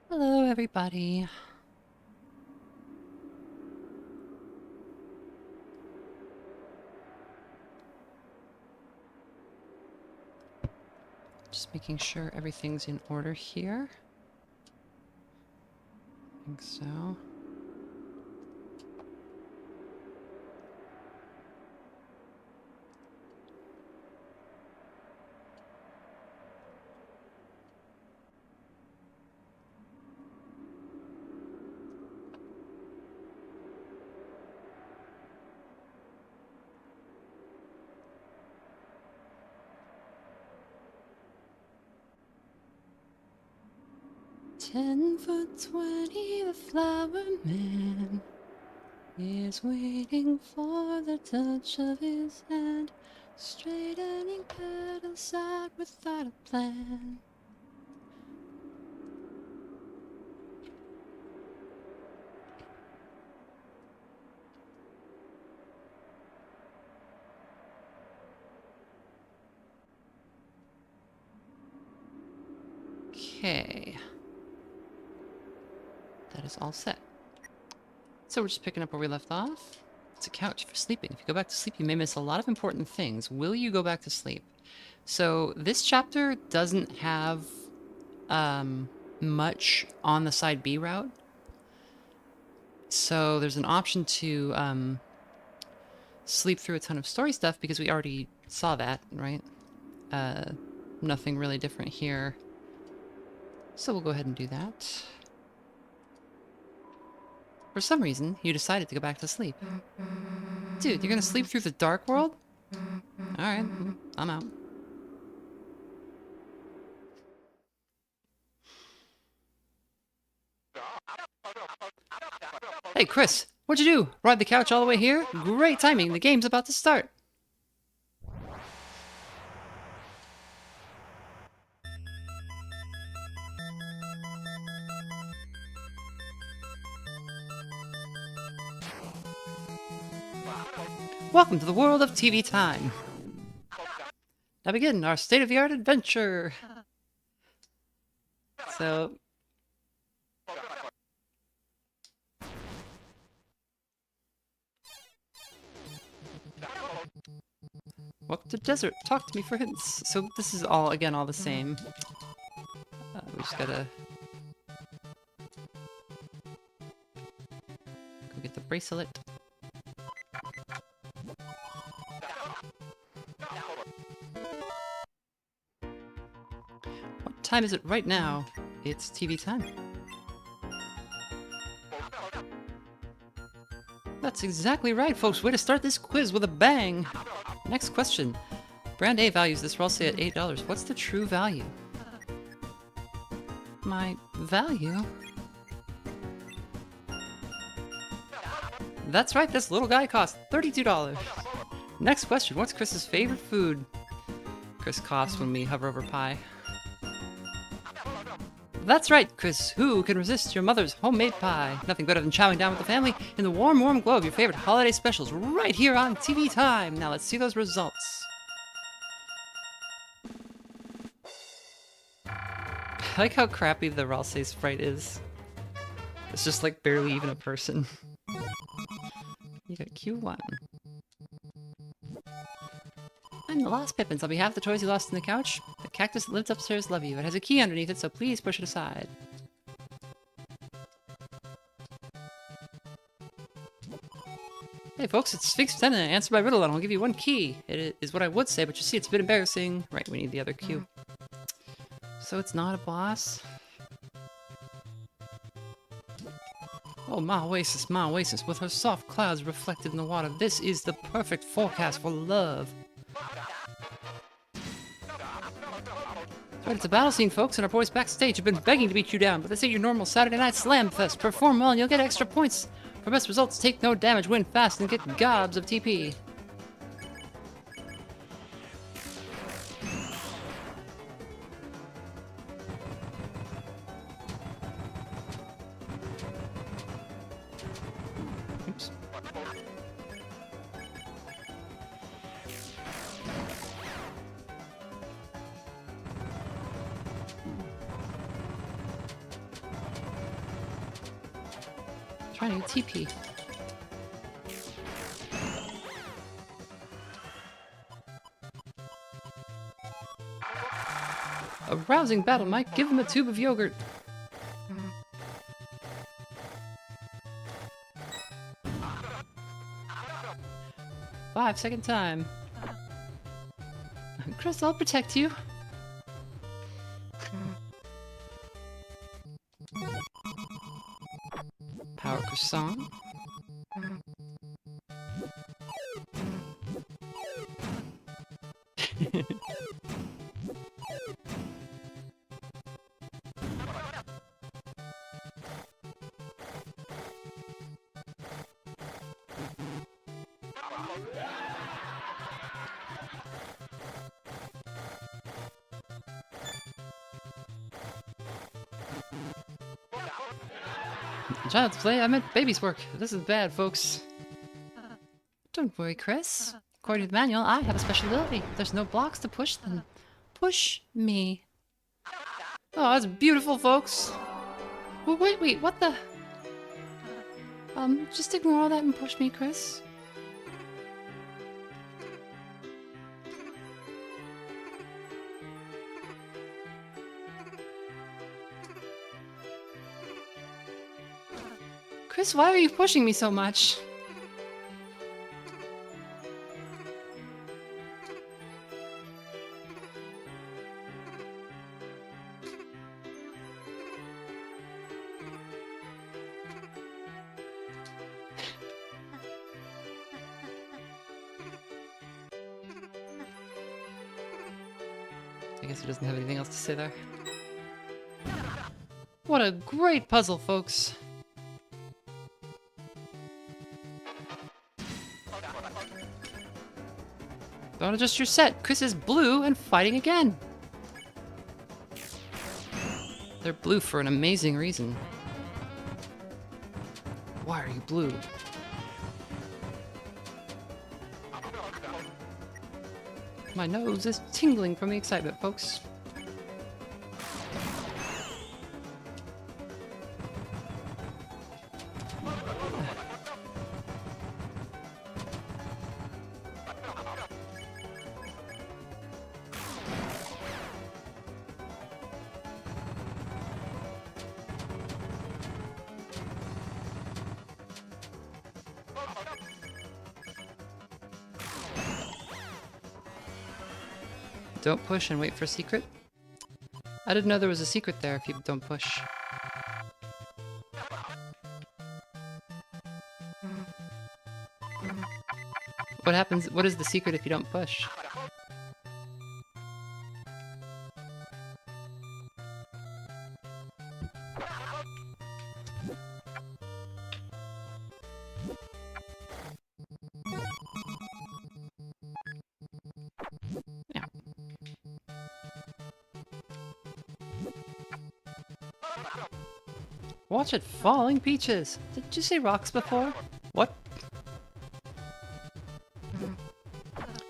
Hello, everybody. Just making sure everything's in order here. I think so. "10 foot 20, the flower man is waiting for the touch of his hand, straightening petals out without a plan." Okay. That is all set. So we're just picking up where we left off. It's a couch for sleeping. If you go back to sleep, you may miss a lot of important things. Will you go back to sleep? So this chapter doesn't have much on the side B route. So there's an option to sleep through a ton of story stuff because we already saw that, right? Nothing really different here. So we'll go ahead and do that. For some reason, you decided to go back to sleep. Dude, you're gonna sleep through the dark world? Alright, I'm out. Hey, Chris, what'd you do? Ride the couch all the way here? Great timing, the game's about to start. Welcome to the world of TV time. Now begin our state-of-the-art adventure. So... welcome to the desert. Talk to me for hints. So this is all, again, all the same. We just gotta... go get the bracelet. What time is it right now? It's TV time. That's exactly right, folks. Way to start this quiz with a bang. Next question. Brand A values this roll say at $8. What's the true value? My value? That's right, this little guy cost $32. Next question. What's Chris's favorite food? Chris coughs when we hover over pie. That's right, Chris. Who can resist your mother's homemade pie? Nothing better than chowing down with the family in the warm, warm glow of your favorite holiday specials right here on TV Time. Now let's see those results. I like how crappy the Ralsei sprite is. It's just like barely even a person. You got Q1. I'm the Lost Pippins. On behalf of the toys you lost in the couch, the cactus that lives upstairs love you. It has a key underneath it, so please push it aside. Hey folks, it's Sphinx Lieutenant. Answer my riddle and I'll give you one key. It is what I would say, but you see, it's a bit embarrassing. Right, we need the other Q. So it's not a boss? Oh, my Oasis, with her soft clouds reflected in the water. This is the perfect forecast for love. But it's a battle scene, folks, and our boys backstage have been begging to beat you down, but this ain't your normal Saturday night slam fest. Perform well and you'll get extra points. For best results, take no damage, win fast, and get gobs of TP. Oops. trying to get TP. A rousing battle, Mike. Give him a tube of yogurt. 5-second time. Chris, I'll protect you. Power croissant. Child's play? I meant baby's work. This is bad, folks. Don't worry, Chris. According to the manual, I have a special ability. There's no blocks to push them. Push me. Oh, that's beautiful, folks. Well, wait, what the? Just ignore all that and push me, Chris. Chris, why are you pushing me so much? I guess he doesn't have anything else to say there. What a great puzzle, folks. Don't adjust your set. Chris is blue and fighting again. They're blue for an amazing reason. Why are you blue? My nose is tingling from the excitement, folks. Don't push and wait for a secret? I didn't know there was a secret there if you don't push. What happens? What is the secret if you don't push? Watch it, falling peaches! Did you say rocks before? What?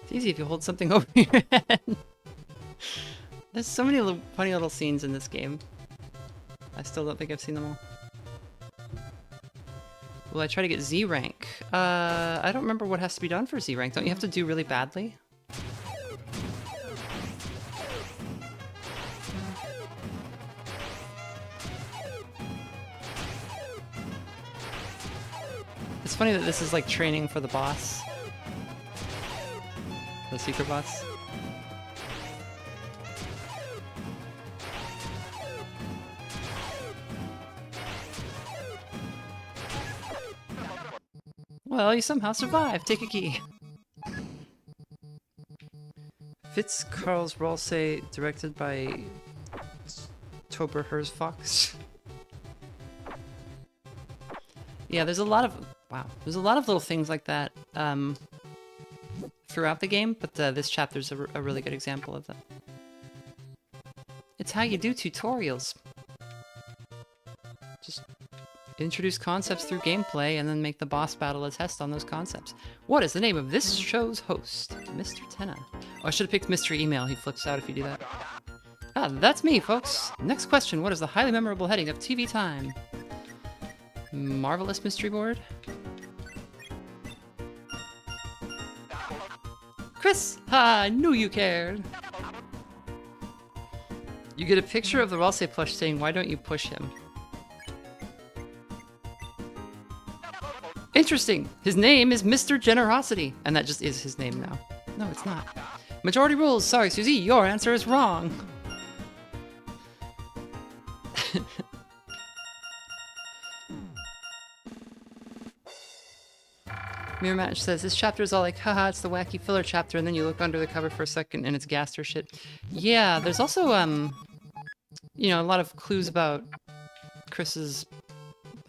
It's easy if you hold something over your head. There's so many funny little scenes in this game. I still don't think I've seen them all. Will I try to get Z rank? I don't remember what has to be done for Z rank. Don't you have to do really badly? It's funny that this is like training for the boss. The secret boss. Well, you somehow survived. Take a key. Fitz Karls Rolse, directed by Tober Herzfox. Yeah, there's a lot of there's a lot of little things like that throughout the game, but this chapter's a really good example of that. It's how you do tutorials. Just introduce concepts through gameplay and then make the boss battle a test on those concepts. What is the name of this show's host? Mr. Tenna. Oh, I should have picked Mystery Email. He flips out if you do that. Ah, that's me, folks. Next question. What is the highly memorable heading of TV Time? Marvelous mystery board. Chris! Ha! I knew you cared! You get a picture of the Ralsei plush saying, why don't you push him? Interesting! His name is Mr. Generosity! And that just is his name now. No, it's not. Majority rules! Sorry, Susie, your answer is wrong! Mirror Match says, this chapter is all like, haha, it's the wacky filler chapter, and then you look under the cover for a second and it's Gaster shit. Yeah, there's also, you know, a lot of clues about Chris's,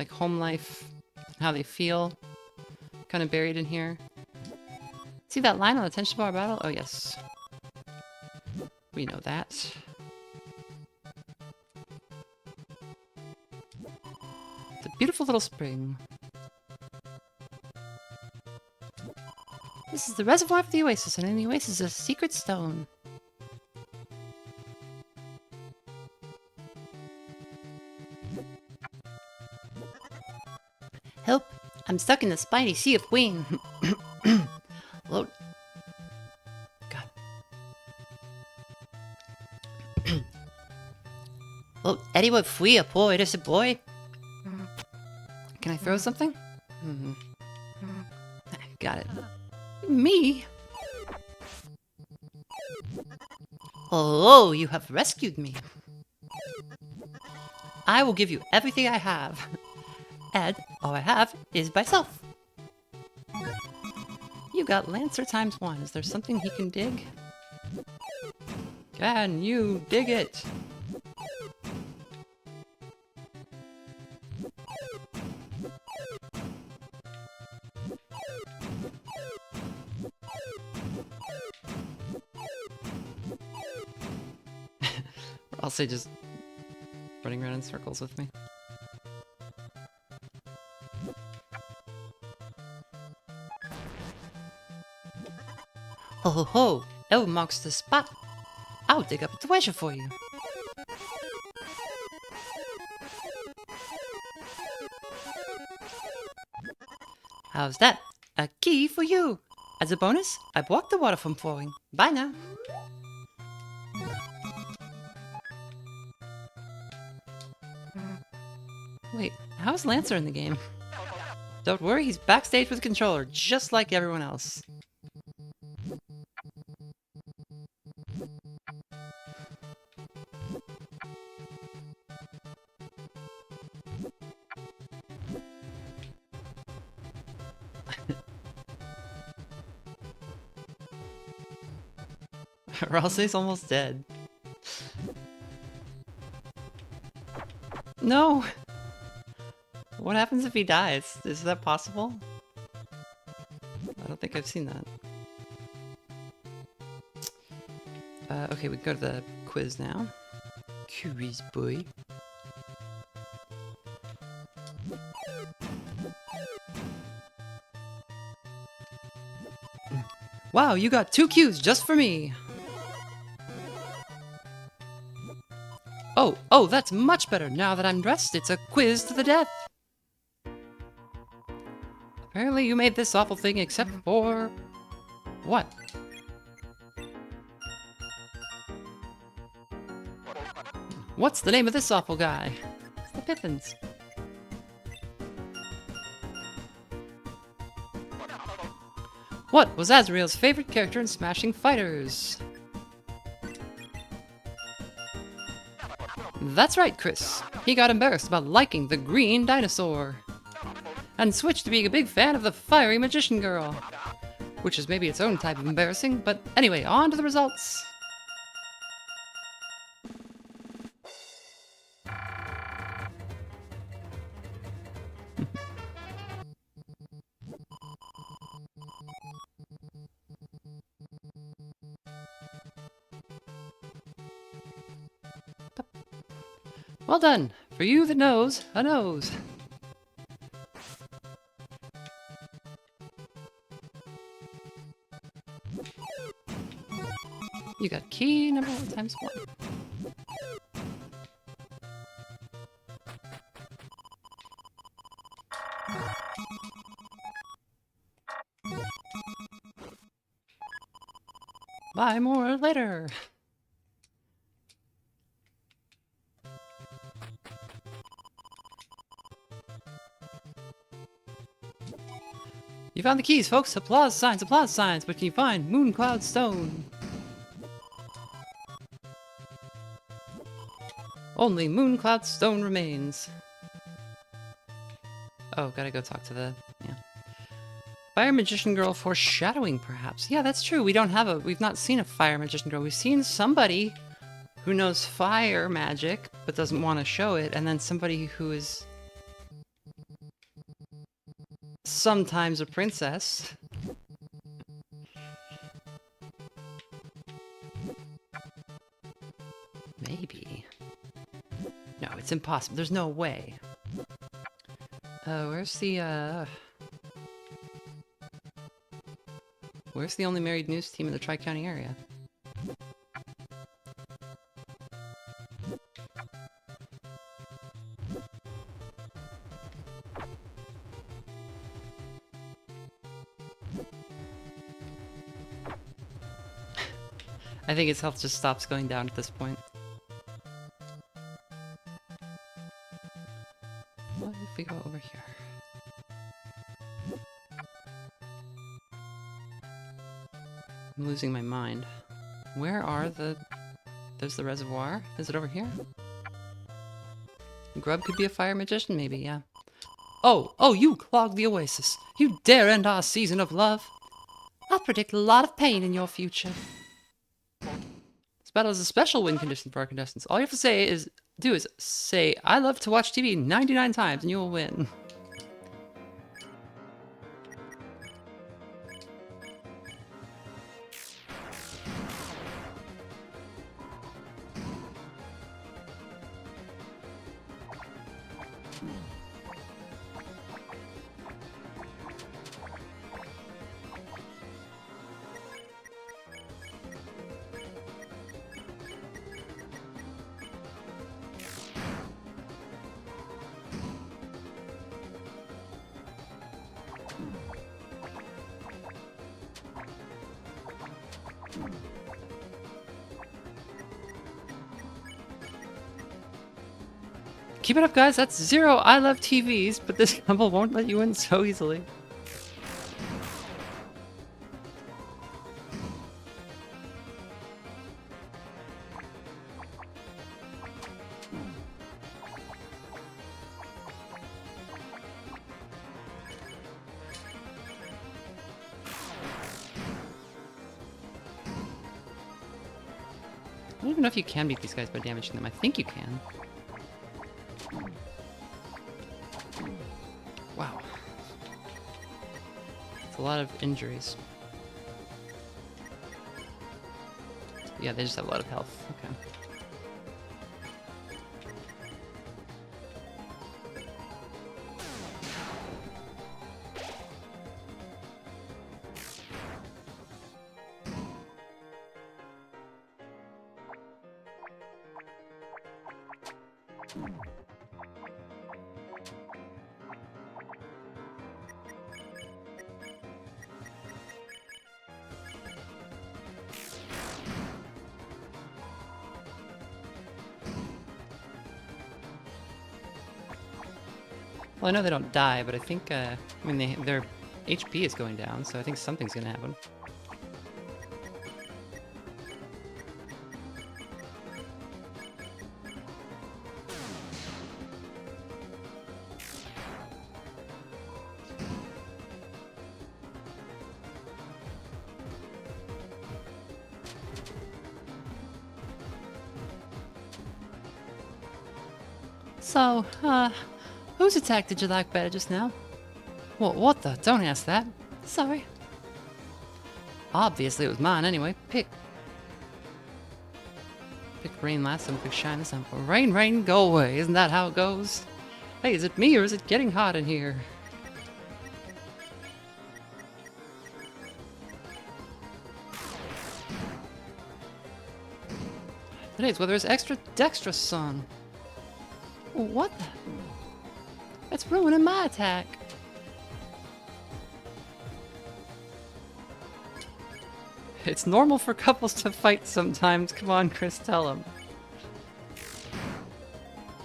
like, home life, how they feel, kind of buried in here. See that line on the tension bar battle? Oh, yes. We know that. It's a beautiful little spring. This is the reservoir for the Oasis, and in the Oasis is a secret stone. Help! I'm stuck in the spiny sea of wing. Load. God. Well, Eddie would flee a poor innocent boy. Can I throw something? Got it. Me? Oh, you have rescued me. I will give you everything I have. And all I have is myself. You got Lancer ×1. Is there something he can dig? Can you dig it? I'll say just running around in circles with me. Ho ho ho! L marks the spot. I'll dig up a treasure for you. How's that? A key for you! As a bonus, I blocked the water from flowing. Bye now! Wait, how's Lancer in the game? Don't worry, he's backstage with the controller, just like everyone else. Ralsei's almost dead. No! What happens if he dies? Is that possible? I don't think I've seen that. Okay, we go to the quiz now. Quiz boy. Wow, you got 2 Qs just for me! Oh, that's much better. Now that I'm dressed, it's a quiz to the death. Apparently you made this awful thing except for... what? What's the name of this awful guy? It's the Pippins. What was Azrael's favorite character in Smashing Fighters? That's right, Chris. He got embarrassed about liking the green dinosaur. And switched to being a big fan of the fiery magician girl. Which is maybe its own type of embarrassing, but anyway, on to the results. Well done! For you that knows, a nose. You got key number 1 times 1. Buy more later. You found the keys, folks. Applause signs, applause signs. But can you find Moon Cloud Stone? Only Moon Cloud Stone remains. Oh, gotta go talk to the... yeah. Fire Magician Girl foreshadowing, perhaps. Yeah, that's true. We've not seen a Fire Magician Girl. We've seen somebody who knows fire magic, but doesn't want to show it, and then somebody who is sometimes a princess. Maybe. No, it's impossible. There's no way. Where's the only married news team in the Tri-County area? I think his health just stops going down at this point. What if we go over here? I'm losing my mind. Where are the... There's the reservoir? Is it over here? Grub could be a fire magician, maybe, yeah. Oh, you clogged the Oasis. You dare end our season of love. I'll predict a lot of pain in your future. This battle is a special win condition for our contestants. All you have to do is say, I love to watch TV 99 times and you will win. Keep it up, guys. That's 0 I love TVs, but this combo won't let you win so easily. I don't even know if you can beat these guys by damaging them. I think you can. Wow. It's a lot of injuries. Yeah, they just have a lot of health. Okay. Well, I know they don't die, but I think, I mean, their HP is going down, so I think something's gonna happen. So, whose attack did you like better just now? What the? Don't ask that. Sorry. Obviously it was mine anyway. Pick rain last time, pick shine this time. Rain, rain, go away. Isn't that how it goes? Hey, is it me or is it getting hot in here? Today's weather is extra dextrous, son. What the? That's ruining my attack. It's normal for couples to fight sometimes. Come on, Chris, tell them.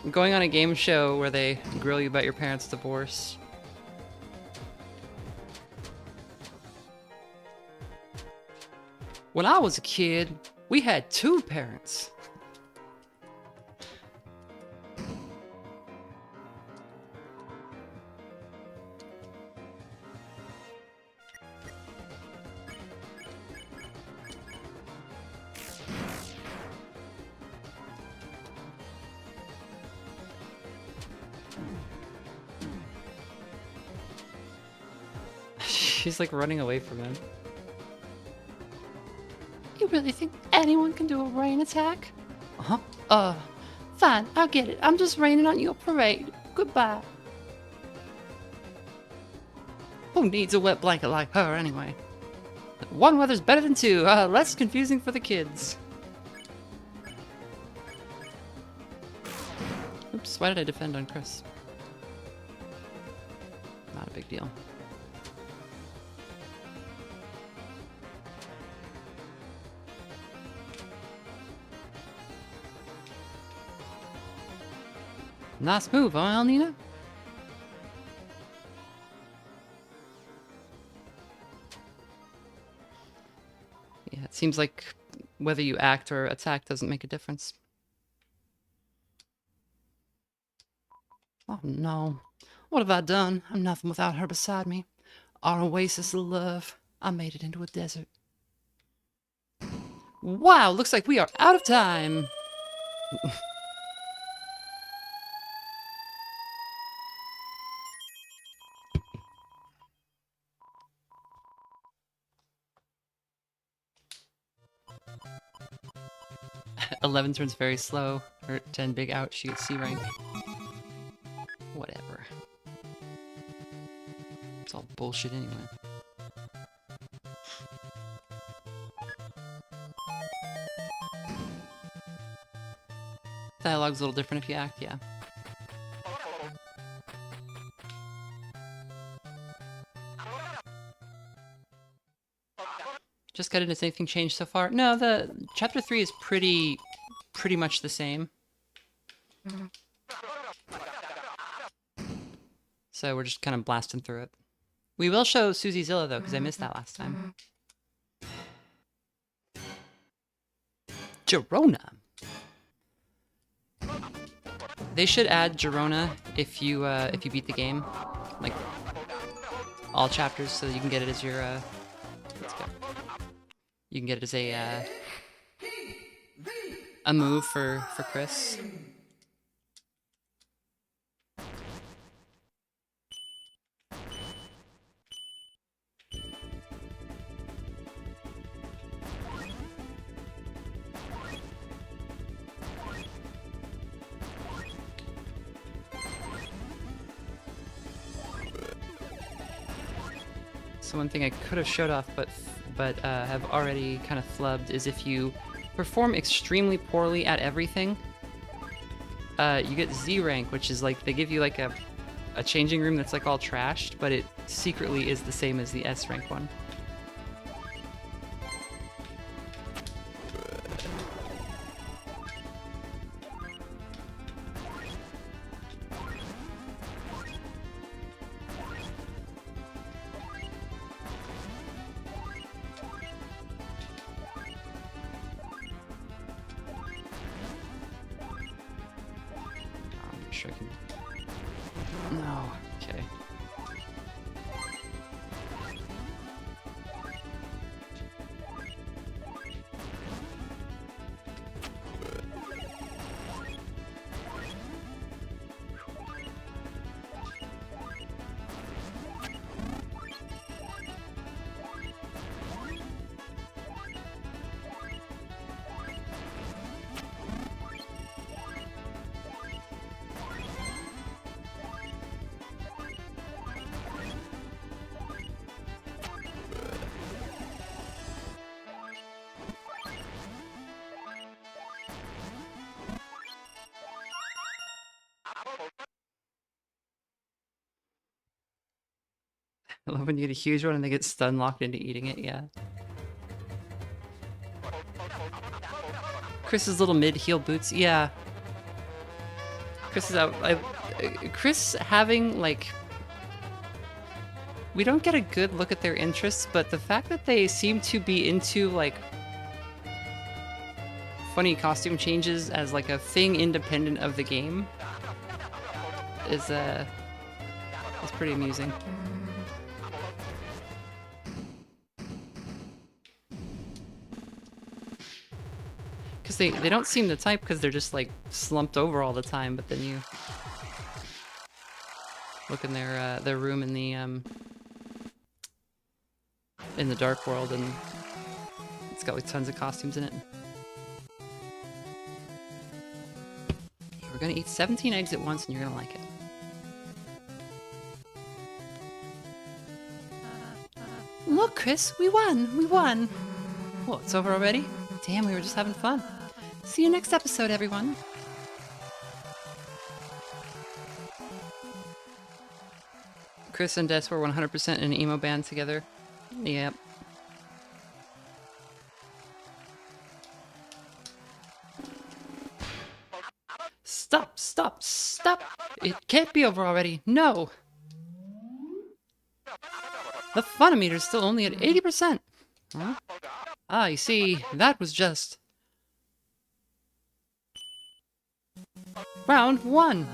I'm going on a game show where they grill you about your parents' divorce. When I was a kid, we had 2 parents. She's like running away from him. You really think anyone can do a rain attack? Uh-huh. Fine, I'll get it. I'm just raining on your parade. Goodbye. Who needs a wet blanket like her anyway? 1 weather's better than 2. Less confusing for the kids. Oops, why did I defend on Chris? Not a big deal. Nice move, huh, Elnina? Yeah, it seems like whether you act or attack doesn't make a difference. Oh no. What have I done? I'm nothing without her beside me. Our oasis of love. I made it into a desert. Wow, looks like we are out of time. 11 turns very slow. Or 10 big out, she gets C rank. Whatever. It's all bullshit anyway. Dialogue's a little different if you act, yeah. Just got into anything changed so far? No, the chapter 3 is pretty much the same. So we're just kind of blasting through it. We will show Suziezilla though, because I missed that last time. Girona. They should add Girona if you beat the game, like all chapters, so you can get it as your. Let's go. You can get it as a move for Chris. So one thing I could have showed off, but have already kind of flubbed, is if you perform extremely poorly at everything, you get Z rank, which is like, they give you like a changing room that's like all trashed, but it secretly is the same as the S rank one. No, okay. I love when you get a huge one and they get stun locked into eating it, yeah. Chris's little mid-heel boots. Yeah. Chris is out. Chris having, like... We don't get a good look at their interests, but the fact that they seem to be into, like... funny costume changes as, like, a thing independent of the game is pretty amusing. Because they don't seem the type because they're just, like, slumped over all the time, but then you look in their room in the dark world and it's got, like, tons of costumes in it. We're gonna eat 17 eggs at once and you're gonna like it. Look, Chris, we won! We won! Well, it's over already? Damn, we were just having fun. See you next episode, everyone. Chris and Des were 100% in an emo band together. Yep. Stop, stop, stop! It can't be over already. No! The funometer's still only at 80%. Huh? Ah, you see, that was just... Round 1.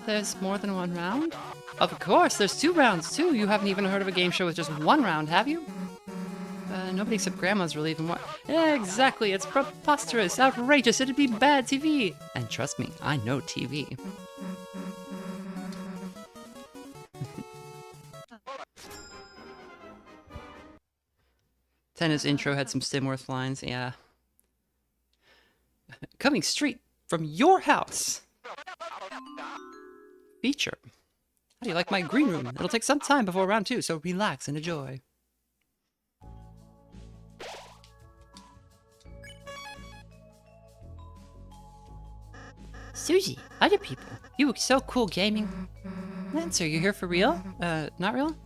There's more than one round? Of course, there's 2 rounds, too. You haven't even heard of a game show with just 1 round, have you? Nobody except Grandma's really even what? Yeah, exactly. It's preposterous, outrageous. It'd be bad TV. And trust me, I know TV. Tenna's intro had some Stimworth lines, yeah. Coming straight from your house. Feature. How do you like my green room? It'll take some time before round 2, so relax and enjoy. Suzy, other people. You look so cool gaming. Lancer, you here for real? Not real?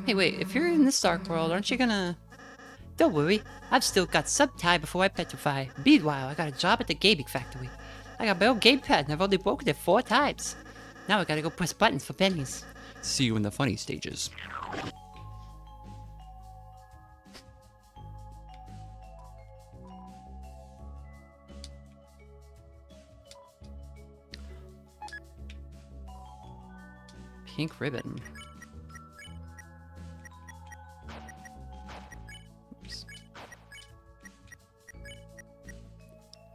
Hey, wait, if you're in this dark world, aren't you gonna... Don't worry, I've still got some time before I petrify. Meanwhile, I got a job at the gaming factory. I got my own gamepad and I've only broken it 4 times. Now I gotta go press buttons for pennies. See you in the funny stages. Pink ribbon. Oops.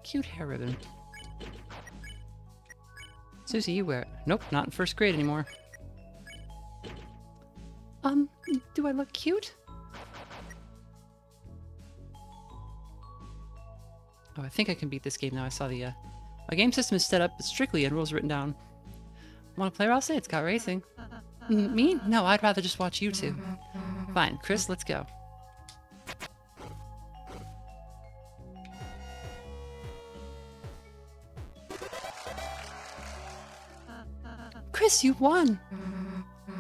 Cute hair ribbon. Suzy, you wear it. Nope, not in 1st grade anymore. Do I look cute? Oh, I think I can beat this game now. I saw the, my game system is set up strictly and rules written down. Want to play Ross? It's got racing. Me? No, I'd rather just watch you two. Fine, Chris, let's go. Chris, you won!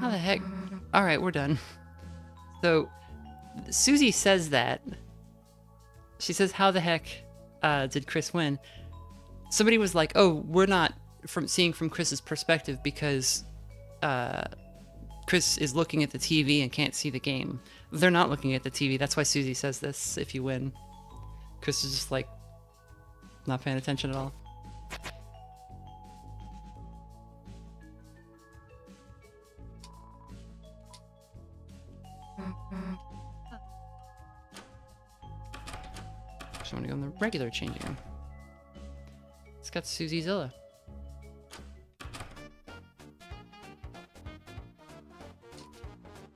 How the heck? Alright, we're done. So, Suzy says that. She says, how the heck did Chris win? Somebody was like, oh, we're not seeing from Chris's perspective because Chris is looking at the TV and can't see the game. They're not looking at the TV. That's why Suzy says this, if you win. Chris is just like, not paying attention at all. So I'm gonna go in the regular changing room. It's got Suziezilla.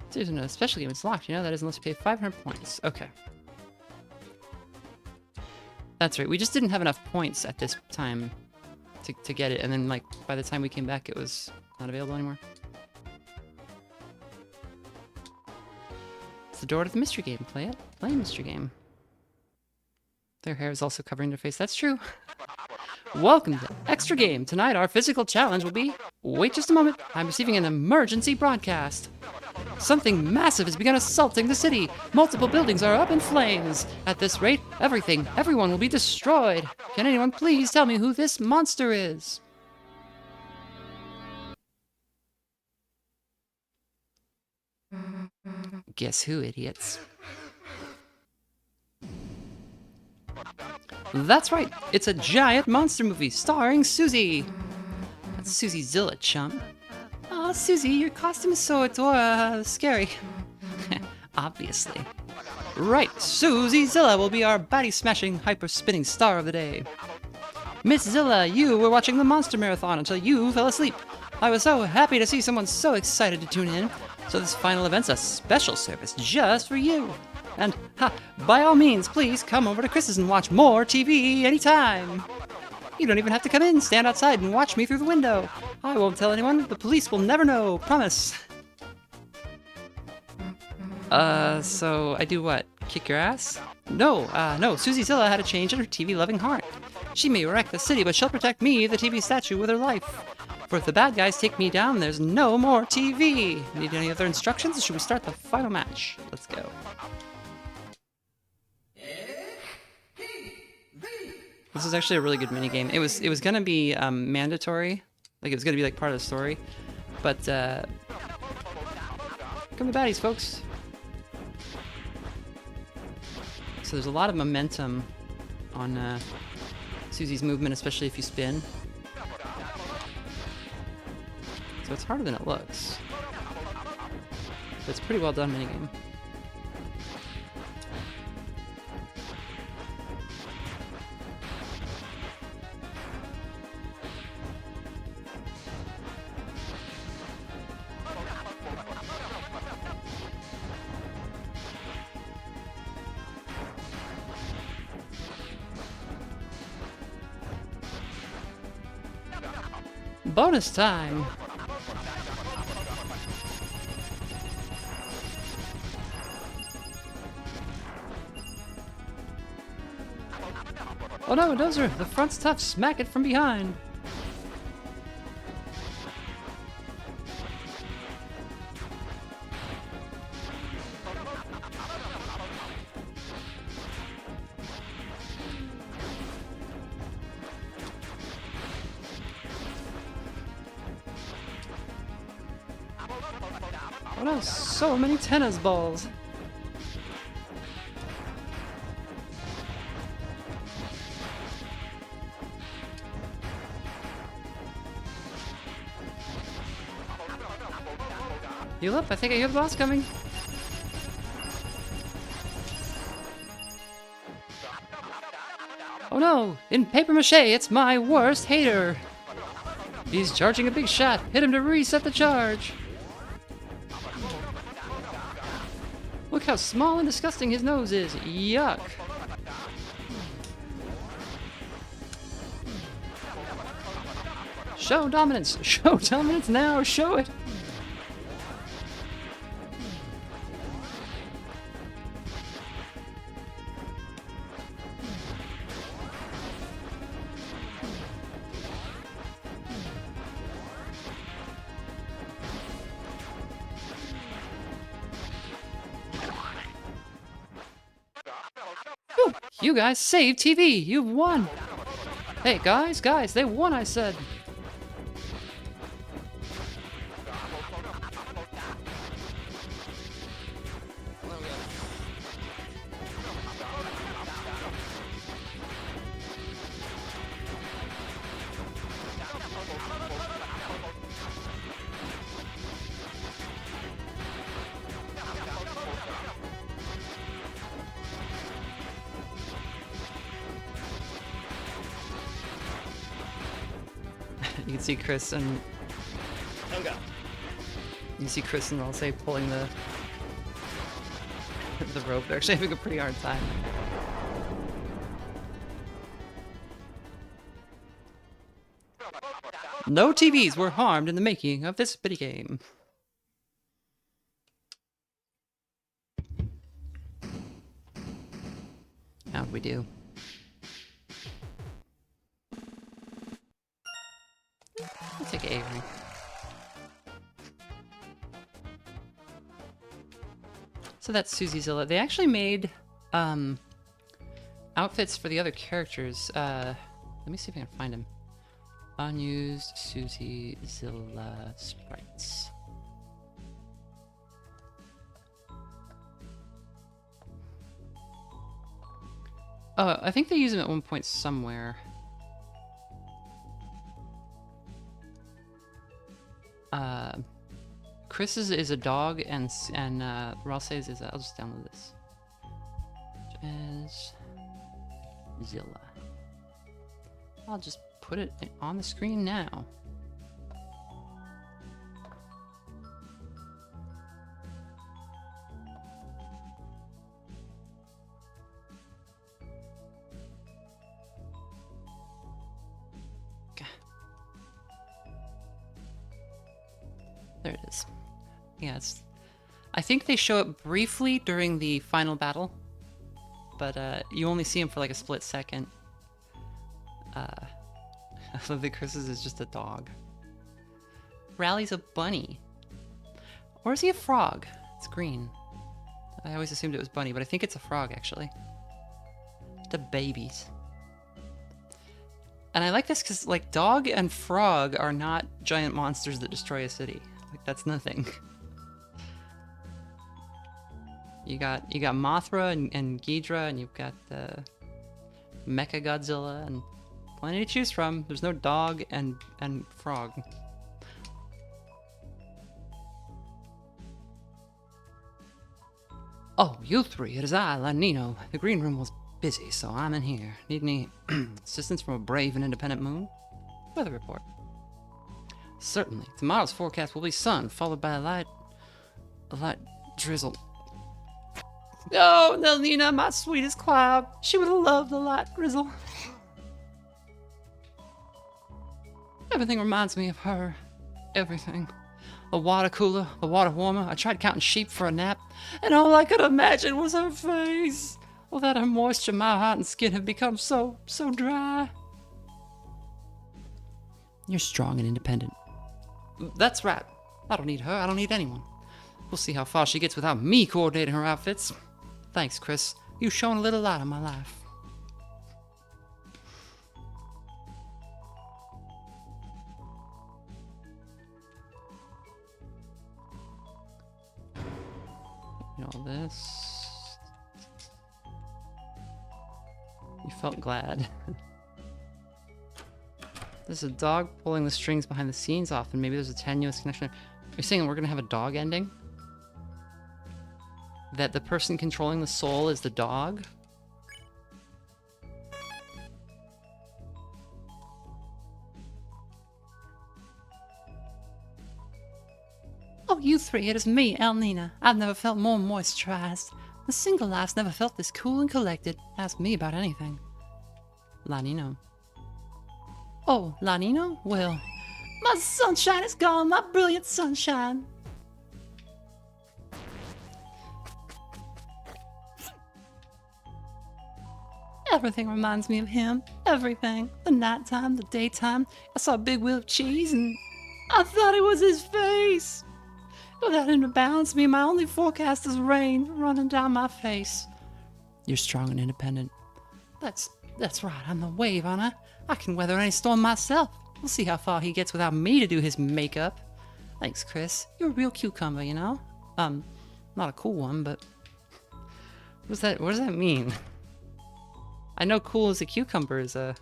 It isn't a special game, it's locked, you know that is unless you pay 500 points. Okay. That's right, we just didn't have enough points at this time to get it, and then like by the time we came back it was not available anymore. It's the door to the mystery game. Play it. Play a mystery game. Their hair is also covering their face. That's true. Welcome to Extra Game. Tonight our physical challenge will be... Wait just a moment. I'm receiving an emergency broadcast. Something massive has begun assaulting the city. Multiple buildings are up in flames. At this rate, everyone will be destroyed. Can anyone please tell me who this monster is? Guess who, idiots? That's right, it's a giant monster movie starring Susie. That's Suziezilla, chum. Aw, Susie, your costume is so scary. Obviously. Right, Suziezilla will be our body-smashing, hyper-spinning star of the day. Miss Zilla, you were watching the Monster Marathon until you fell asleep. I was so happy to see someone so excited to tune in. So this final event's a special service just for you. And, by all means, please come over to Chris's and watch more TV anytime. You don't even have to come in, stand outside and watch me through the window. I won't tell anyone, the police will never know, promise. So I do what? Kick your ass? No, Suziezilla had a change in her TV-loving heart. She may wreck the city, but she'll protect me, the TV statue, with her life. For if the bad guys take me down, there's no more TV. Need any other instructions, or should we start the final match? Let's go. This is actually a really good minigame. It was gonna be mandatory, like it was gonna be like part of the story, but come the baddies, folks. So there's a lot of momentum on Susie's movement, especially if you spin. So it's harder than it looks, but it's a pretty well done minigame. Bonus time! Oh no, Dozer! The front's tough! Smack it from behind! Oh no, so many tennis balls! Heal up, I think I hear the boss coming. Oh no, in paper mache, it's my worst hater! He's charging a big shot, hit him to reset the charge! Look how small and disgusting his nose is. Yuck. Show dominance. Show dominance now. Show it. You guys saved TV! You've won! Hey, guys, they won, I said! You can see Chris and... Oh god. You can see Chris and I'll say pulling the rope. They're actually having a pretty hard time. No TVs were harmed in the making of this minigame. How'd we do? I'll take Avery. So that's Suziezilla. They actually made outfits for the other characters. Let me see if I can find them. Unused Suziezilla sprites. Oh, I think they use them at one point somewhere. Chris's is a dog, and Ralsei's is I'll just download this. As Zilla. I'll just put it on the screen now. There it is. Yeah, I think they show it briefly during the final battle, but you only see him for like a split second. I love that Chris's is just a dog. Rally's a bunny. Or is he a frog? It's green. I always assumed it was bunny, but I think it's a frog, actually. The babies. And I like this because, like, dog and frog are not giant monsters that destroy a city. Like, that's nothing. You got Mothra and Ghidra, and you've got Mecha Godzilla, and plenty to choose from. There's no dog and frog. Oh, you three, it is I, Lanino. The green room was busy, so I'm in here. Need any assistance from a brave and independent moon? Weather report. Certainly. Tomorrow's forecast will be sun, followed by a light drizzle. Oh, Nelina, my sweetest cloud. She would have loved the light drizzle. Everything reminds me of her. Everything. The water cooler, the water warmer. I tried counting sheep for a nap, and all I could imagine was her face. Without her moisture, my heart and skin have become so dry. You're strong and independent. That's right. I don't need her. I don't need anyone. We'll see how far she gets without me coordinating her outfits. Thanks, Chris. You've shown a little light in my life. All this. You felt glad. There's a dog pulling the strings behind the scenes off, and maybe there's a tenuous connection. Are you saying we're gonna have a dog ending? That the person controlling the soul is the dog? Oh, you three, it is me, Elnina. I've never felt more moisturized. The single life's never felt this cool and collected. Ask me about anything. Lanino. Oh, Lanino? Well, my sunshine is gone, my brilliant sunshine. Everything reminds me of him. Everything. The nighttime, the daytime. I saw a big wheel of cheese and I thought it was his face. Without him to balance me, my only forecast is rain running down my face. You're strong and independent. That's right, I'm the wave, aren't I? I can weather any storm myself. We'll see how far he gets without me to do his makeup. Thanks, Chris. You're a real cucumber, you know? Not a cool one, but... What does that mean? I know cool as a cucumber is a...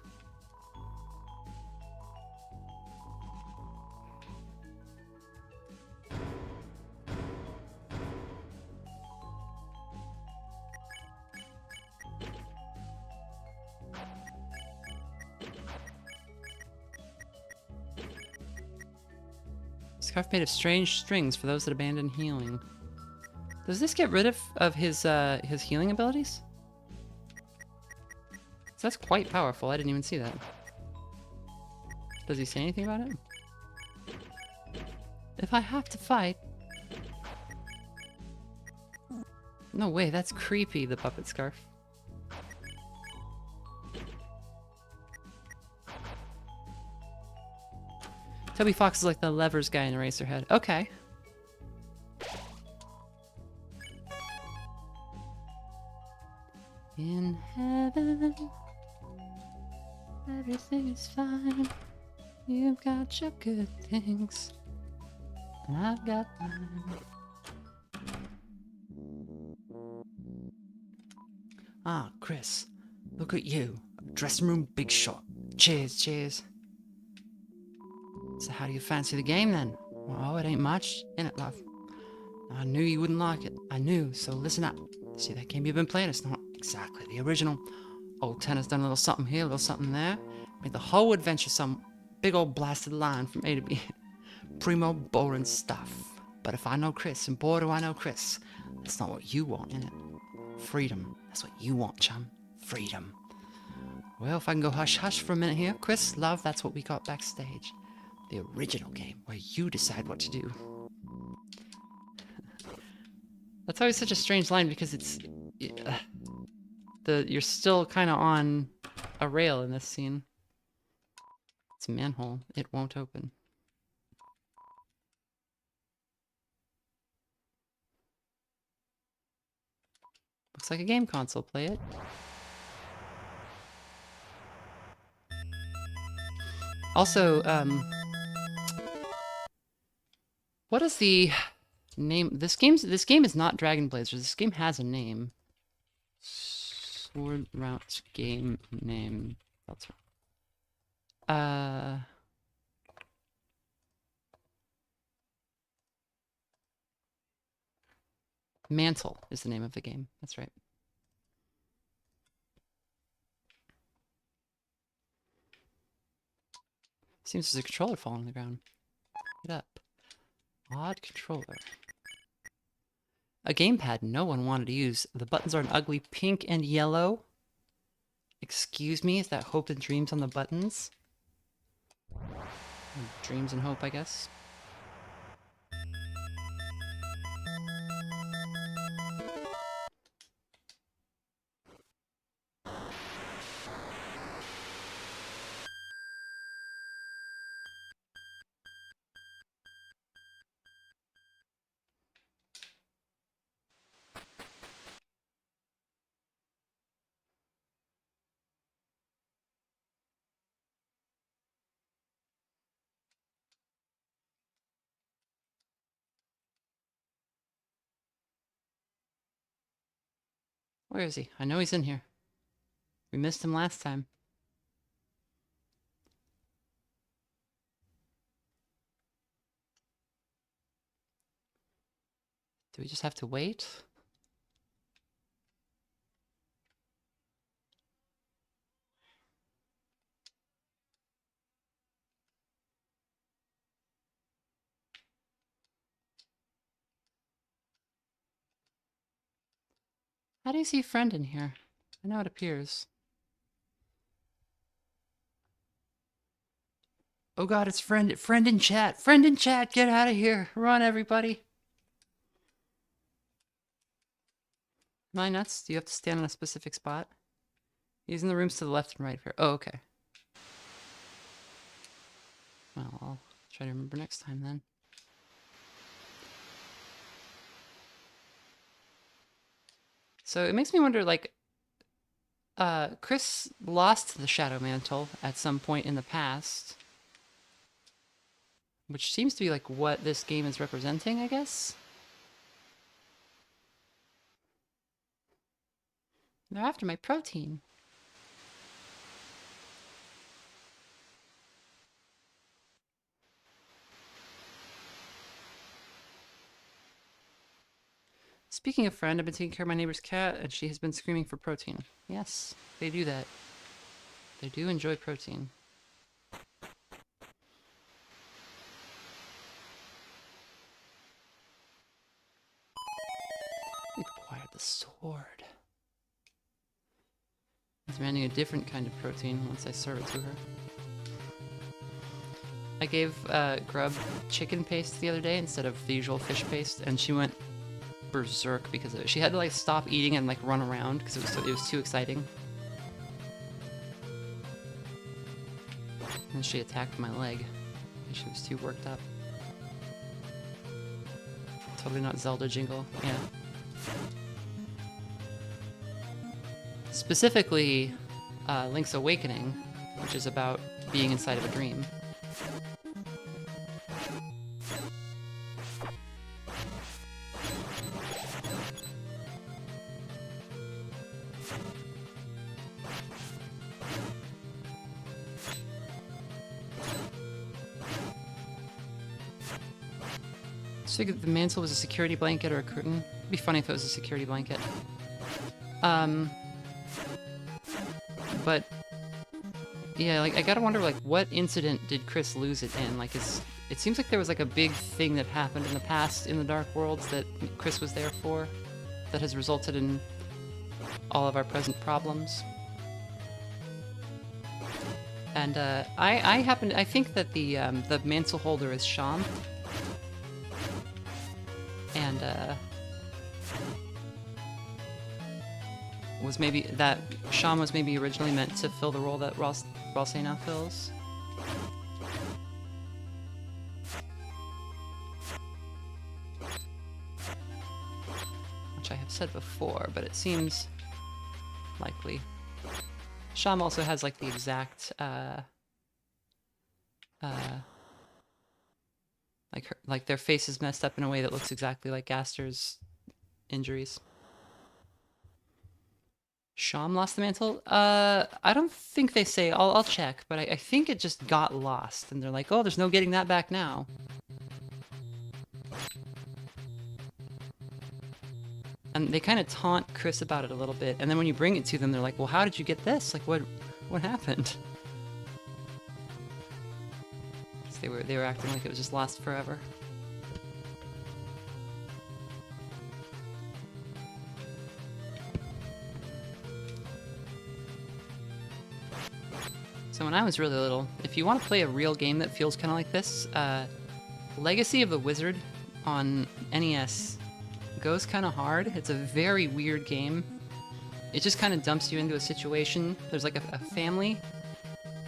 Scarf made of strange strings for those that abandon healing. Does this get rid of his healing abilities? So that's quite powerful. I didn't even see that. Does he say anything about it? If I have to fight... No way, that's creepy, the puppet scarf. Toby Fox is like the levers guy in Eraserhead. Okay. In heaven, everything is fine. You've got your good things, and I've got mine. Ah, Chris, look at you. Dressing room big shot. Cheers, cheers. So how do you fancy the game then? Oh, it ain't much, innit, love? I knew you wouldn't like it. I knew, so listen up. See that game you've been playing? It's not exactly the original. Old Tennor's done a little something here, a little something there. Made the whole adventure some big old blasted line from A to B. Primo boring stuff. But if I know Chris, and boy do I know Chris, that's not what you want, innit? Freedom. That's what you want, chum. Freedom. Well, if I can go hush-hush for a minute here. Chris, love, that's what we got backstage. The original game, where you decide what to do. That's always such a strange line, because it's... you're still kind of on a rail in this scene. It's a manhole. It won't open. Looks like a game console. Play it. Also, what is the name? This game is not Dragon Blazers. This game has a name. Sword Route game name. That's right. Mantle is the name of the game. That's right. Seems there's a controller falling on the ground. Get up. Odd controller. A gamepad no one wanted to use. The buttons are an ugly pink and yellow. Excuse me, is that hope and dreams on the buttons? Dreams and hope, I guess. Where is he? I know he's in here. We missed him last time. Do we just have to wait? How do you see friend in here? I know it appears. Oh god, it's friend in chat. Friend in chat, get out of here. Run, everybody. Am I nuts? Do you have to stand on a specific spot? He's in the rooms to the left and right here. Oh, okay. Well, I'll try to remember next time then. So it makes me wonder, like, Chris lost the Shadow Mantle at some point in the past. Which seems to be, like, what this game is representing, I guess? They're after my protein. Speaking of friend, I've been taking care of my neighbor's cat, and she has been screaming for protein. Yes, they do that. They do enjoy protein. We've acquired the sword. He's demanding a different kind of protein once I serve it to her. I gave Grub chicken paste the other day instead of the usual fish paste, and she went berserk because of it. She had to like stop eating and like run around because it was too exciting. And she attacked my leg. She was too worked up. Totally not Zelda jingle. Yeah. Specifically, Link's Awakening, which is about being inside of a dream. I figured the mantle was a security blanket or a curtain. It'd be funny if it was a security blanket. But yeah, like I gotta wonder, like, what incident did Chris lose it in? Like, it seems like there was like a big thing that happened in the past in the Dark Worlds that Chris was there for, that has resulted in all of our present problems. And I think that the mantle holder is Sham. And was maybe that Sham was maybe originally meant to fill the role that Ralsei now fills. Which I have said before, but it seems likely. Sham also has like the exact like their face is messed up in a way that looks exactly like Gaster's injuries. Sham lost the mantle? I don't think they say. I'll check, but I think it just got lost, and they're like, oh, there's no getting that back now. And they kind of taunt Chris about it a little bit, and then when you bring it to them, they're like, well, how did you get this? Like, what happened? So they were acting like it was just lost forever. So when I was really little, if you want to play a real game that feels kind of like this, Legacy of the Wizard on NES goes kind of hard. It's a very weird game. It just kind of dumps you into a situation. There's like a family,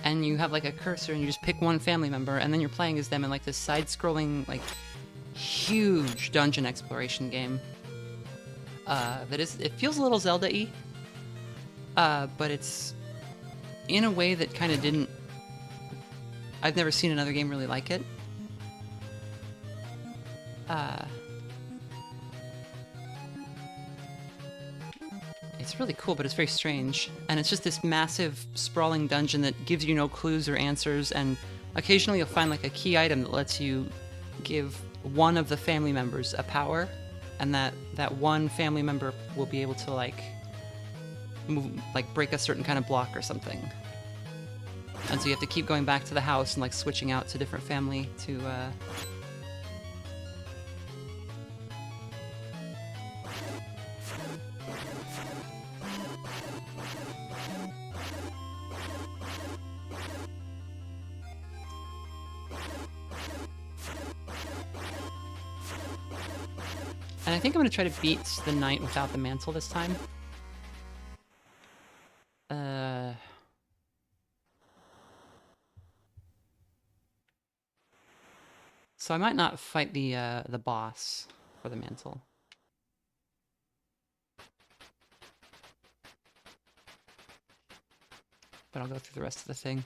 and you have like a cursor, and you just pick one family member, and then you're playing as them in like this side-scrolling, like, huge dungeon exploration game. It feels a little Zelda-y, but it's in a way that kind of didn't... I've never seen another game really like it. It's really cool, but it's very strange. And it's just this massive, sprawling dungeon that gives you no clues or answers, and occasionally you'll find like a key item that lets you give one of the family members a power, and that one family member will be able to like move, like break a certain kind of block or something. And so you have to keep going back to the house and like switching out to different family to And I think I'm going to try to beat the knight without the mantle this time. So I might not fight the boss for the mantle. But I'll go through the rest of the thing.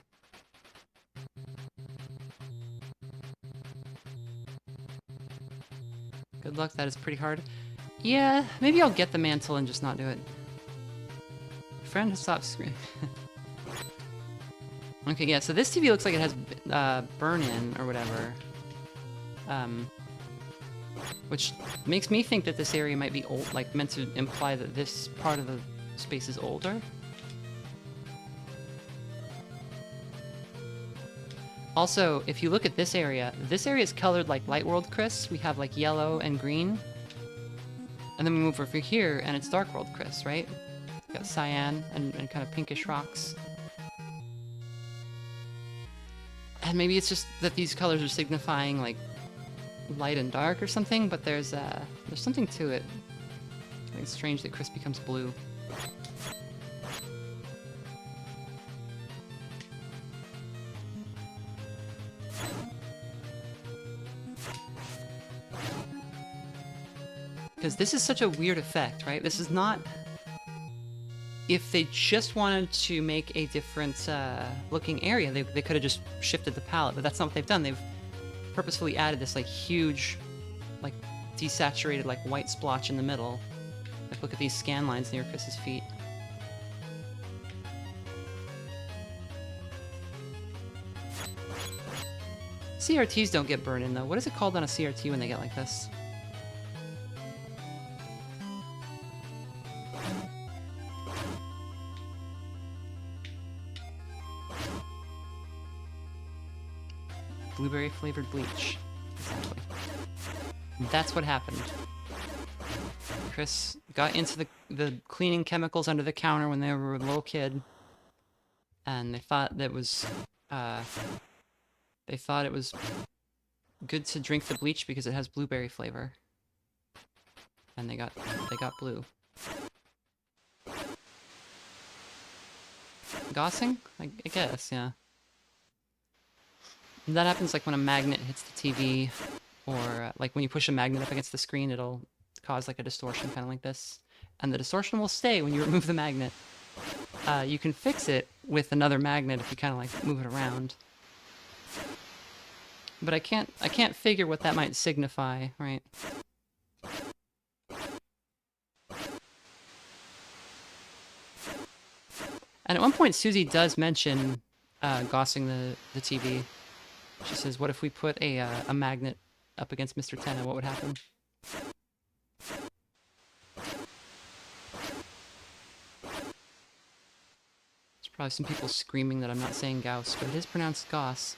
Good luck, that is pretty hard. Yeah, maybe I'll get the mantle and just not do it. Friend, stop screaming. Okay, yeah, so this TV looks like it has burn-in or whatever. Which makes me think that this area might be old, like meant to imply that this part of the space is older. Also, if you look at this area is colored like Light World Chris. We have like yellow and green. And then we move over here and it's Dark World Chris, right? We got cyan and kind of pinkish rocks. And maybe it's just that these colors are signifying like light and dark or something, but there's something to it. I think it's strange that Chris becomes blue. Because this is such a weird effect, right? This is not... if they just wanted to make a different looking area, they could have just shifted the palette, but that's not what they've done. They've purposefully added this like huge, like desaturated like white splotch in the middle. Like look at these scan lines near Chris's feet. CRTs don't get burned in though. What is it called on a CRT when they get like this? Blueberry flavored bleach. Exactly. That's what happened. Chris got into the cleaning chemicals under the counter when they were a little kid, and they thought that was good to drink the bleach because it has blueberry flavor, and they got blue. Gossing? I guess, yeah. That happens like when a magnet hits the TV, or like when you push a magnet up against the screen, it'll cause like a distortion kind of like this. And the distortion will stay when you remove the magnet. You can fix it with another magnet if you kind of like move it around. But I can't figure what that might signify, right? And at one point, Susie does mention gossing the TV. She says, what if we put a magnet up against Mr. Tenna? What would happen? There's probably some people screaming that I'm not saying Gauss, but it is pronounced Goss.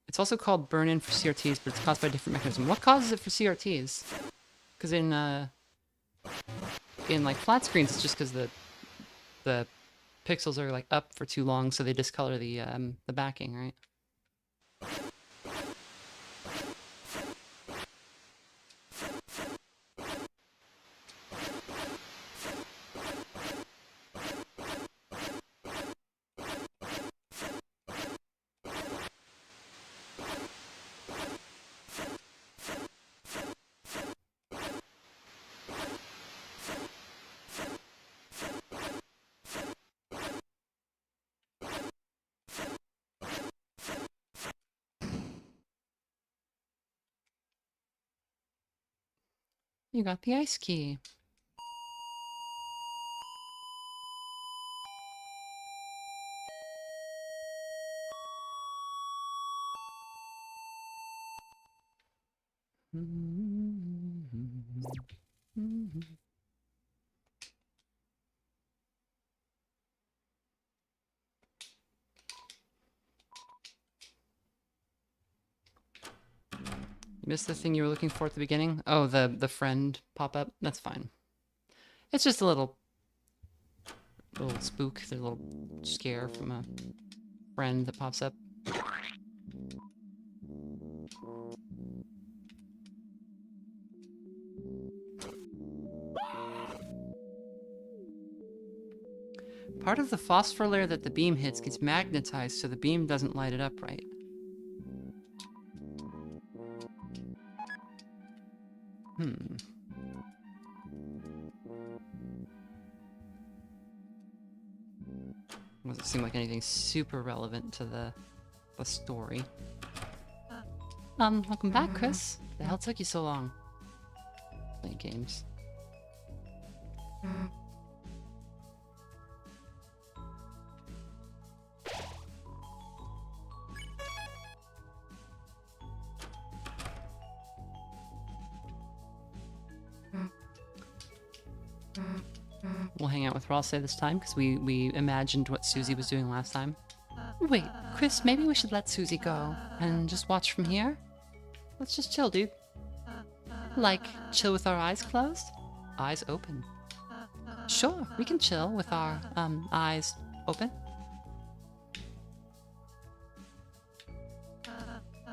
It's also called burn-in for CRTs, but it's caused by a different mechanism. What causes it for CRTs? Because in like flat screens, it's just because the pixels are like up for too long, so they discolor the backing, right? You got the ice key. You missed the thing you were looking for at the beginning? Oh, the friend pop-up? That's fine. It's just a little spook, a little scare from a friend that pops up. Part of the phosphor layer that the beam hits gets magnetized so the beam doesn't light it up right. Doesn't seem like anything super relevant to the story. Welcome back, Chris. The hell took you so long? Playing games. We'll hang out with Ralsei this time, because we imagined what Susie was doing last time. Wait, Chris, maybe we should let Susie go, and just watch from here? Let's just chill, dude. Like, chill with our eyes closed? Eyes open. Sure, we can chill with our, eyes open.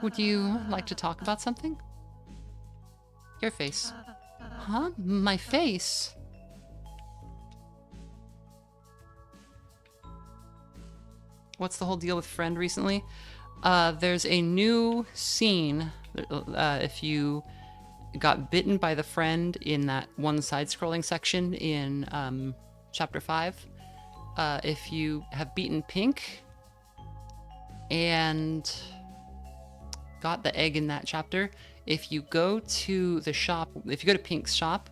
Would you like to talk about something? Your face. Huh? My face? What's the whole deal with Friend recently? There's a new scene. If you got bitten by the friend in that one side-scrolling section in chapter 5. If you have beaten Pink and got the egg in that chapter, if you go to the shop, if you go to Pink's shop,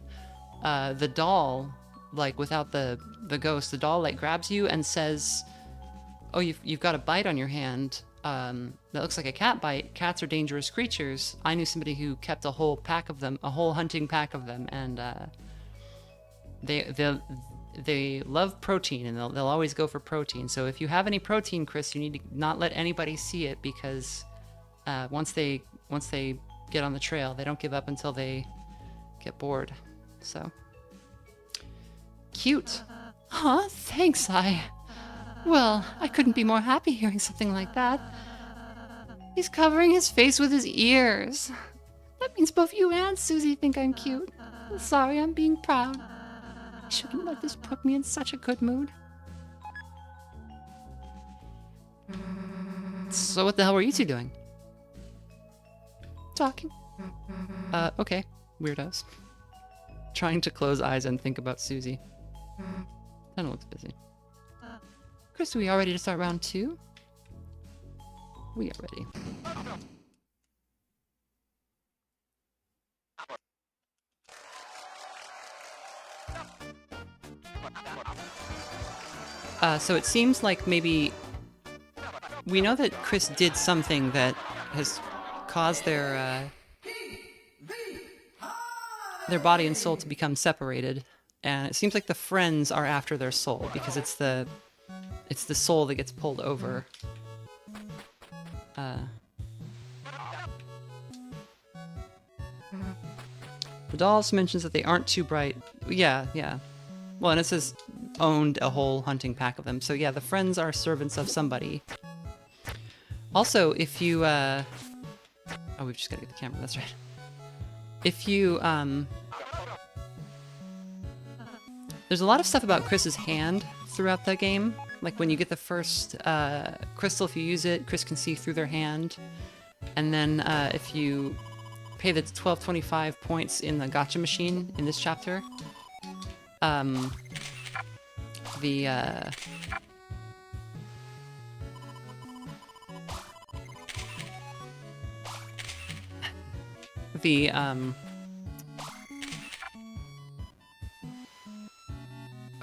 the doll, like without the ghost, the doll like grabs you and says, "Oh, you've got a bite on your hand. That looks like a cat bite. Cats are dangerous creatures. I knew somebody who kept a whole pack of them, a whole hunting pack of them, and they love protein, and they'll always go for protein. So if you have any protein, Chris, you need to not let anybody see it, because once they get on the trail, they don't give up until they get bored." So cute. Huh? Thanks, Well, I couldn't be more happy hearing something like that. He's covering his face with his ears. That means both you and Susie think I'm cute. Sorry, I'm being proud. I shouldn't let this put me in such a good mood. So what the hell were you two doing? Talking. Okay. Weirdos. Trying to close eyes and think about Susie. Kinda looks busy. Chris, are we all ready to start round 2? We are ready. So it seems like maybe we know that Chris did something that has caused their body and soul to become separated, and it seems like the friends are after their soul, because it's the soul that gets pulled over. The doll also mentions that they aren't too bright. Yeah. Well, and it says owned a whole hunting pack of them. So yeah, the friends are servants of somebody. Also, if you oh, we've just got to get the camera. That's right. If you there's a lot of stuff about Chris's hand throughout the game. Like when you get the first crystal, if you use it, Chris can see through their hand. And then if you pay the 1225 points in the gacha machine in this chapter, oh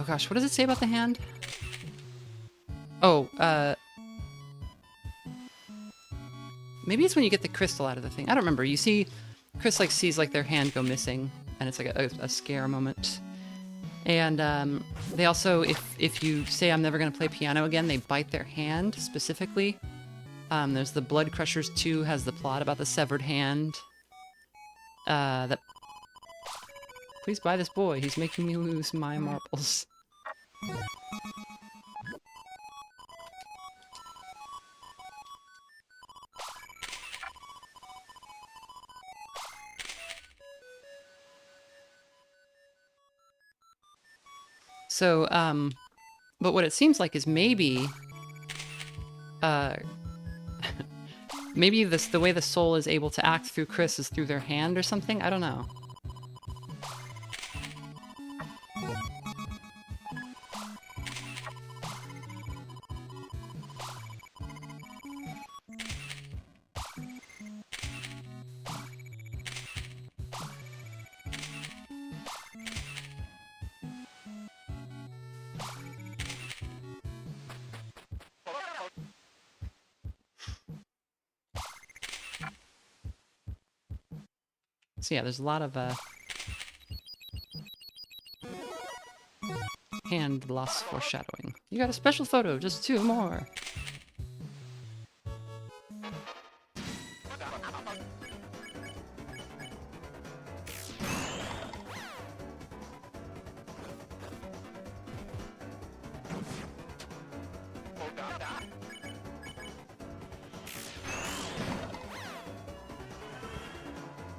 gosh, what does it say about the hand? Oh, maybe it's when you get the crystal out of the thing. I don't remember. You see, Chris like sees like their hand go missing, and it's like a scare moment. And they also, if you say I'm never gonna play piano again, they bite their hand specifically. There's the Blood Crushers 2 has the plot about the severed hand. That please buy this boy. He's making me lose my marbles. So, but what it seems like is maybe, maybe the way the soul is able to act through Chris is through their hand or something? I don't know. So yeah, there's a lot of hand loss foreshadowing. You got a special photo, just 2 more.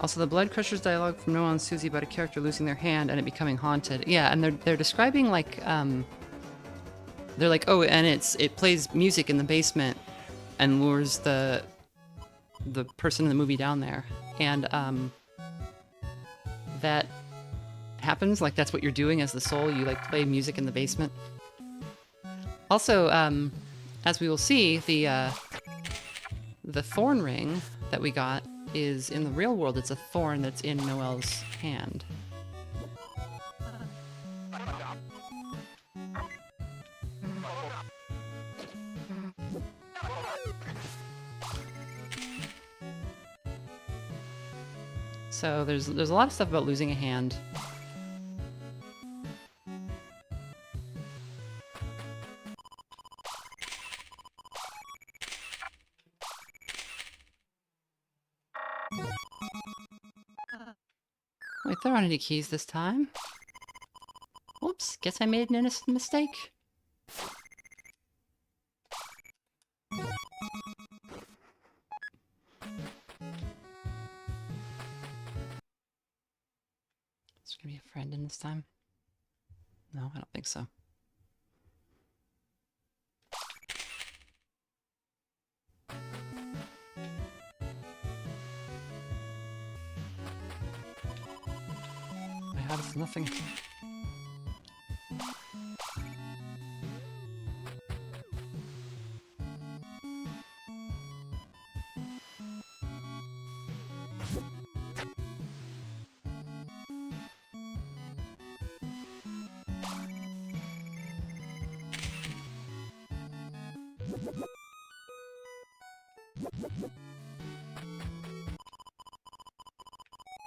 Also, the Blood Crushers dialogue from Noel and Susie about a character losing their hand and it becoming haunted. Yeah, and they're describing like they're like, oh, and it plays music in the basement and lures the person in the movie down there. And that happens. Like, that's what you're doing as the soul. You, like, play music in the basement. Also, as we will see, the thorn ring that we got is, in the real world, it's a thorn that's in Noel's hand. So there's a lot of stuff about losing a hand. Wait, there aren't any keys this time. Whoops, guess I made an innocent mistake. Is there gonna be a friend in this time? No, I don't think so. How does nothing...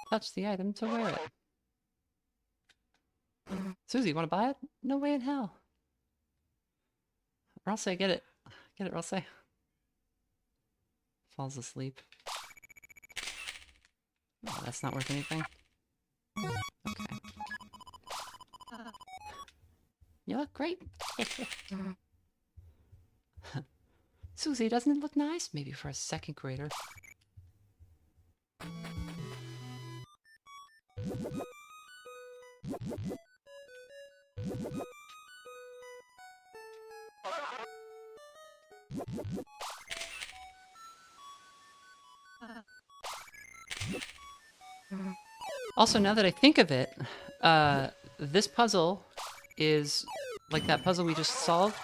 Touch the item to wear it. Susie, wanna buy it? No way in hell. Rosse, get it. Get it, Rosse. Falls asleep. Oh, that's not worth anything. Okay. You look great. Susie, doesn't it look nice? Maybe for a second grader. Also, now that I think of it, this puzzle is like that puzzle we just solved.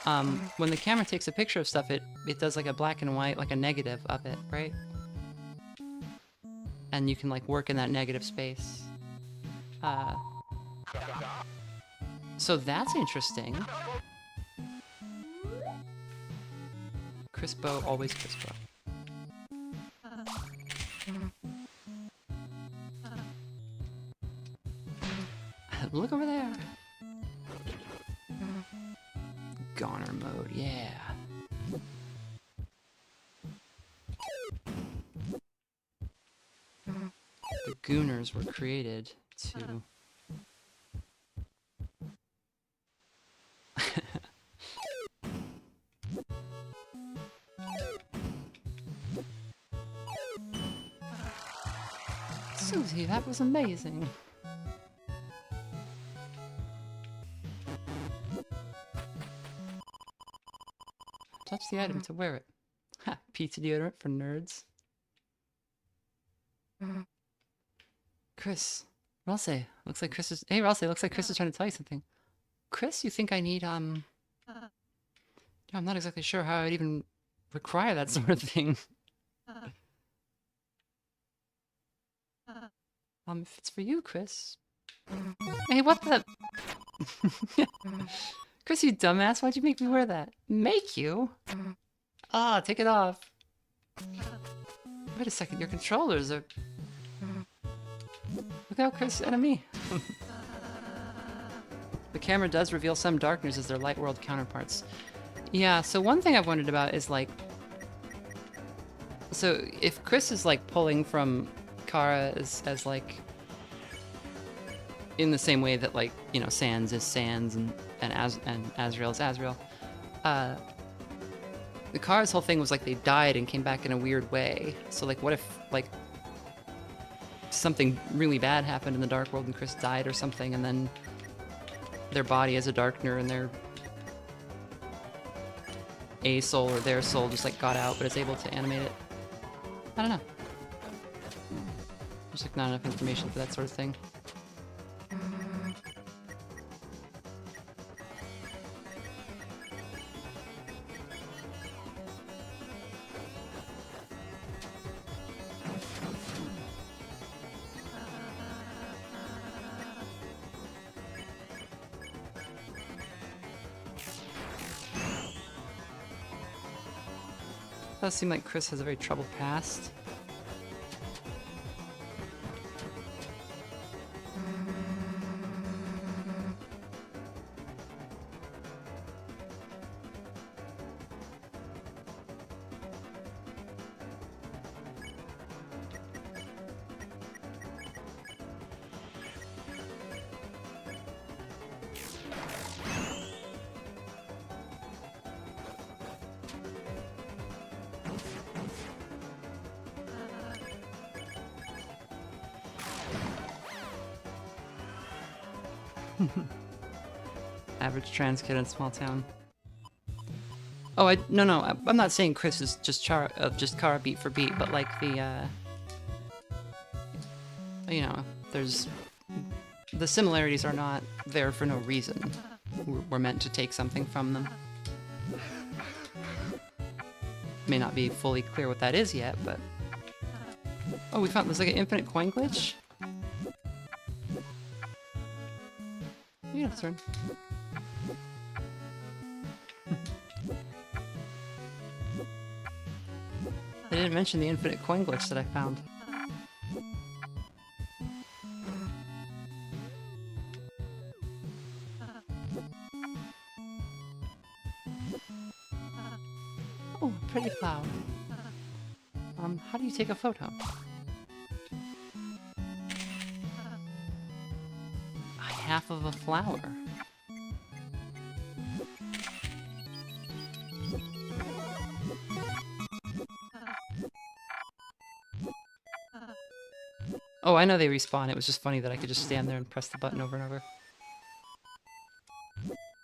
When the camera takes a picture of stuff, it does like a black and white, like a negative of it, right? And you can like work in that negative space. So that's interesting. Crispo, always crispo. Look over there. Goner mode, yeah. The Gooners were created to... Susie, that was amazing. Touch the item to wear it. Ha, pizza deodorant for nerds. Chris. Rosse. Looks like Chris is... Hey, Rosse, looks like Chris is trying to tell you something. Chris, you think I need, I'm not exactly sure how I'd even require that sort of thing. If it's for you, Chris. Hey, what the... Chris, you dumbass, why'd you make me wear that? Make you? Ah, take it off. Wait a second, your controllers are... Look out, Chris, enemy. The camera does reveal some darkness as their light world counterparts. Yeah, so one thing I've wondered about is like... So if Chris is like pulling from Kara as like... in the same way that like, you know, Sans is Sans and Azrael is Azrael. The Kara's whole thing was like they died and came back in a weird way. So like what if like something really bad happened in the Dark World and Chris died or something, and then their body as a Darkner and their a soul or their soul just like got out but is able to animate it. I don't know. There's like not enough information for that sort of thing. Does seem like Chris has a very troubled past. Average trans kid in small town. Oh, I'm not saying Chris is just Kara beat for beat, but like the, you know, there's the similarities are not there for no reason. We're meant to take something from them. May not be fully clear what that is yet, but oh, we found there's like an infinite coin glitch. Yeah, that's right. They didn't mention the infinite coin glitch that I found. Oh, pretty flower. How do you take a photo? Half of a flower. Oh, I know they respawn. It was just funny that I could just stand there and press the button over and over.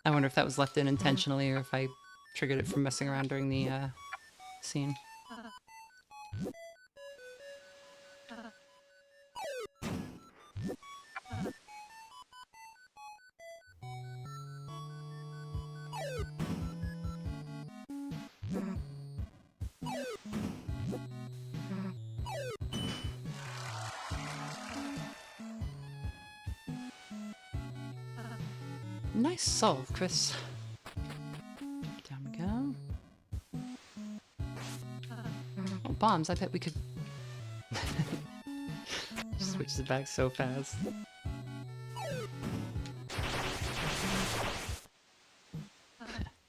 I wonder if that was left in intentionally or if I triggered it from messing around during the scene. Nice solve, Chris. Down we go. Oh, bombs. I bet we could... Switches it back so fast.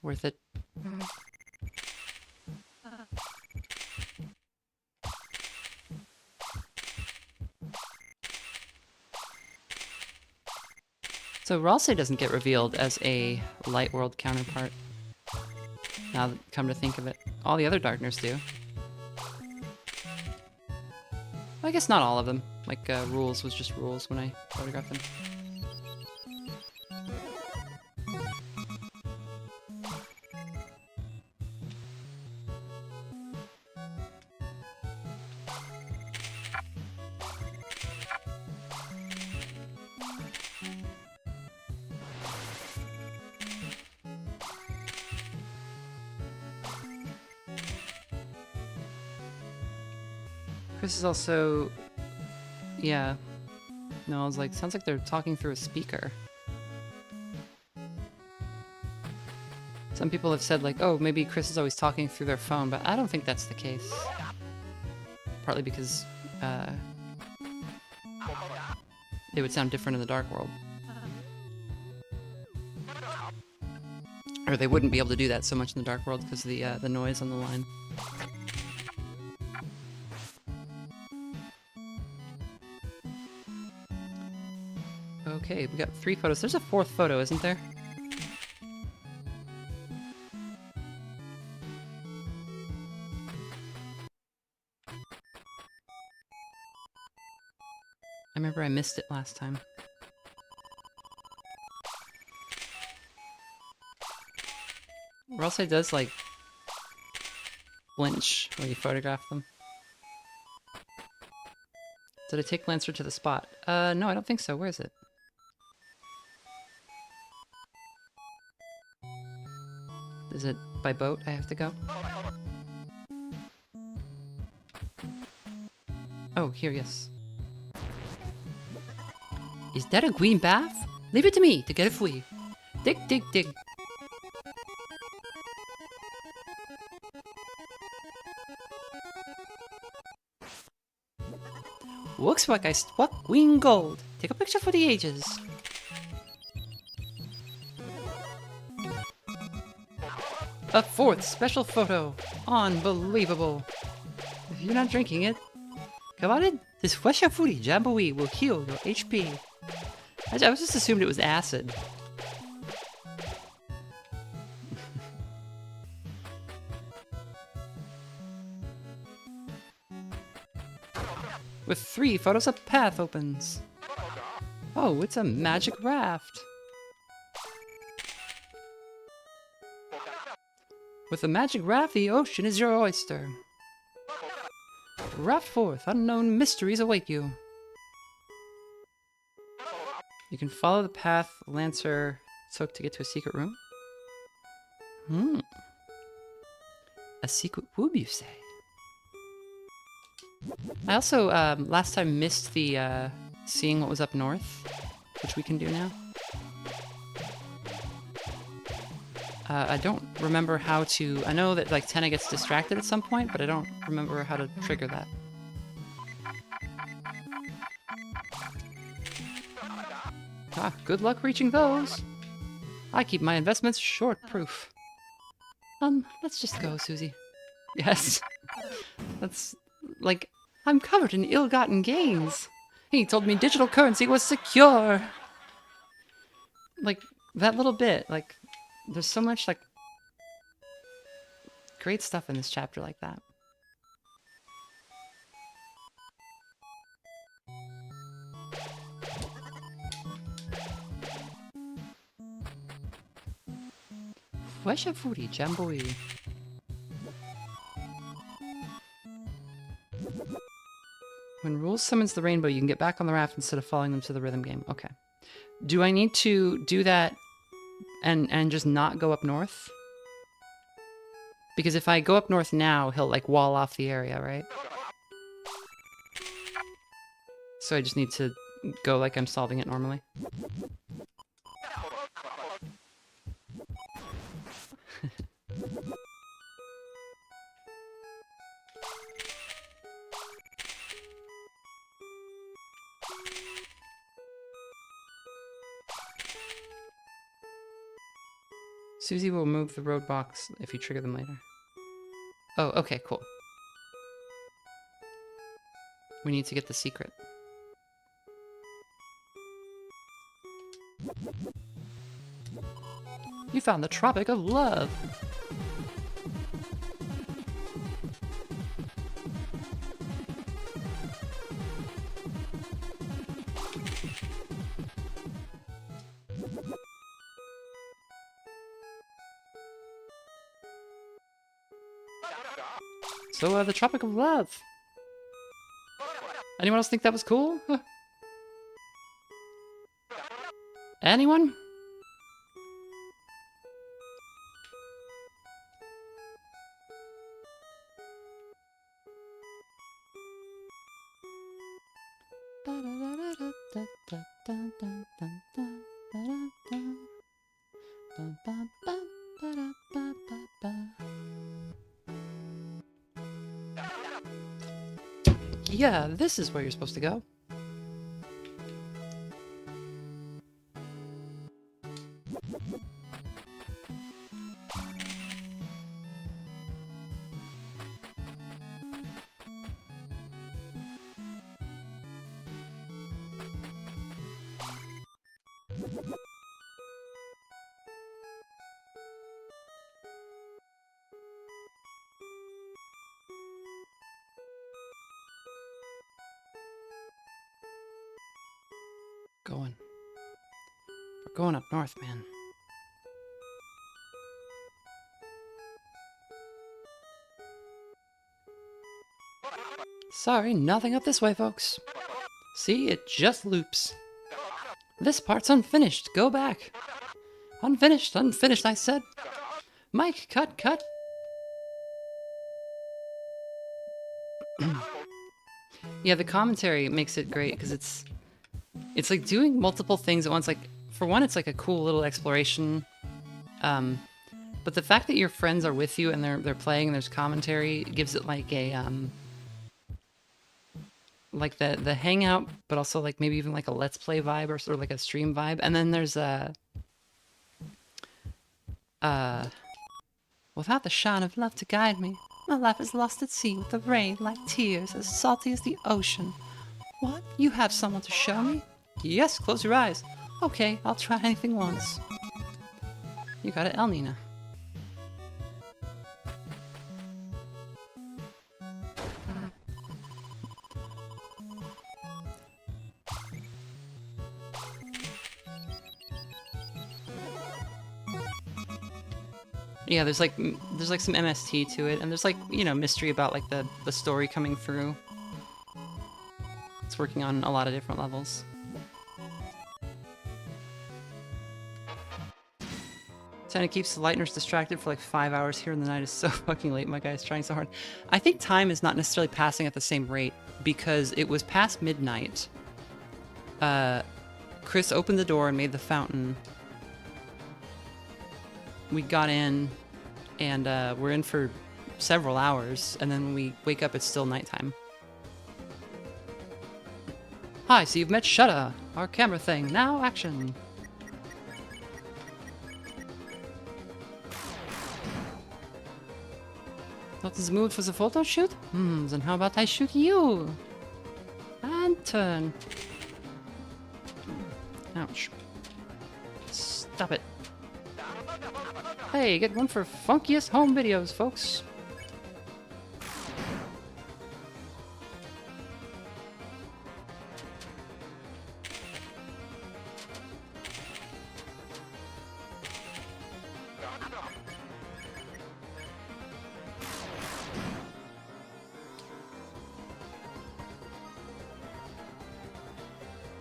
Worth it. So Ralsei doesn't get revealed as a Light World counterpart. Now that come to think of it. All the other Darkners do. Well, I guess not all of them. Like, Rules was just Rules when I photographed them. Chris is also... Yeah. No, I was like, sounds like they're talking through a speaker. Some people have said like, oh, maybe Chris is always talking through their phone, but I don't think that's the case. Partly because, they would sound different in the Dark World. Or they wouldn't be able to do that so much in the Dark World because of the noise on the line. Okay, we got 3 photos. There's a 4th photo, isn't there? I remember I missed it last time. Ralsei does, like, flinch when you photograph them. Did I take Lancer to the spot? No, I don't think so. Where is it? Is it by boat I have to go? Oh, here, yes. Is that a green bath? Leave it to me to get it free. Dig, dig, dig. Looks like I struck green gold. Take a picture for the ages. A fourth special photo. Unbelievable. If you're not drinking it, come on in. This fresh and fruity jamboree will heal your HP. I just assumed it was acid. With 3 photos, a path opens. Oh, it's a magic raft. With a magic raft, the ocean is your oyster. Raft forth, unknown mysteries await you. You can follow the path Lancer took to get to a secret room. A secret room, you say? I also, last time missed the, seeing what was up north, which we can do now. I don't remember how to... I know that, like, Tenna gets distracted at some point, but I don't remember how to trigger that. Ah, good luck reaching those. I keep my investments short-proof. Let's just go, Susie. Yes. That's... like, I'm covered in ill-gotten gains. He told me digital currency was secure. Like, that little bit, like... There's so much, like, great stuff in this chapter like that. Fresh and fruity jamboree. When Rules summons the rainbow, you can get back on the raft instead of following them to the rhythm game. Okay. Do I need to do that and just not go up north? Because if I go up north now, he'll, like, wall off the area, right? So I just need to go like I'm solving it normally. Susie will move the roadblocks if you trigger them later. Oh, okay, cool. We need to get the secret. You found the Tropic of Love! So, the Tropic of Love. Anyone else think that was cool? Huh. Anyone? Yeah, this is where you're supposed to go. We're going up north, man. Sorry, nothing up this way, folks. See, it just loops. This part's unfinished. Go back. Unfinished, unfinished, I said. Mike, cut, cut. Yeah, the commentary makes it great because it's like doing multiple things at once. Like, for one, it's like a cool little exploration. But the fact that your friends are with you and they're playing and there's commentary gives it like a like the hangout, but also like maybe even like a let's play vibe or sort of like a stream vibe. And then there's a without the shine of love to guide me, my life is lost at sea with the rain like tears as salty as the ocean. What? You have someone to show me? Yes, close your eyes. Okay, I'll try anything once. You got it, El Nina. Yeah, there's like some MST to it, and there's like, you know, mystery about like the story coming through. It's working on a lot of different levels. Trying to keep the Lightners distracted for like 5 hours here in the night is so fucking late. My guy's trying so hard. I think time is not necessarily passing at the same rate because it was past midnight. Chris opened the door and made the fountain. We got in, and we're in for several hours, and then when we wake up, it's still nighttime. Hi, so you've met Shudda, our camera thing. Now, action. Not in the mood for the photo shoot? Then how about I shoot you? And turn. Ouch. Stop it. Hey, get one for funkiest home videos, folks.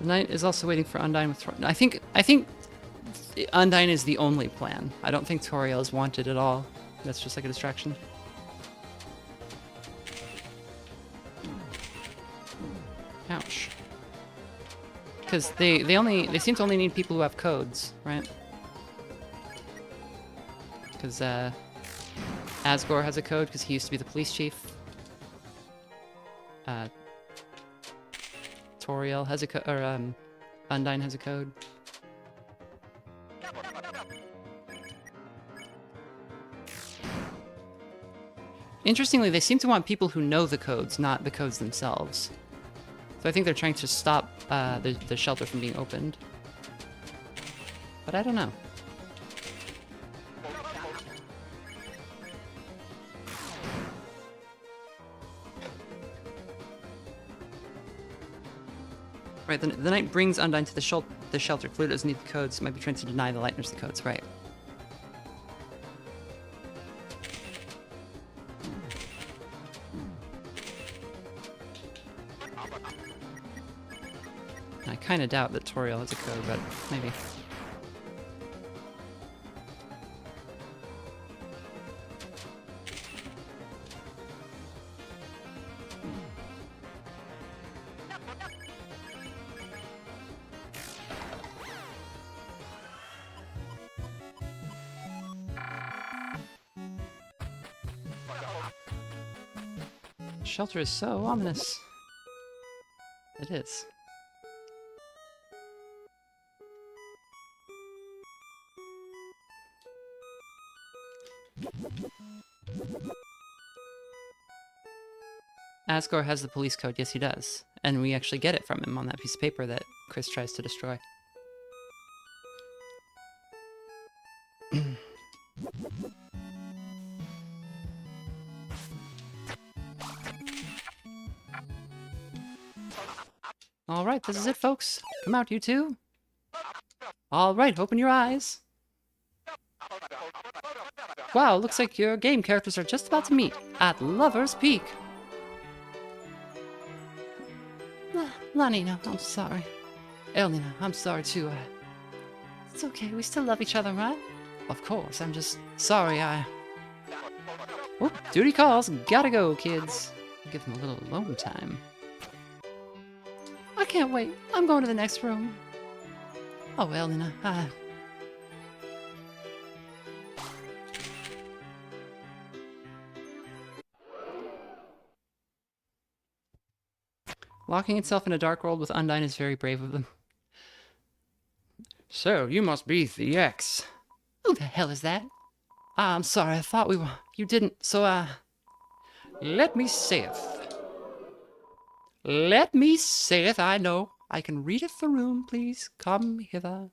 The knight is also waiting for Undyne with I think Undyne is the only plan. I don't think Toriel is wanted at all. That's just like a distraction. Ouch. Because they seem to only need people who have codes, right? Because Asgore has a code because he used to be the police chief. Toriel has a code, or Undyne has a code. Interestingly, they seem to want people who know the codes, not the codes themselves. So I think they're trying to stop the shelter from being opened. But I don't know. Right, the knight brings Undyne to the shelter. Clearly doesn't need the codes. Might be trying to deny the Lightners the codes, right. I kind of doubt that Toriel has a code, but maybe. Shelter is so ominous. It is. Asgore has the police code. Yes, he does. And we actually get it from him on that piece of paper that Chris tries to destroy. Alright, this is it, folks. Come out, you two. Alright, open your eyes. Wow, looks like your game characters are just about to meet at Lover's Peak. Lanina, I'm sorry. Elnina, I'm sorry too. It's okay, we still love each other, right? Of course, I'm just sorry Oh, duty calls. Gotta go, kids. Give them a little alone time. I can't wait. I'm going to the next room. Oh, well, Nina. Locking itself in a dark world with Undyne is very brave of them. So, you must be the X. Who the hell is that? I'm sorry, I thought we were... You didn't, so, Let me saith. Let me saith, I know. I can readeth the room, please. Come hither.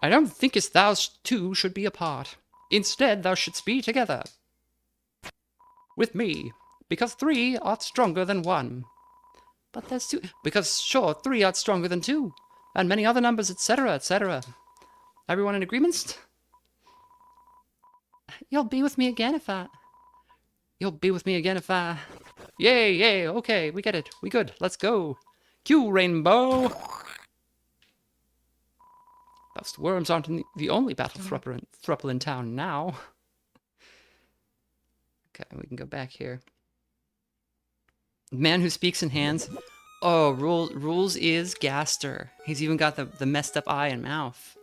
I don't thinkest thou two should be apart. Instead, thou shouldst be together. With me. Because 3 art stronger than 1. But there's 2. Because, sure, 3 art stronger than 2. And many other numbers, etc., etc. Everyone in agreement? You'll be with me again if I... You'll be with me again if I... Yay, yay, okay, we get it. We good. Let's go. Cue, Rainbow! Thus, worms aren't the only battle thruple in town now. Okay, we can go back here. Man who speaks in hands. Oh, Rules is Gaster. He's even got the messed up eye and mouth.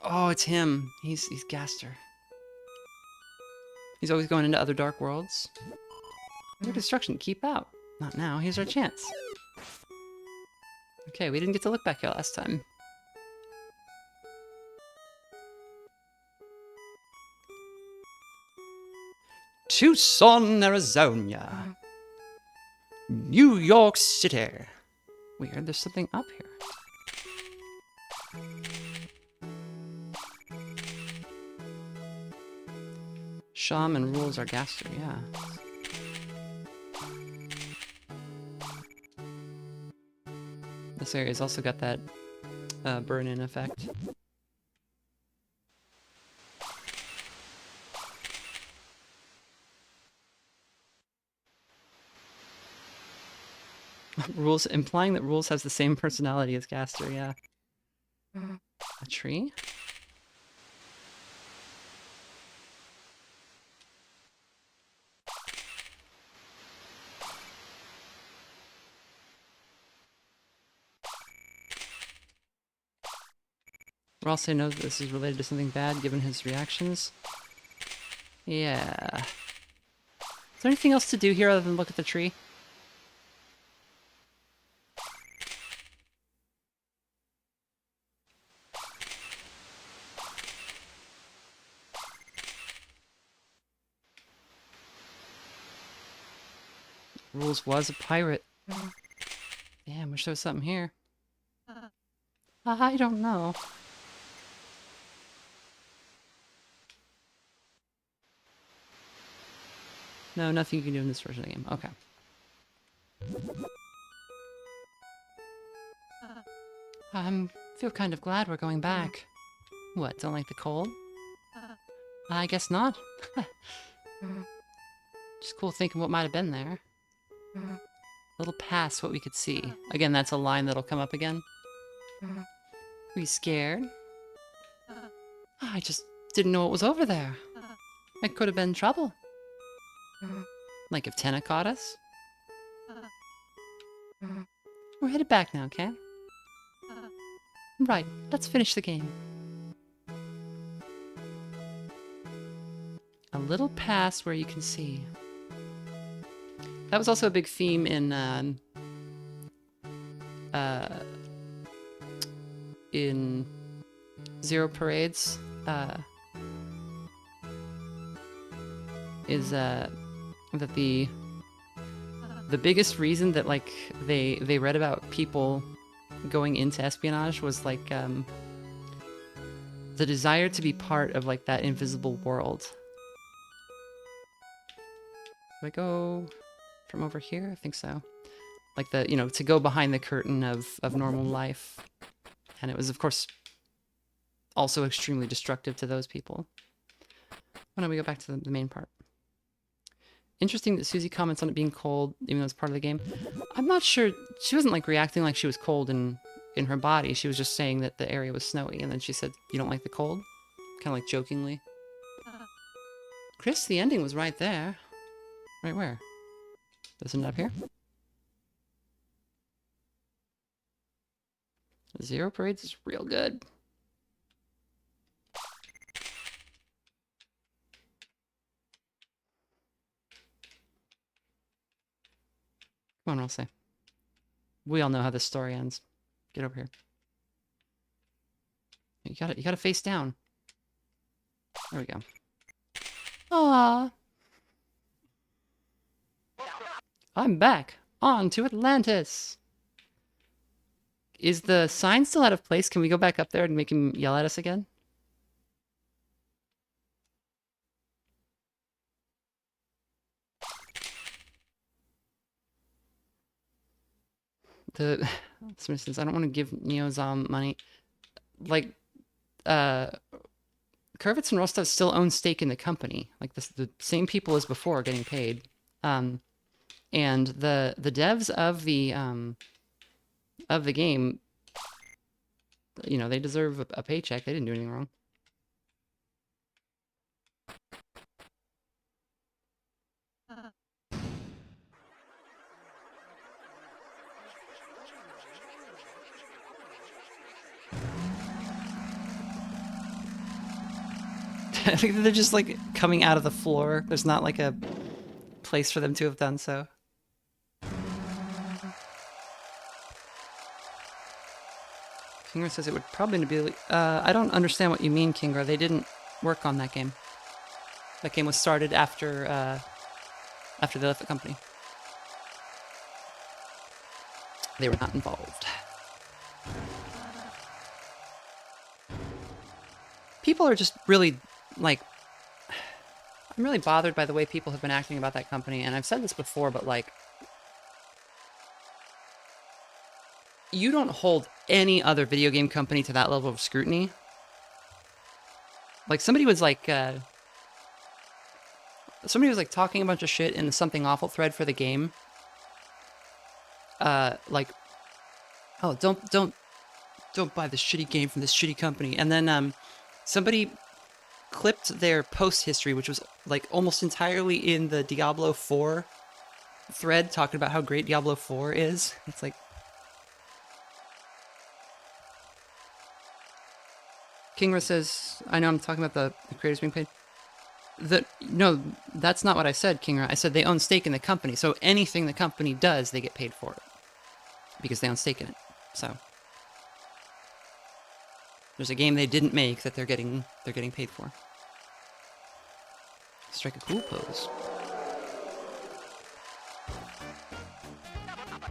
Oh, it's him. He's Gaster. He's always going into other dark worlds. No destruction. Keep out. Not now. Here's our chance. Okay, we didn't get to look back here last time. Tucson, Arizona. New York City. Weird, there's something up here. Sham and Rules are Gaster, yeah. This area's also got that burn-in effect. Rules, implying that Rules has the same personality as Gaster, yeah. A tree? Ross knows that this is related to something bad given his reactions. Yeah. Is there anything else to do here other than look at the tree? Rules was a pirate. Damn, wish there was something here. I don't know. No, nothing you can do in this version of the game. Okay. I feel kind of glad we're going back. What, don't like the cold? I guess not. Just cool thinking what might have been there. A little past what we could see. Again, that's a line that'll come up again. Were you scared? I just didn't know what was over there. It could have been trouble. Like if Tenna caught us? We're headed back now, okay? Right, let's finish the game. A little past where you can see. That was also a big theme in Zero Parades. Is that the biggest reason that like they read about people going into espionage was like the desire to be part of like that invisible world. Do I go from over here? I think so. Like the, you know, to go behind the curtain of normal life. And it was, of course, also extremely destructive to those people. Why don't we go back to the main part? Interesting that Susie comments on it being cold, even though it's part of the game. I'm not sure. She wasn't like reacting like she was cold in her body. She was just saying that the area was snowy, and then she said, "You don't like the cold?" Kind of like jokingly. Chris, the ending was right there. Right where? Isn't it up here? Zero Parades is real good. Come on, I'll say. We all know how this story ends. Get over here. You gotta face down. There we go. Ah, I'm back. On to Atlantis. Is the sign still out of place? Can we go back up there and make him yell at us again? For instance, I don't want to give Neozom money. Like, Kurvitz and Rostov still own stake in the company. Like the same people as before are getting paid. And the devs of the game, you know, they deserve a paycheck. They didn't do anything wrong. I think they're just like coming out of the floor. There's not like a place for them to have done so. Kingra says it would probably be... I don't understand what you mean, Kingra. They didn't work on that game. That game was started after after they left the company. They were not involved. People are just really, like... I'm really bothered by the way people have been acting about that company, and I've said this before, but, like... You don't hold any other video game company to that level of scrutiny. Like, somebody was like talking a bunch of shit in the Something Awful thread for the game. Like, oh, don't buy this shitty game from this shitty company. And then, somebody clipped their post history, which was, like, almost entirely in the Diablo 4 thread, talking about how great Diablo 4 is. It's like... Kingra says, I know I'm talking about the creators being paid. No, that's not what I said, Kingra. I said they own stake in the company, so anything the company does, they get paid for it. Because they own stake in it. So there's a game they didn't make that they're getting paid for. Strike a cool pose.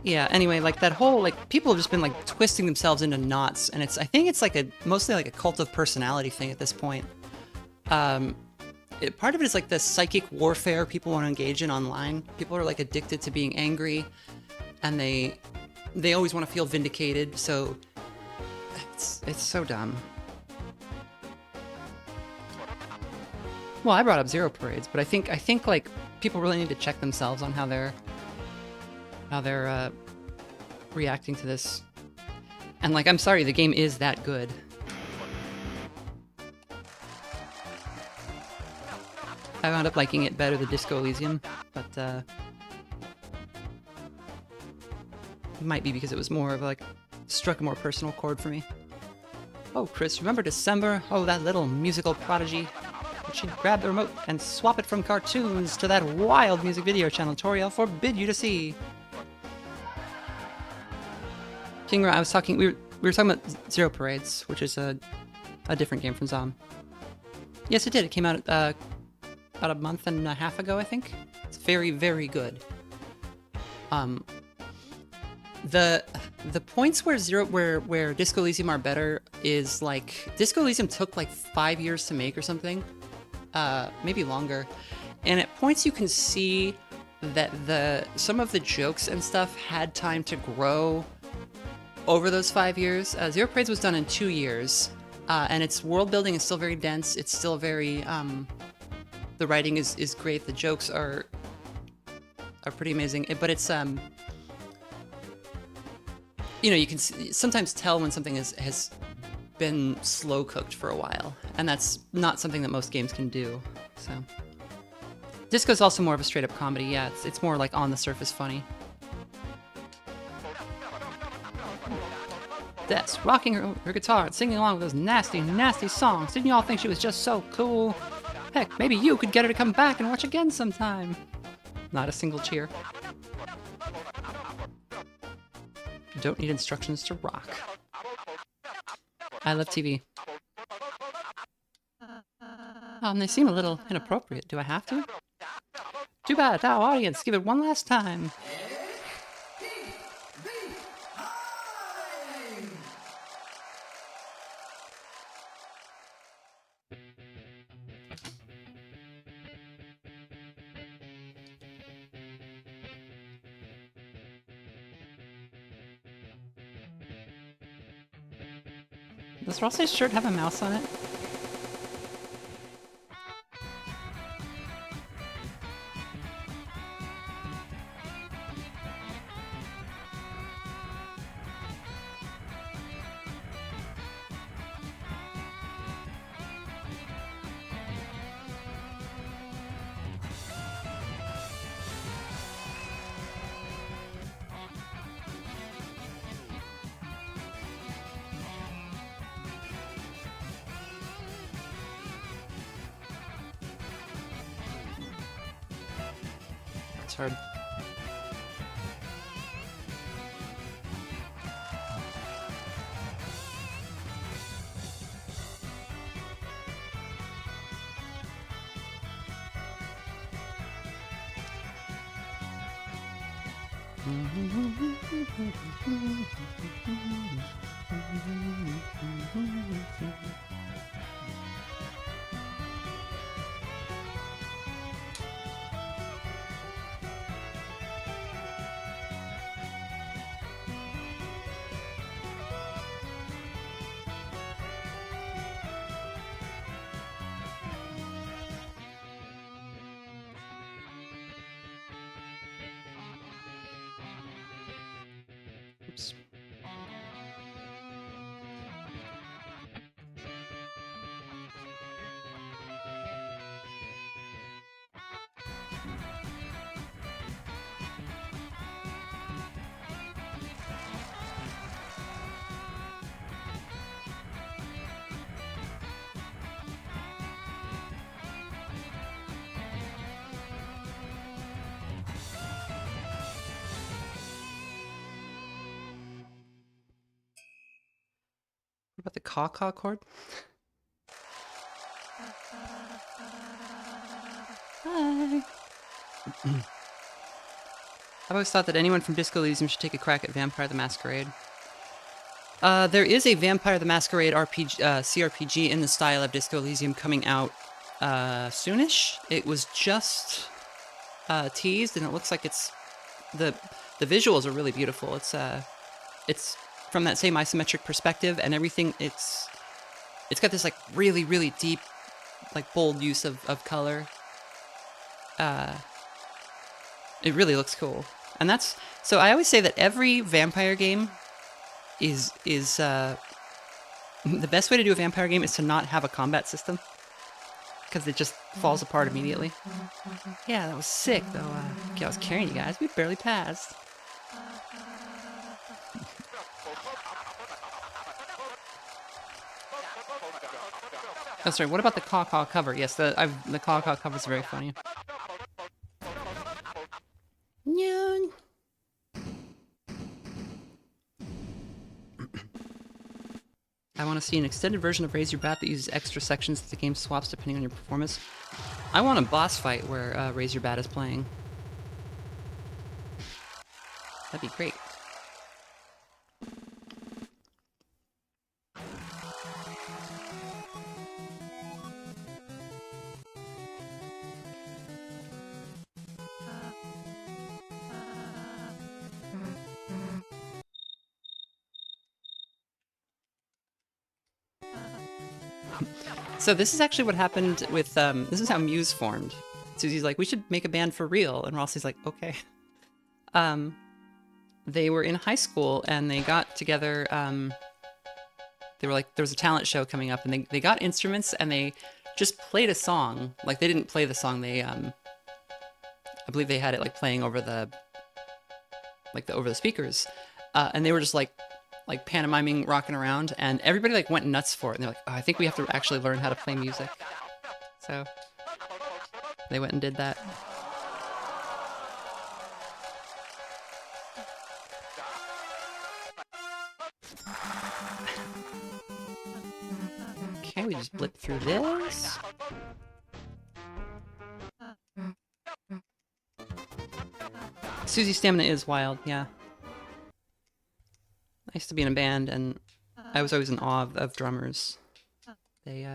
Yeah, anyway, like that whole, like, people have just been like twisting themselves into knots, and I think it's like mostly like a cult of personality thing at this point. Part of it is like the psychic warfare people want to engage in online. People are like addicted to being angry, and they always want to feel vindicated, so it's so dumb. Well, I brought up Zero Parades, but I think like people really need to check themselves on how they're reacting to this. And, like, I'm sorry, the game is that good. I wound up liking it better than Disco Elysium, but, it might be because it was more of, like, struck a more personal chord for me. Oh, Chris, remember December? Oh, that little musical prodigy. She'd grab the remote and swap it from cartoons to that wild music video channel Toriel forbid you to see. Kingra, I was talking, we were talking about Zero Parades, which is a different game from Zom. Yes, it did. It came out about a month and a half ago, I think. It's very, very good. The points where Disco Elysium are better is like Disco Elysium took like 5 years to make or something, maybe longer, and at points you can see that some of the jokes and stuff had time to grow over those 5 years. Zero Parades was done in 2 years, and its world building is still very dense. It's still very, the writing is great. The jokes are pretty amazing. But it's you know, you can sometimes tell when something has been slow cooked for a while, and that's not something that most games can do. So Disco's also more of a straight up comedy. Yeah, it's more like on the surface funny. Des rocking her guitar and singing along with those nasty, nasty songs. Didn't you all think she was just so cool? Heck, maybe you could get her to come back and watch again sometime. Not a single cheer. Don't need instructions to rock. I love TV. They seem a little inappropriate. Do I have to? Too bad. Now, audience, give it one last time. Does Ross's shirt have a mouse on it? It's hard. Oops. What about the caw-caw chord? Hi. I've always thought that anyone from Disco Elysium should take a crack at Vampire the Masquerade. There is a Vampire the Masquerade RPG, CRPG in the style of Disco Elysium coming out soonish. It was just teased, and it looks like it's the visuals are really beautiful. It's from that same isometric perspective and everything. It's got this like really, really deep, like bold use of color. It really looks cool. And that's, so I always say that every vampire game is the best way to do a vampire game is to not have a combat system, because it just falls apart immediately. Yeah, that was sick though. Okay, I was carrying you guys. We barely passed. Oh, sorry, what about the caw-caw cover? Yes, the caw-caw cover is very funny. I want to see an extended version of Raise Your Bat that uses extra sections that the game swaps depending on your performance. I want a boss fight where Raise Your Bat is playing. That'd be great. So this is actually what happened with, this is how Muse formed. Susie's like, we should make a band for real. And Rossi's like, okay. they were in high school and they got together. They were like, there was a talent show coming up, and they got instruments and they just played a song. Like, they didn't play the song. They I believe they had it like playing over the over the speakers, and they were just like pantomiming, rocking around, and everybody like went nuts for it. And they're like, oh, I think we have to actually learn how to play music. So they went and did that. Okay, we just blip through this. Susie's stamina is wild, yeah. I used to be in a band, and I was always in awe of drummers. They,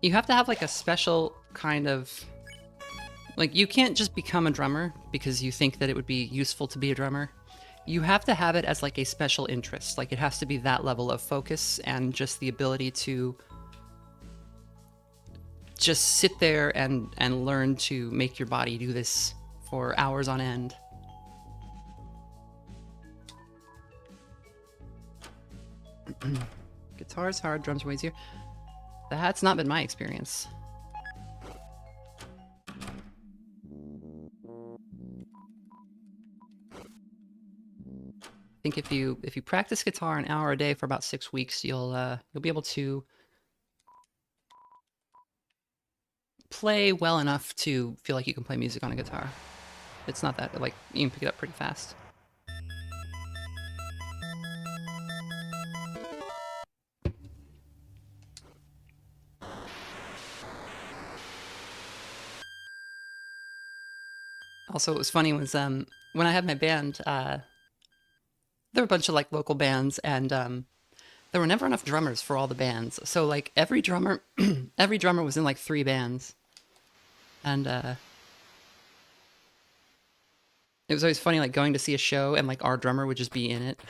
you have to have, like, a special kind of... Like, you can't just become a drummer because you think that it would be useful to be a drummer. You have to have it as, like, a special interest. Like, it has to be that level of focus and just the ability to just sit there and learn to make your body do this for hours on end. Guitar's hard, drums are way easier. That's not been my experience. I think if you practice guitar an hour a day for about 6 weeks, you'll be able to play well enough to feel like you can play music on a guitar. It's not that, like, you can pick it up pretty fast. Also, what was funny was when I had my band, there were a bunch of like local bands, and there were never enough drummers for all the bands. So like every drummer, every drummer was in like 3 bands, and it was always funny like going to see a show and like our drummer would just be in it.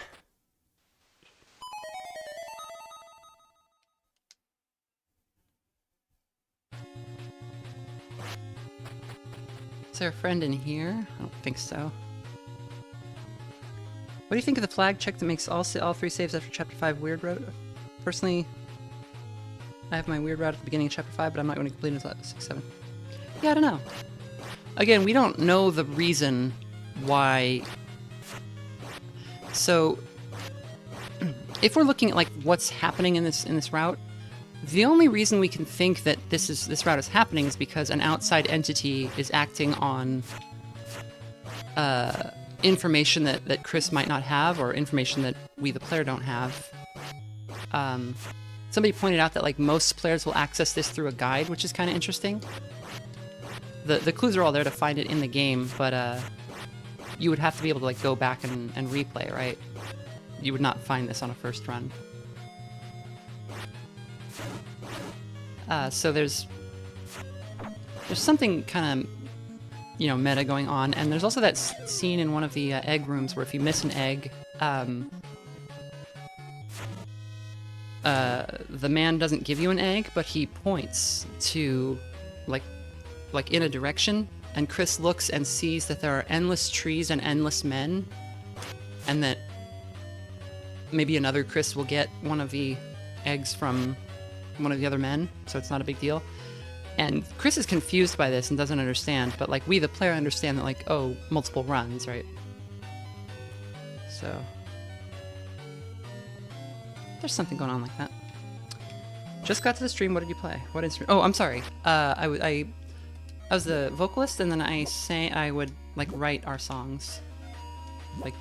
Is there a friend in here? I don't think so. What do you think of the flag check that makes all 3 saves after Chapter 5 Weird Route? Personally, I have my Weird Route at the beginning of Chapter 5, but I'm not going to complete it until 6-7. Yeah, I don't know. Again, we don't know the reason why. So, if we're looking at like what's happening in this route, the only reason we can think that this route is happening is because an outside entity is acting on information that Chris might not have, or information that we, the player, don't have. Somebody pointed out that like most players will access this through a guide, which is kind of interesting. The clues are all there to find it in the game, but you would have to be able to like go back and replay, right? You would not find this on a first run. So there's something kind of, you know, meta going on, and there's also that scene in one of the egg rooms where if you miss an egg, the man doesn't give you an egg, but he points to like in a direction, and Chris looks and sees that there are endless trees and endless men, and that maybe another Chris will get one of the eggs from one of the other men, so it's not a big deal. And Chris is confused by this and doesn't understand, but like we, the player, understand that like, oh, multiple runs, right? So there's something going on like that. Just got to the stream. What did you play? What instrument? Oh, I'm sorry. I was the vocalist, and then I would like write our songs. Like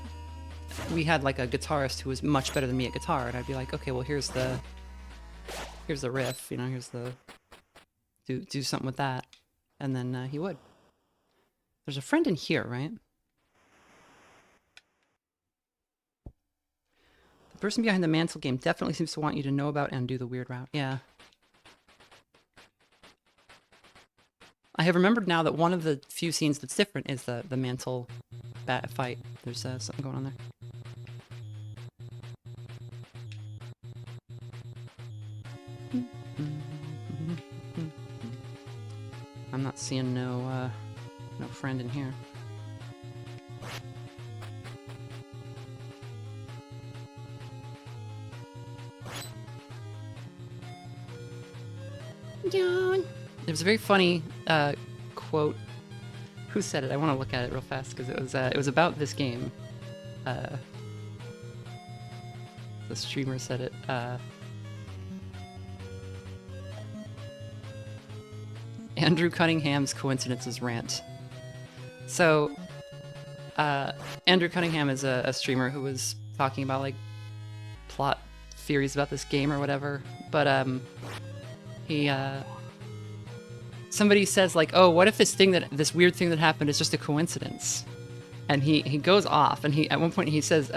we had like a guitarist who was much better than me at guitar, and I'd be like, okay, well here's the riff, you know, here's the do something with that, and then he would. There's a friend in here, right? The person behind the Mantle game definitely seems to want you to know about and do the weird route. Yeah. I have remembered now that one of the few scenes that's different is the Mantle bat fight. There's something going on there. I'm not Seeing no friend in here. John. There was a very funny quote. Who said it? I want to look at it real fast because it was about this game. The streamer said it. Andrew Cunningham's coincidences rant. So, Andrew Cunningham is a streamer who was talking about like plot theories about this game or whatever. But somebody says like, "Oh, what if this weird thing that happened is just a coincidence?" And he goes off, and at one point he says,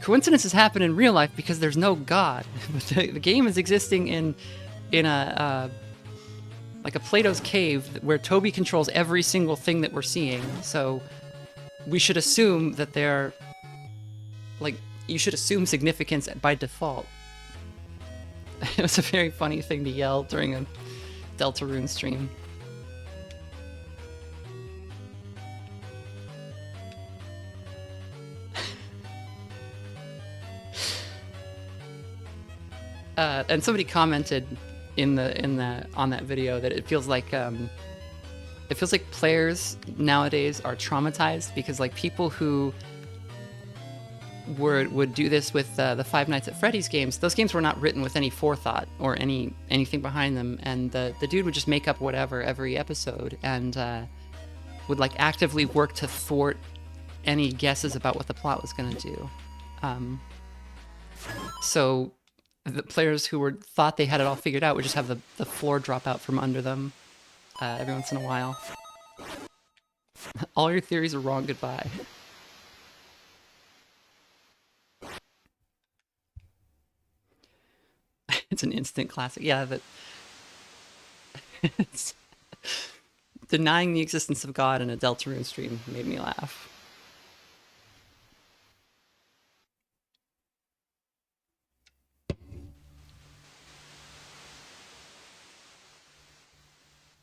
"Coincidences happen in real life because there's no God. The game is existing in a like a Plato's cave where Toby controls every single thing that we're seeing. So we should assume that they're like you should assume significance by default." It was a very funny thing to yell during a Deltarune stream. And somebody commented on that video that it feels like players nowadays are traumatized because like people who would do this with the Five Nights at Freddy's games. Those games were not written with any forethought or anything behind them, and the dude would just make up whatever every episode and would like actively work to thwart any guesses about what the plot was going to do. So the players who thought they had it all figured out would just have the floor drop out from under them every once in a while. All your theories are wrong, goodbye. It's an instant classic. Yeah, it's denying the existence of God in a Deltarune stream made me laugh.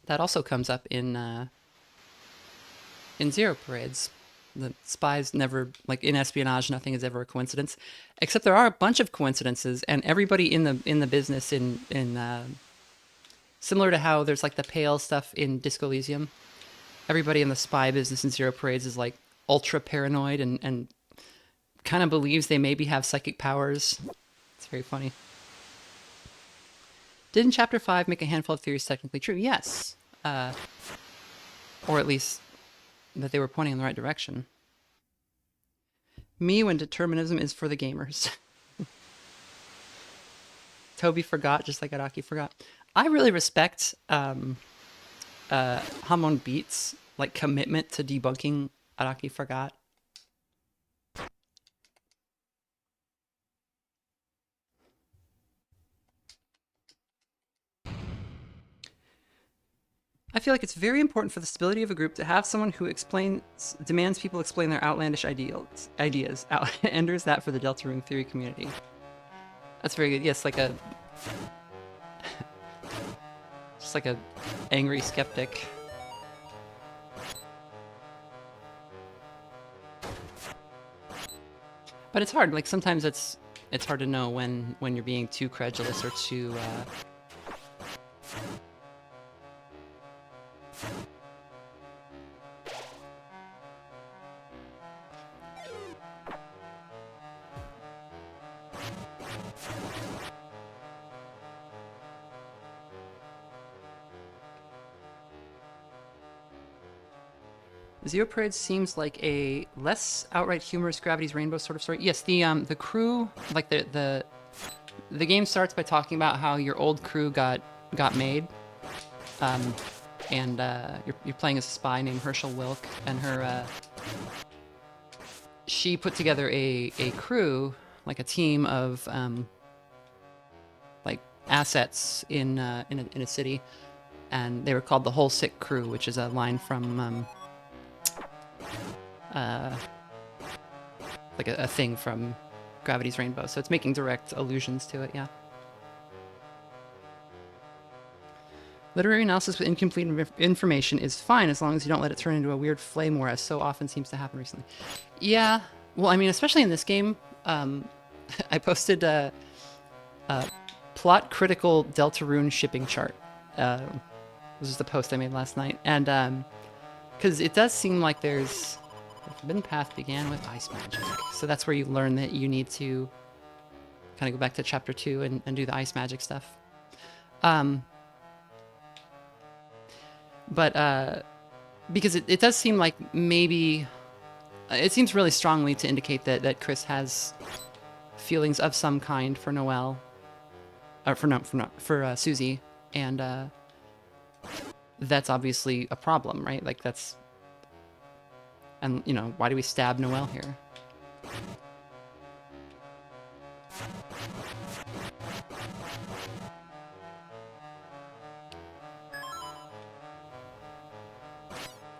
That also comes up in Zero Parades. The spies never, like in espionage, nothing is ever a coincidence, except there are a bunch of coincidences, and everybody in the business in similar to how there's like the pale stuff in Disco Elysium. Everybody in the spy business in Zero Parades is like ultra paranoid and kind of believes they maybe have psychic powers. It's very funny. Didn't Chapter 5 make a handful of theories technically true? Yes. Or at least that they were pointing in the right direction. Me when determinism is for the gamers. Toby forgot just like Araki forgot. I really respect Hamon Beats' like commitment to debunking Araki forgot. I feel like it's very important for the stability of a group to have someone who demands people explain their outlandish ideas. Enters that for the Deltarune theory community. That's very good. Yes, like just like a angry skeptic. But it's hard. Like sometimes it's hard to know when you're being too credulous or too. Zero Parade seems like a less outright humorous Gravity's Rainbow sort of story. Yes, the crew, like the game starts by talking about how your old crew got made, and you're playing as a spy named Herschel Wilk, and she put together a crew, like a team of like assets in a city, and they were called the Whole Sick Crew, which is a line from like a thing from Gravity's Rainbow, so it's making direct allusions to it, yeah. Literary analysis with incomplete information is fine as long as you don't let it turn into a weird flame war, as so often seems to happen recently. Yeah, well, I mean, especially in this game, I posted a plot critical Deltarune shipping chart. This is the post I made last night, and because it does seem like there's the forbidden path began with ice magic, so that's where you learn that you need to kind of go back to chapter 2 and do the ice magic stuff. But because it does seem like maybe it seems really strongly to indicate that Chris has feelings of some kind for Noel, or for Susie, and that's obviously a problem, right? Like that's, and you know, why do we stab Noel here?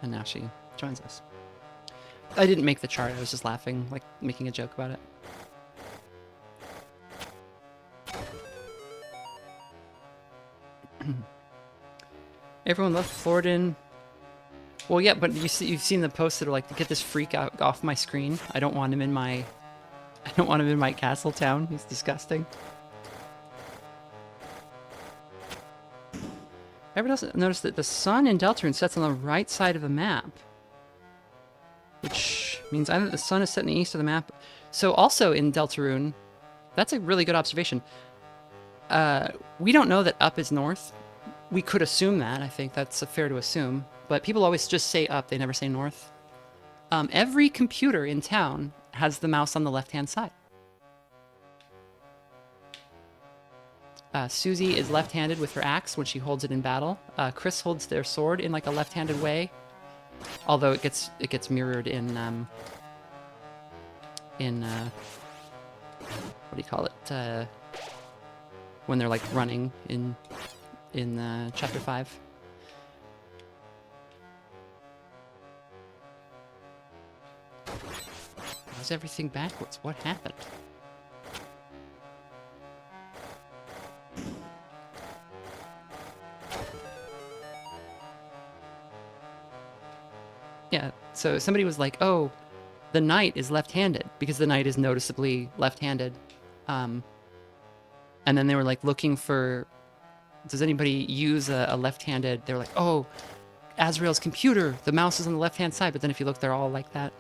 And now she joins us. I didn't make the chart, I was just laughing, like making a joke about it. Everyone left Floridan. Well, yeah, but you've seen the posts that are like, to get this freak out off my screen. I don't want him in my castle town. He's disgusting. Everyone else noticed that the sun in Deltarune sets on the right side of the map, which means either the sun is set in the east of the map. So also in Deltarune, that's a really good observation. We don't know that up is north. We could assume that. I think that's fair to assume. But people always just say up. They never say north. Every computer in town has the mouse on the left-hand side. Susie is left-handed with her axe when she holds it in battle. Chris holds their sword in like a left-handed way, although it gets mirrored in what do you call it? When they're like running in chapter 5. How's everything backwards? What happened? Yeah, so somebody was like, oh, the knight is left-handed, because the knight is noticeably left-handed. And then they were like looking for, does anybody use a left-handed? They were like, oh, Azrael's computer, the mouse is on the left-hand side, but then if you look, they're all like that.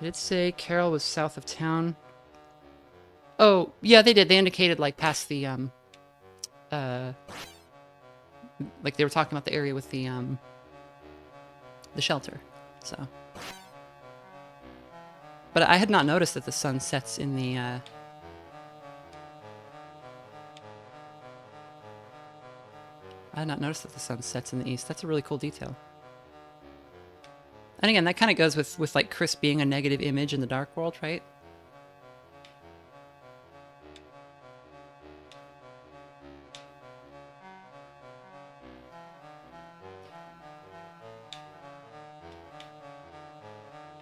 Did it say Carol was south of town? Oh, yeah, they did. They indicated like past the, like they were talking about the area with the shelter, so. But I had not noticed that the sun sets in the, I had not noticed that the sun sets in the east. That's a really cool detail. And again, that kind of goes with like Chris being a negative image in the dark world, right?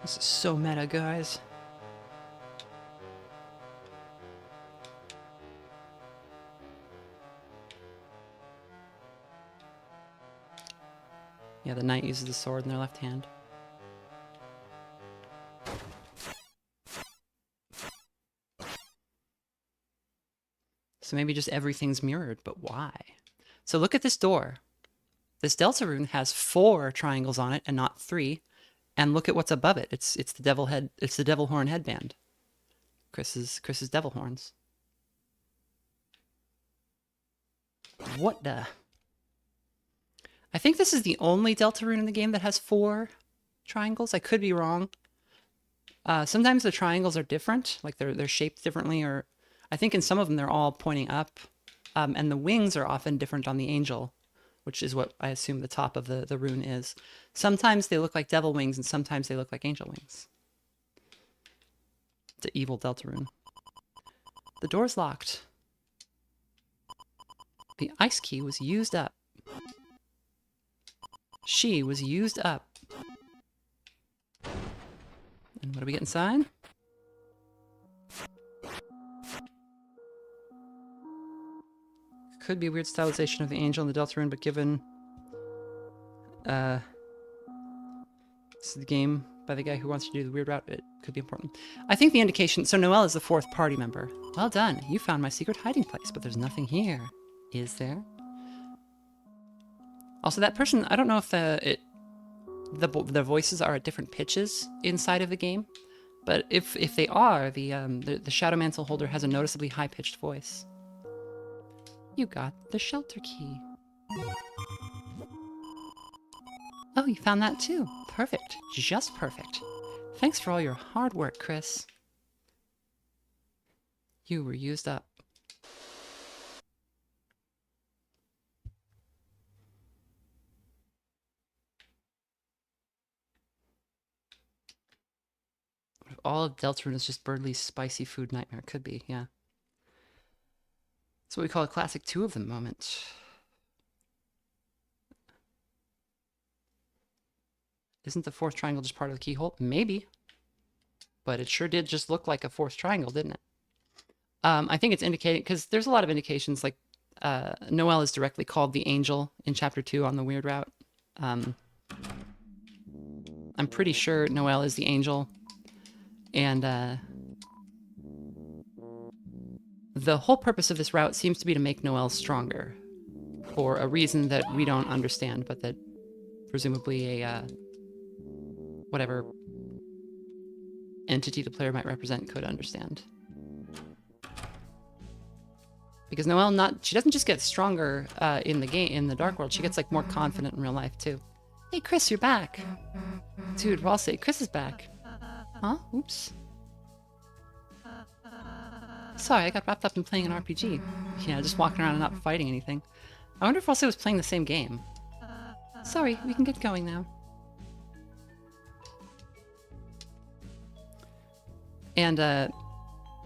This is so meta, guys. Yeah, the knight uses the sword in their left hand. So maybe just everything's mirrored, but why? So look at this door. This Deltarune has 4 triangles on it and not 3. And look at what's above it. It's the devil head. It's the devil horn headband. Chris's devil horns. What the? I think this is the only Deltarune in the game that has 4 triangles. I could be wrong. Sometimes the triangles are different, like they're shaped differently, or I think in some of them they're all pointing up, and the wings are often different on the angel, which is what I assume the top of the rune is. Sometimes they look like devil wings, and sometimes they look like angel wings. It's an evil Deltarune. The door's locked. The ice key was used up. She was used up. And what do we get inside? could be a weird stylization of the angel and the Deltarune, but given this is the game by the guy who wants to do the weird route, it could be important. I think the indication... So Noel is the 4th party member. Well done. You found my secret hiding place, but there's nothing here. Is there? Also, that person... I don't know if the voices are at different pitches inside of the game, but if they are, the Shadow Mantle holder has a noticeably high-pitched voice. You got the shelter key. Oh, you found that too. Perfect. Just perfect. Thanks for all your hard work, Chris. You were used up. All of Deltarune is just Birdley's spicy food nightmare. Could be, yeah. That's what we call a classic 2 of them moment. Isn't the 4th triangle just part of the keyhole? Maybe. But it sure did just look like a 4th triangle, didn't it? I think it's indicating, because there's a lot of indications, like Noel is directly called the angel in chapter 2 on the weird route. I'm pretty sure Noel is the angel. And the whole purpose of this route seems to be to make Noel stronger. For a reason that we don't understand, but that presumably a whatever entity the player might represent could understand. Because Noel she doesn't just get stronger in the game, in the Dark World, she gets like more confident in real life too. Hey Chris, you're back. Dude, we'll all say Chris is back. Huh? Oops. Sorry, I got wrapped up in playing an RPG. Yeah, just walking around and not fighting anything. I wonder if Rosé was playing the same game. Sorry, we can get going now. And,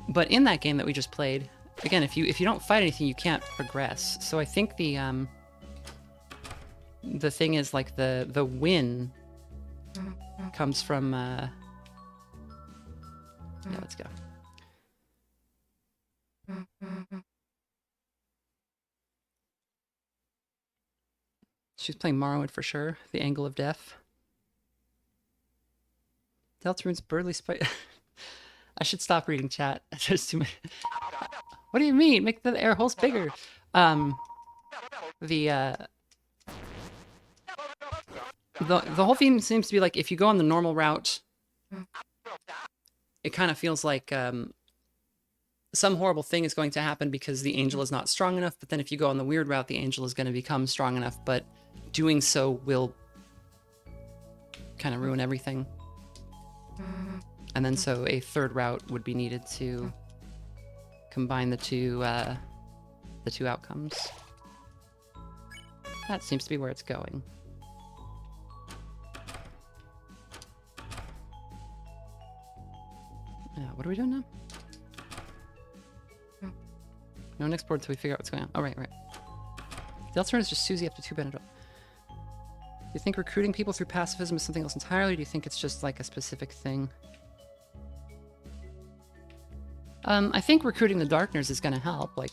but in that game that we just played, again, if you don't fight anything, you can't progress. So I think the thing is, like, the win comes from, yeah, let's go. She's playing Morrowind for sure. The Angle of Death. Deltarune's Birdley Spite. I should stop reading chat. There's too many. What do you mean? Make the air holes bigger. The whole theme seems to be like, if you go on the normal route, it kind of feels like some horrible thing is going to happen because the angel is not strong enough. But then if you go on the weird route, the angel is going to become strong enough. But doing so will kind of ruin everything. And then so a third route would be needed to combine the two outcomes. That seems to be where it's going. Yeah, what are we doing now? No next board until we figure out what's going on. Oh, right. Deltarune is just Susie after 2 Benadryl. Do you think recruiting people through pacifism is something else entirely, or do you think it's just like a specific thing? I think recruiting the Darkners is going to help, like...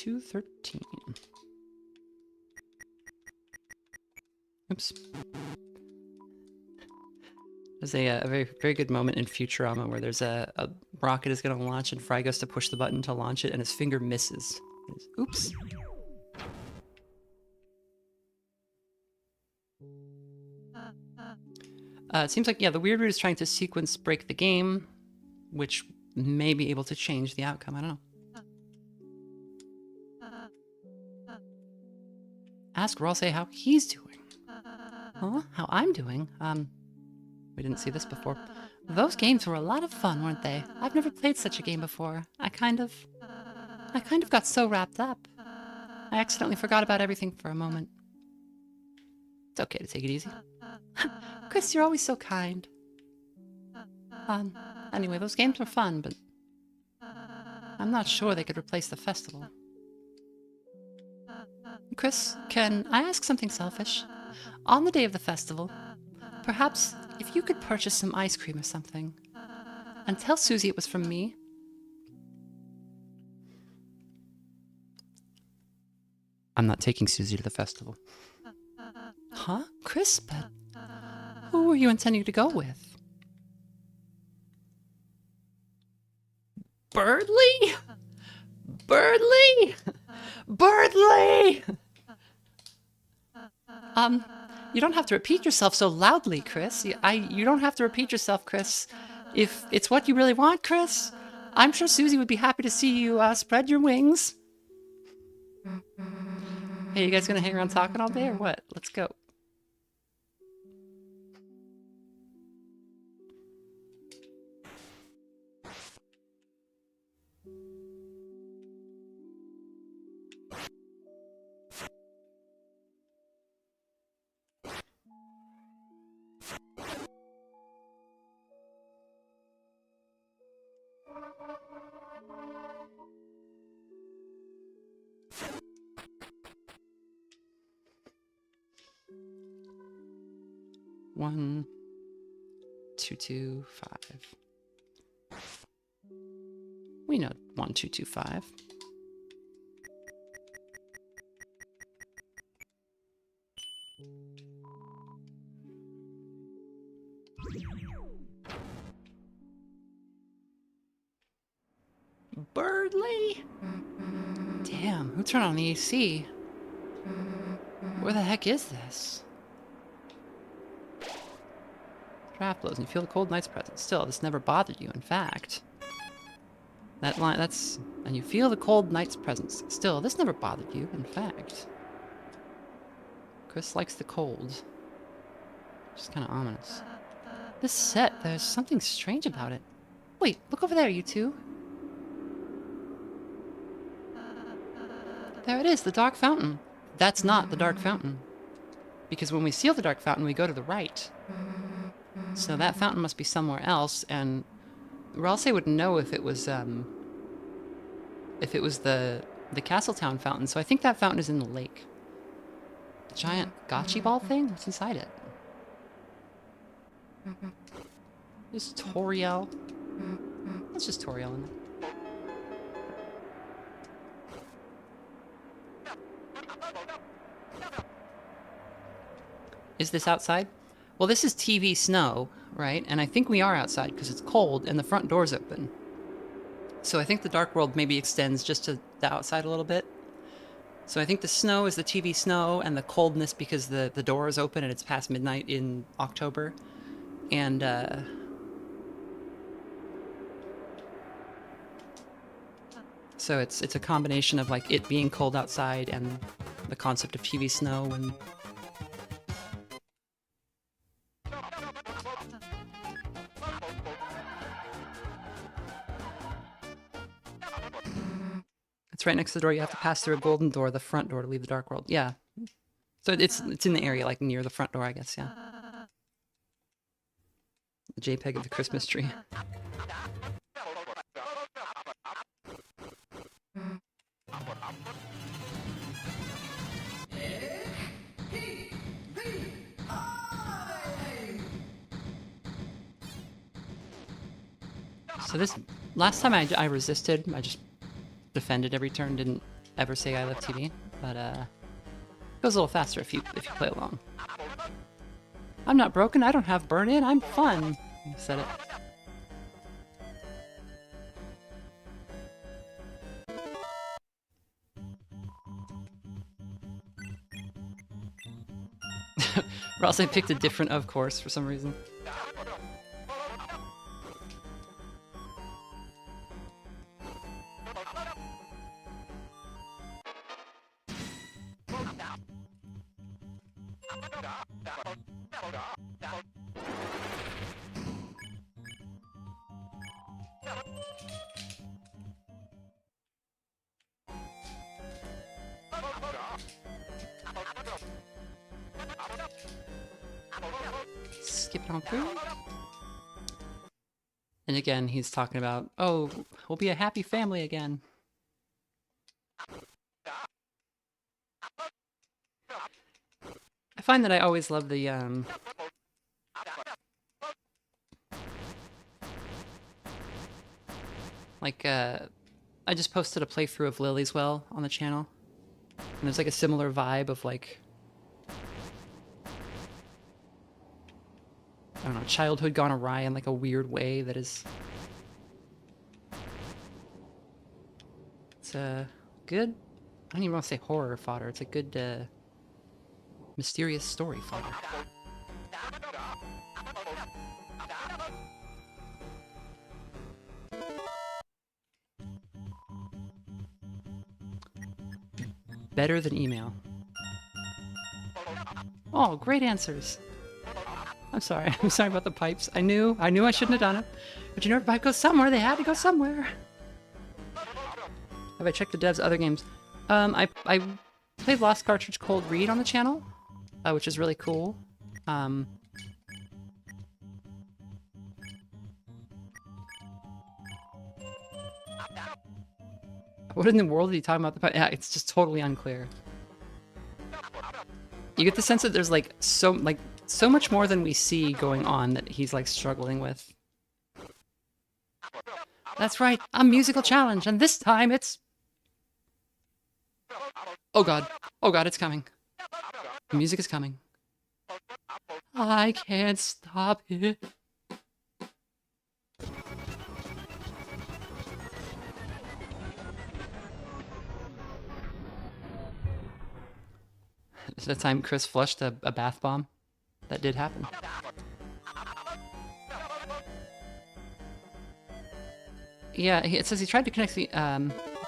$213. Oops. There's a very, very good moment in Futurama where there's a rocket is going to launch and Fry goes to push the button to launch it and his finger misses. Oops. It seems like, yeah, the weird root is trying to sequence break the game, which may be able to change the outcome. I don't know. Ask Ralsei how he's doing. Huh? How I'm doing? We didn't see this before. Those games were a lot of fun, weren't they? I've never played such a game before. I kind of got so wrapped up. I accidentally forgot about everything for a moment. It's okay to take it easy. Chris, you're always so kind. Anyway, those games were fun, but I'm not sure they could replace the festival. Chris, can I ask something selfish? On the day of the festival, perhaps if you could purchase some ice cream or something, and tell Susie it was from me. I'm not taking Susie to the festival. Huh? Chris, but who were you intending to go with? Birdley? Birdley? Birdley! You don't have to repeat yourself so loudly, Chris. You don't have to repeat yourself, Chris. If it's what you really want, Chris, I'm sure Susie would be happy to see you spread your wings. Hey, you guys gonna hang around talking all day or what? Let's go. One, 2, 2, 5. We know 1, 2, 2, 5. Birdley? Damn, who turned on the AC? Where the heck is this? Draft blows and you feel the cold night's presence. Still, this never bothered you, in fact. That line, that's... And you feel the cold night's presence. Still, this never bothered you, in fact. Chris likes the cold. Just kind of ominous. This set, there's something strange about it. Wait, look over there, you two. There it is, the dark fountain. That's not the dark fountain. Because when we seal the dark fountain, we go to the right. So that fountain must be somewhere else, and Ralsei would know if it was the Castletown fountain. So I think that fountain is in the lake. The giant gotchi ball thing? What's inside it? Is Toriel? That's just Toriel in there. Is this outside? Well, this is TV snow, right? And I think we are outside because it's cold and the front door's open. So I think the dark world maybe extends just to the outside a little bit. So I think the snow is the TV snow and the coldness because the door is open and it's past midnight in October. And so it's a combination of like it being cold outside and the concept of TV snow and it's right next to the door. You have to pass through a golden door, the front door, to leave the dark world. Yeah. So it's in the area, like near the front door, I guess, yeah. The JPEG of the Christmas tree. So this, last time I resisted, I just defended every turn, didn't ever say I love TV, but it goes a little faster if you play along. I'm not broken, I don't have burn-in, I'm fun. You said it. Ross, I picked a different of course for some reason. Skip it on through. And again, he's talking about, oh, we'll be a happy family again. I find that I always love the, I just posted a playthrough of Lily's Well on the channel. And there's like a similar vibe of like, I don't know, childhood gone awry in like a weird way that is... It's a good, I don't even want to say horror fodder, it's a good, mysterious story fodder. Better than email. Oh, great answers. I'm sorry about the pipes. I knew I shouldn't have done it. But you know, if a pipe goes somewhere, they had to go somewhere. Have I checked the devs' other games? I played Lost Cartridge Cold Read on the channel, which is really cool. What in the world are you talking about? Yeah, it's just totally unclear. You get the sense that there's like so much more than we see going on that he's like struggling with. That's right, a musical challenge, and this time it's... Oh god, it's coming. The music is coming. I can't stop it. Is that time Chris flushed a bath bomb? That did happen. Yeah, it says he tried to connect the,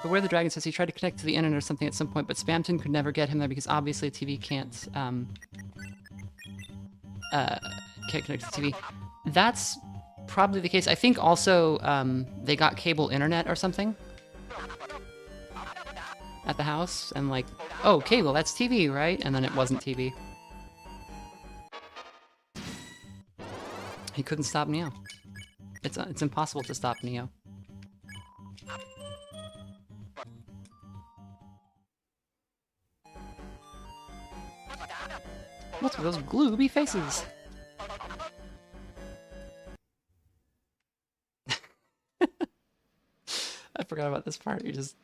Beware the Dragon says he tried to connect to the internet or something at some point, but Spamton could never get him there because obviously TV can't connect to TV. That's probably the case. I think also, they got cable internet or something at the house, and like, oh, cable, that's TV, right? And then it wasn't TV. He couldn't stop Neo. It's impossible to stop Neo. What's with those gloomy faces? I forgot about this part. There's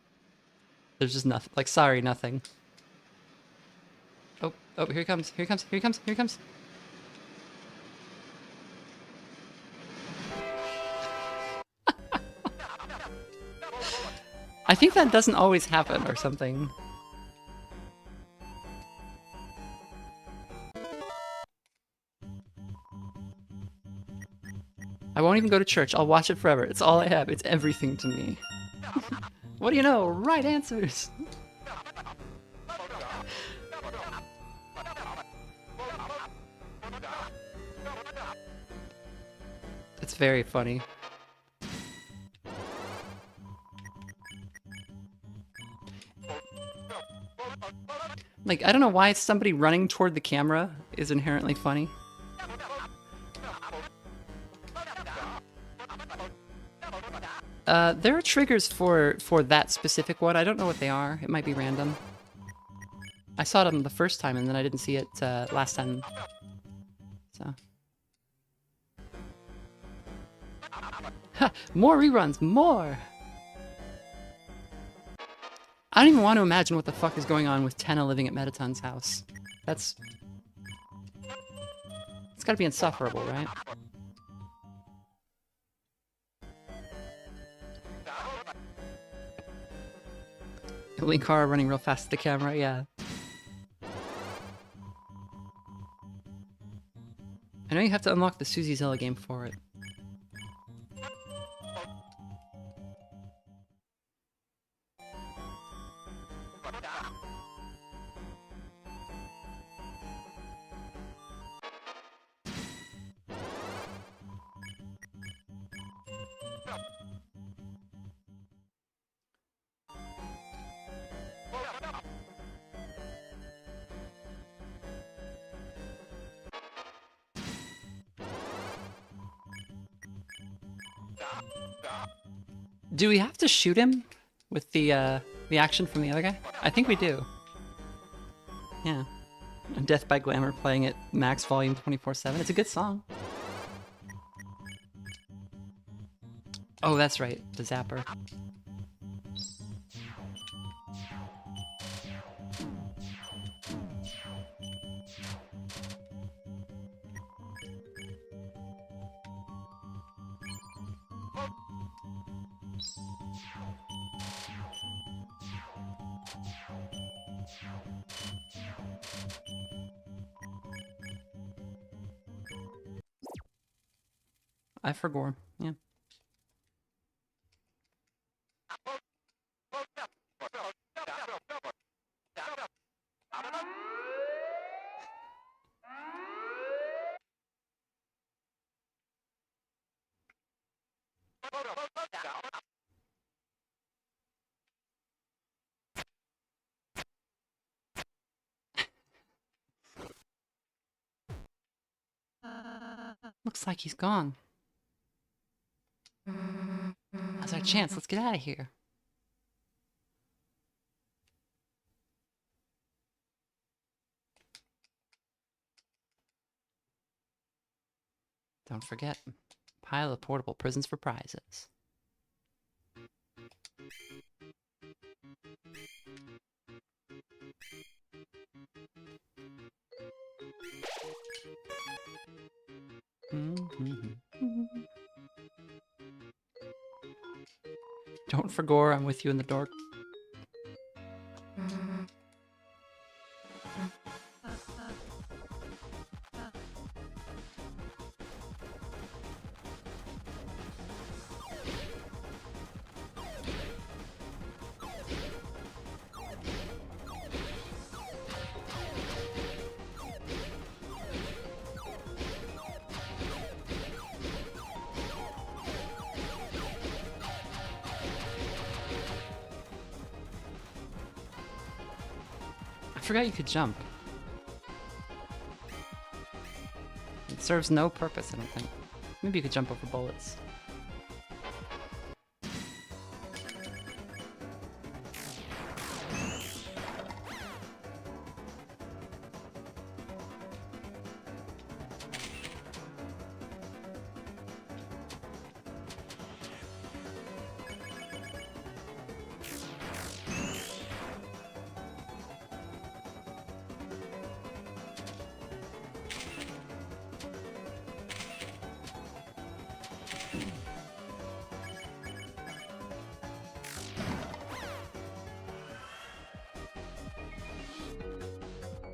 just nothing. Like, sorry, nothing. Oh, here he comes. Here he comes. Here he comes. Here he comes. I think that doesn't always happen or something. I won't even go to church. I'll watch it forever. It's all I have. It's everything to me. What do you know? Right answers. It's very funny. Like, I don't know why somebody running toward the camera is inherently funny. There are triggers for that specific one. I don't know what they are. It might be random. I saw them the first time and then I didn't see it last time. So. Ha! More reruns! More! I don't even want to imagine what the fuck is going on with Tenna living at Metaton's house. That's It's gotta be insufferable, right? Linkara running real fast to the camera, yeah. I know you have to unlock the Suziezilla game for it. Do we have to shoot him with the action from the other guy? I think we do. Yeah. Death by Glamour playing at max volume 24/7. It's a good song. Oh, that's right. The zapper. I forgot. Yeah. Looks like he's gone. Now's our chance. Let's get out of here. Don't forget, pile of portable prisons for prizes. Don't forget, I'm with you in the dark. I forgot you could jump. It serves no purpose, I don't think. Maybe you could jump over bullets.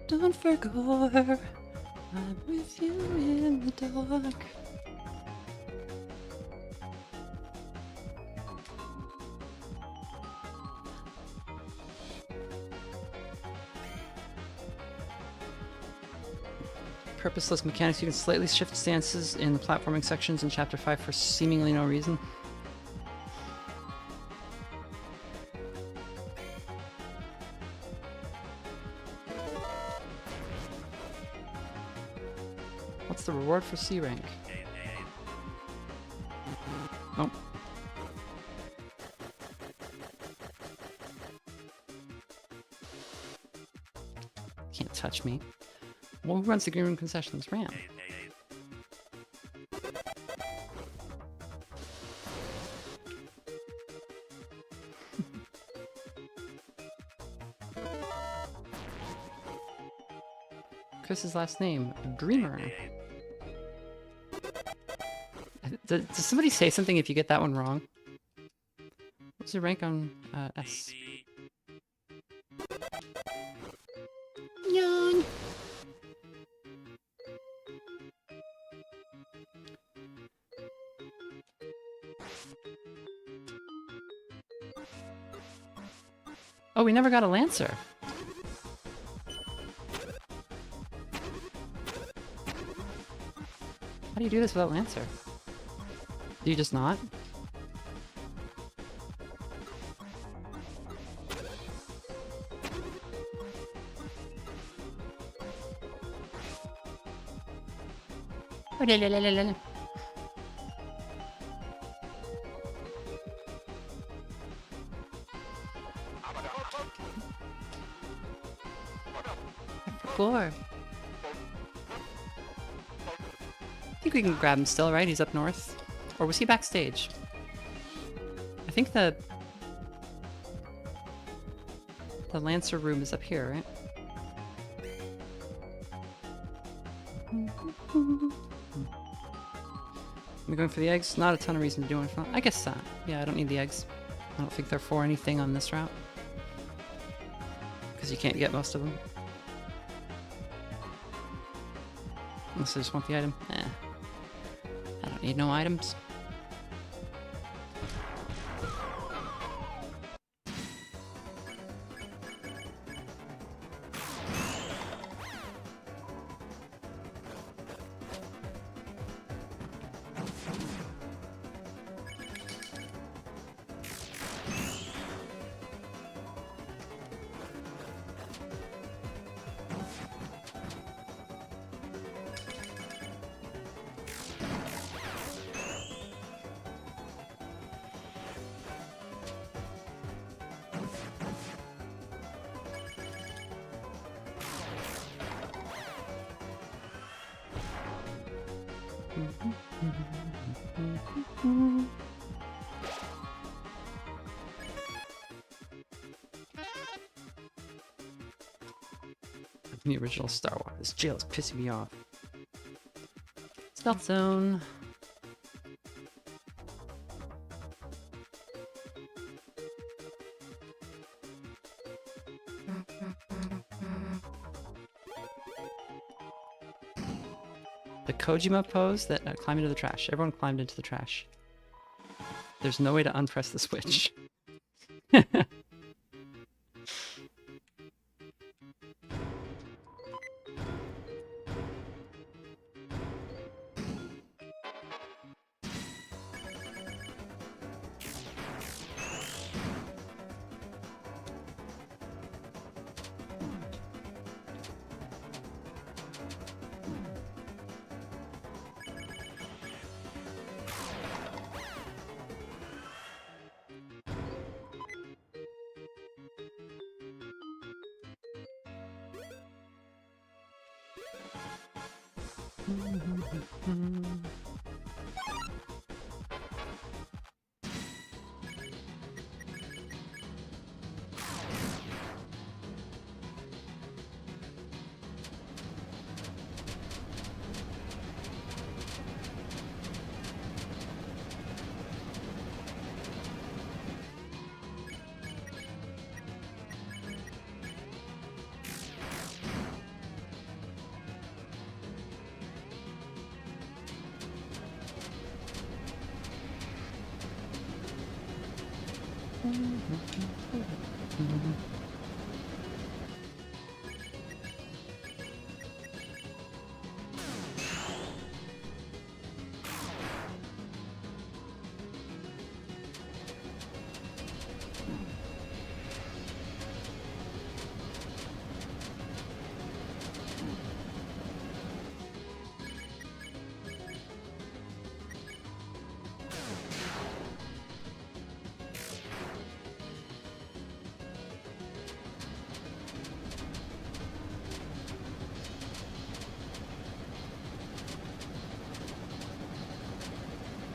Don't forget, I'm with you in the dark. Purposeless mechanics. You can slightly shift stances in the platforming sections in Chapter 5 for seemingly no reason. What's the reward for C rank? Oh. Can't touch me. Well, who runs the Green Room Concessions? Ram. Chris's last name, Dreamer. Does somebody say something if you get that one wrong? What's your rank on S? Yawn. Oh, we never got a Lancer. How do you do this without Lancer? Do you just not? Oh, la, la, la, la, la. Gore. I think we can grab him still, right? He's up north. Or was he backstage? I think the Lancer room is up here, right? Am I going for the eggs? Not a ton of reason to do it. I guess yeah, I don't need the eggs. I don't think they're for anything on this route. Because you can't get most of them. Unless I just want the item. I don't need no items. The original Star Wars. This jail is pissing me off. Stealth zone. The Kojima pose that climb into the trash. Everyone climbed into the trash. There's no way to unpress the switch.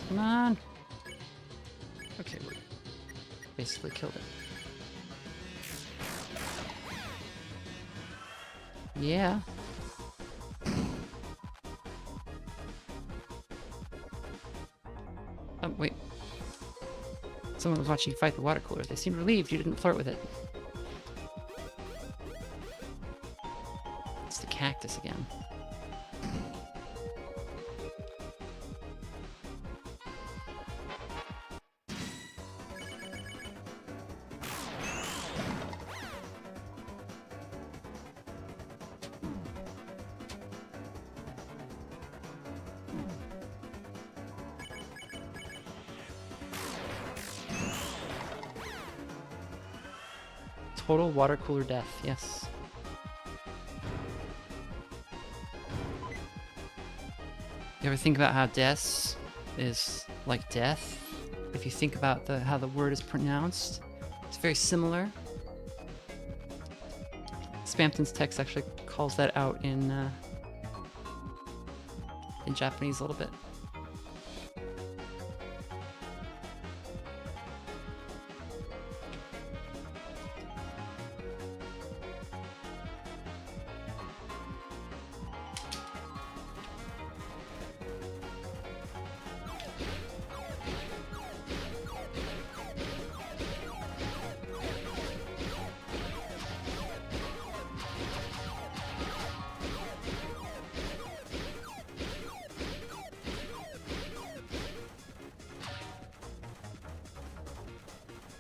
Come on. Okay, we basically killed it. Yeah. Oh, wait. Someone was watching you fight the water cooler. They seemed relieved you didn't flirt with it. It's the cactus again. Total water cooler death, yes. You ever think about how death is like death? If you think about how the word is pronounced, it's very similar. Spamton's text actually calls that out in Japanese a little bit.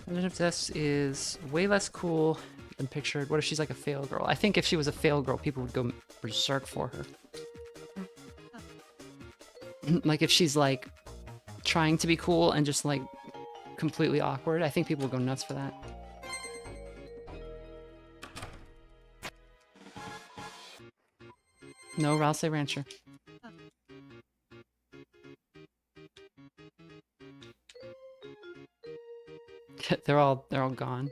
Legend of Death is way less cool than pictured. What if she's like a fail girl? I think if she was a fail girl, people would go berserk for her. Like if she's like trying to be cool and just like completely awkward, I think people would go nuts for that. No, Ralse Rancher. They're all gone.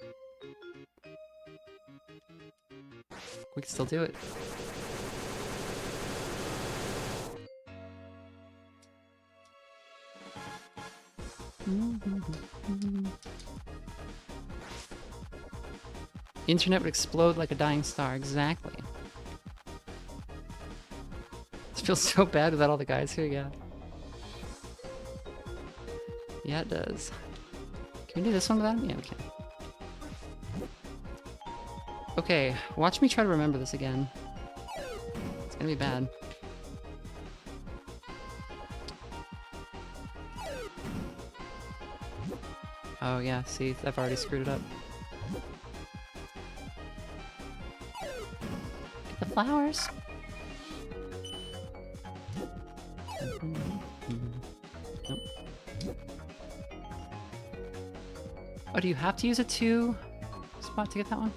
We can still do it. Internet would explode like a dying star. Exactly. It feels so bad without all the guys here. Yeah. Yeah, it does. Can we do this one without him? Yeah, we can. Okay, watch me try to remember this again. It's gonna be bad. Oh yeah, see, I've already screwed it up. Get the flowers! Nope. Oh, do you have to use a 2 spot to get that one?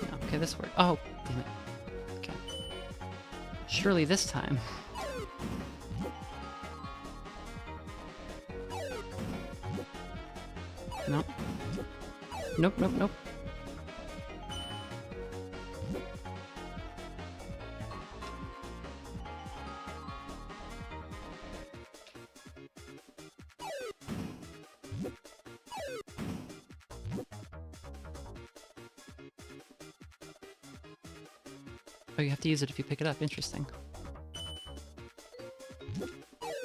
No, okay, this worked. Oh, damn it. Okay. Surely this time. Nope. Nope, nope, nope. Oh, you have to use it if you pick it up. Interesting.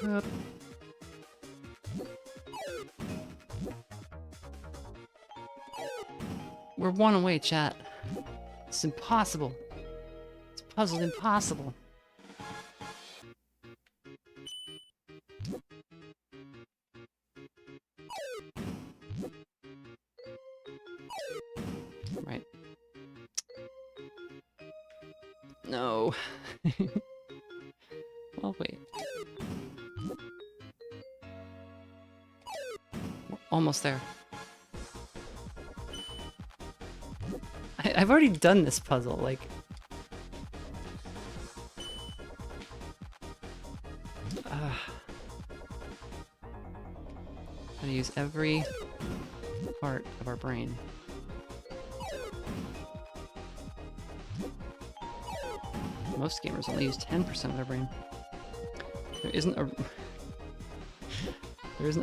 Yep. We're one away, chat. It's impossible. It's puzzle impossible. Right. No. Well, wait. We're almost there. I've already done this puzzle, like... Gotta use every part of our brain. Most gamers only use 10% of their brain. There isn't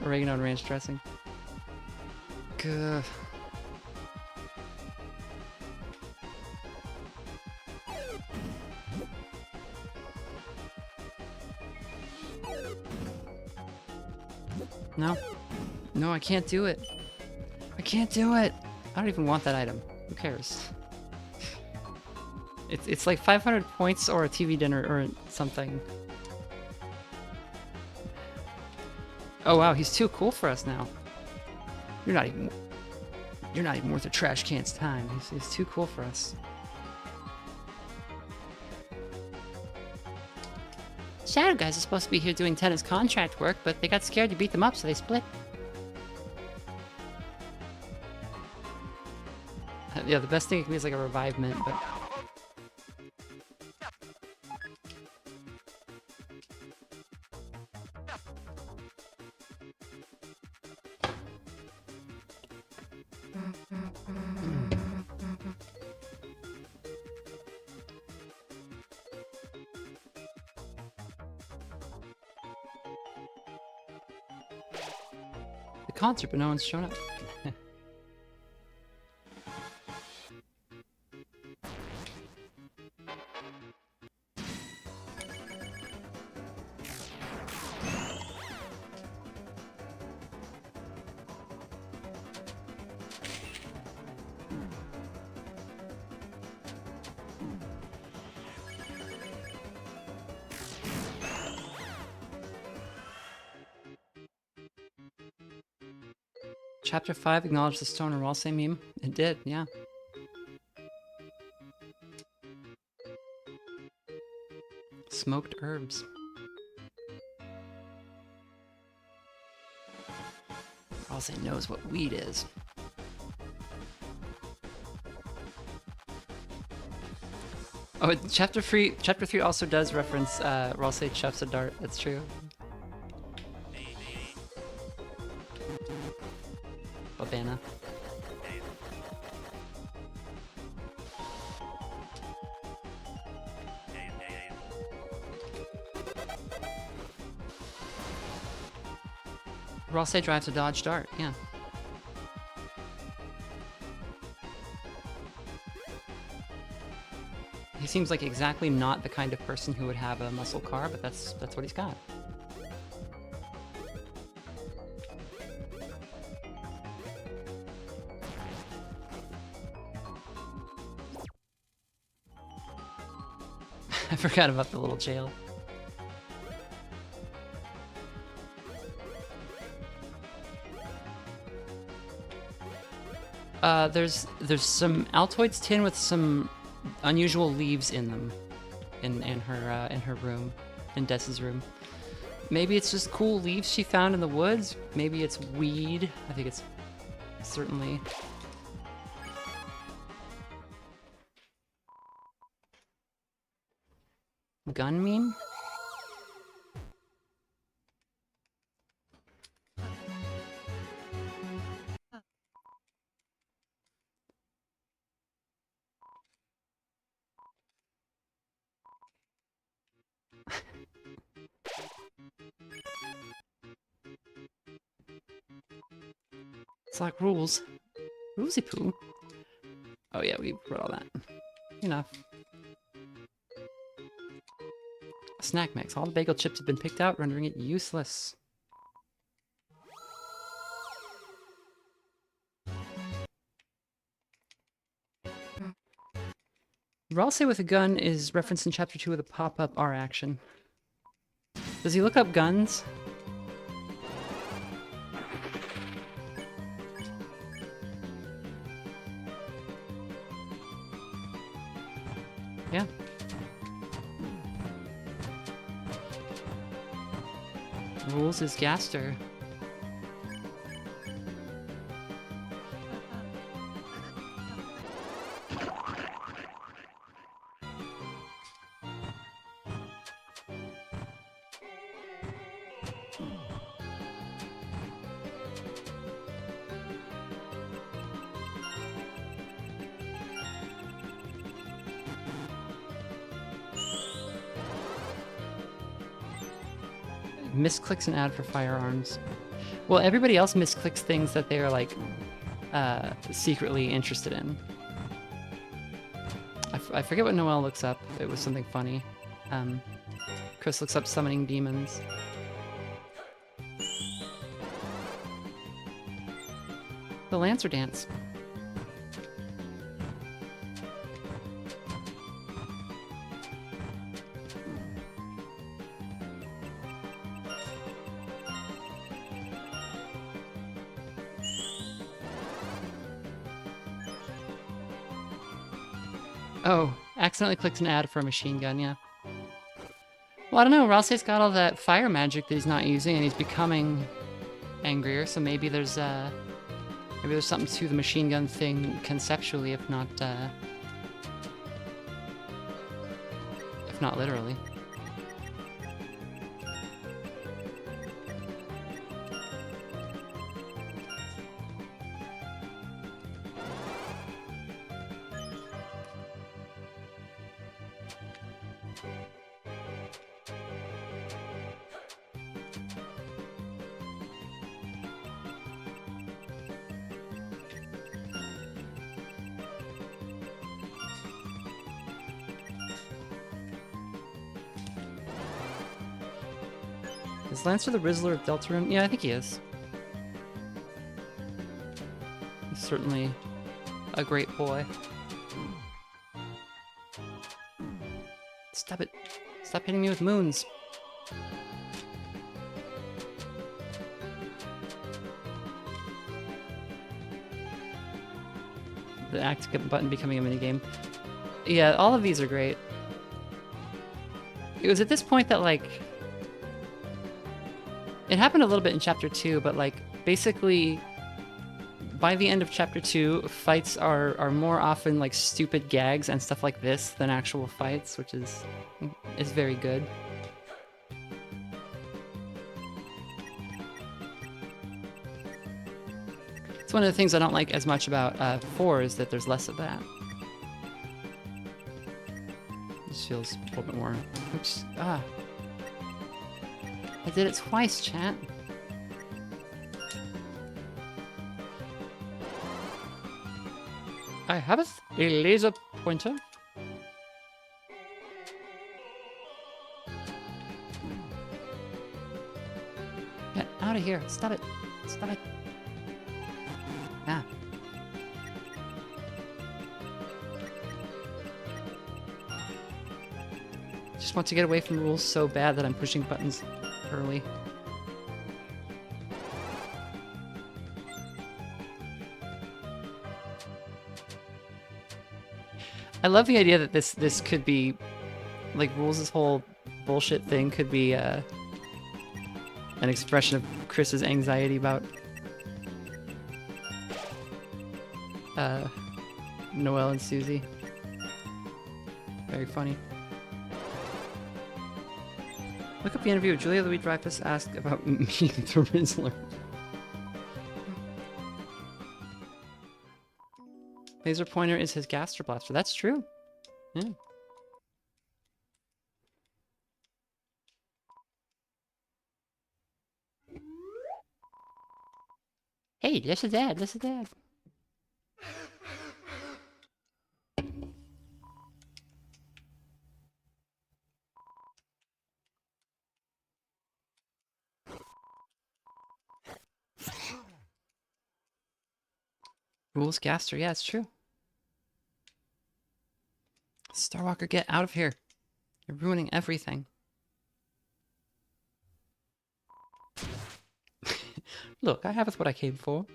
oregano and ranch dressing. Gah. No. No, I can't do it. I can't do it! I don't even want that item. Who cares? It's like 500 points or a TV dinner or something. Oh wow, he's too cool for us now. You're not even worth a trash can's time. He's too cool for us. Shadow guys are supposed to be here doing tennis contract work, but they got scared to beat them up, so they split. Yeah, the best thing it can be is like a revivement, but... The concert, but no one's shown up. Chapter 5 acknowledged the stoner Ralsei meme. It did, yeah. Smoked herbs. Ralsei knows what weed is. Oh, chapter 3 also does reference Ralsei chefs a dart. That's true. Babana. Ralsei drives a Dodge Dart, yeah. He seems like exactly not the kind of person who would have a muscle car, but that's what he's got. I forgot about the little jail. There's some Altoids tin with some unusual leaves in them, in her room, in Dessa's room. Maybe it's just cool leaves she found in the woods. Maybe it's weed. I think it's certainly. Gun meme? It's like rules. Rulesy poo. Oh yeah, we wrote all that. Enough. Snack mix. All the bagel chips have been picked out, rendering it useless. Ralsei with a gun is referenced in Chapter 2 of the pop-up R action. Does he look up guns? Yeah. Rules is Gaster. Misclicks an ad for firearms. Well, everybody else misclicks things that they are like secretly interested in. I forget what Noel looks up. It was something funny. Chris looks up summoning demons. The Lancer dance. Oh, accidentally clicked an ad for a machine gun, yeah. Well, I don't know, Ralsei's got all that fire magic that he's not using, and he's becoming angrier, so maybe there's something to the machine gun thing conceptually, if not literally. Is Lancer the Rizzler of Deltarune? Yeah, I think he is. He's certainly a great boy. Stop it. Stop hitting me with moons. The act button becoming a minigame. Yeah, all of these are great. It was at this point that, like, it happened a little bit in Chapter 2, but, like, basically, by the end of Chapter 2, fights are more often, like, stupid gags and stuff like this than actual fights, which is very good. It's one of the things I don't like as much about 4 is that there's less of that. This feels a little bit more... Oops. Ah. I did it twice, chat. I have a laser pointer. Get out of here. Stop it. Stop it. Ah. Just want to get away from rules so bad that I'm pushing buttons early. I love the idea that this could be, like, Rules' whole bullshit thing could be an expression of Chris's anxiety about Noel and Susie. Very funny. Look up the interview. Julia Louis-Dreyfus asked about meeting the Rizzler. Laser pointer is his Gaster Blaster. That's true. Yeah. Hey, this is Dad. This is Dad. Rules Gaster. Yeah, it's true. Starwalker, get out of here. You're ruining everything. Look, I have what I came for.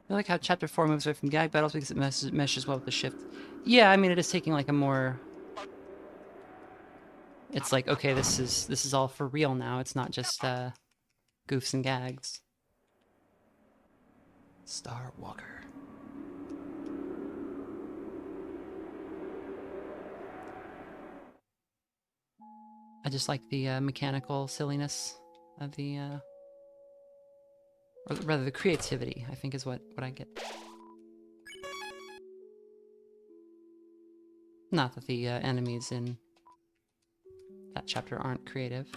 I like how Chapter 4 moves away from gag battles because it meshes well with the shift. Yeah, I mean, it is taking, like, a more... It's like, okay, this is all for real now. It's not just, goofs and gags. Starwalker. I just like the mechanical silliness of the, or rather the creativity, I think is what I get. Not that the enemies in that chapter aren't creative.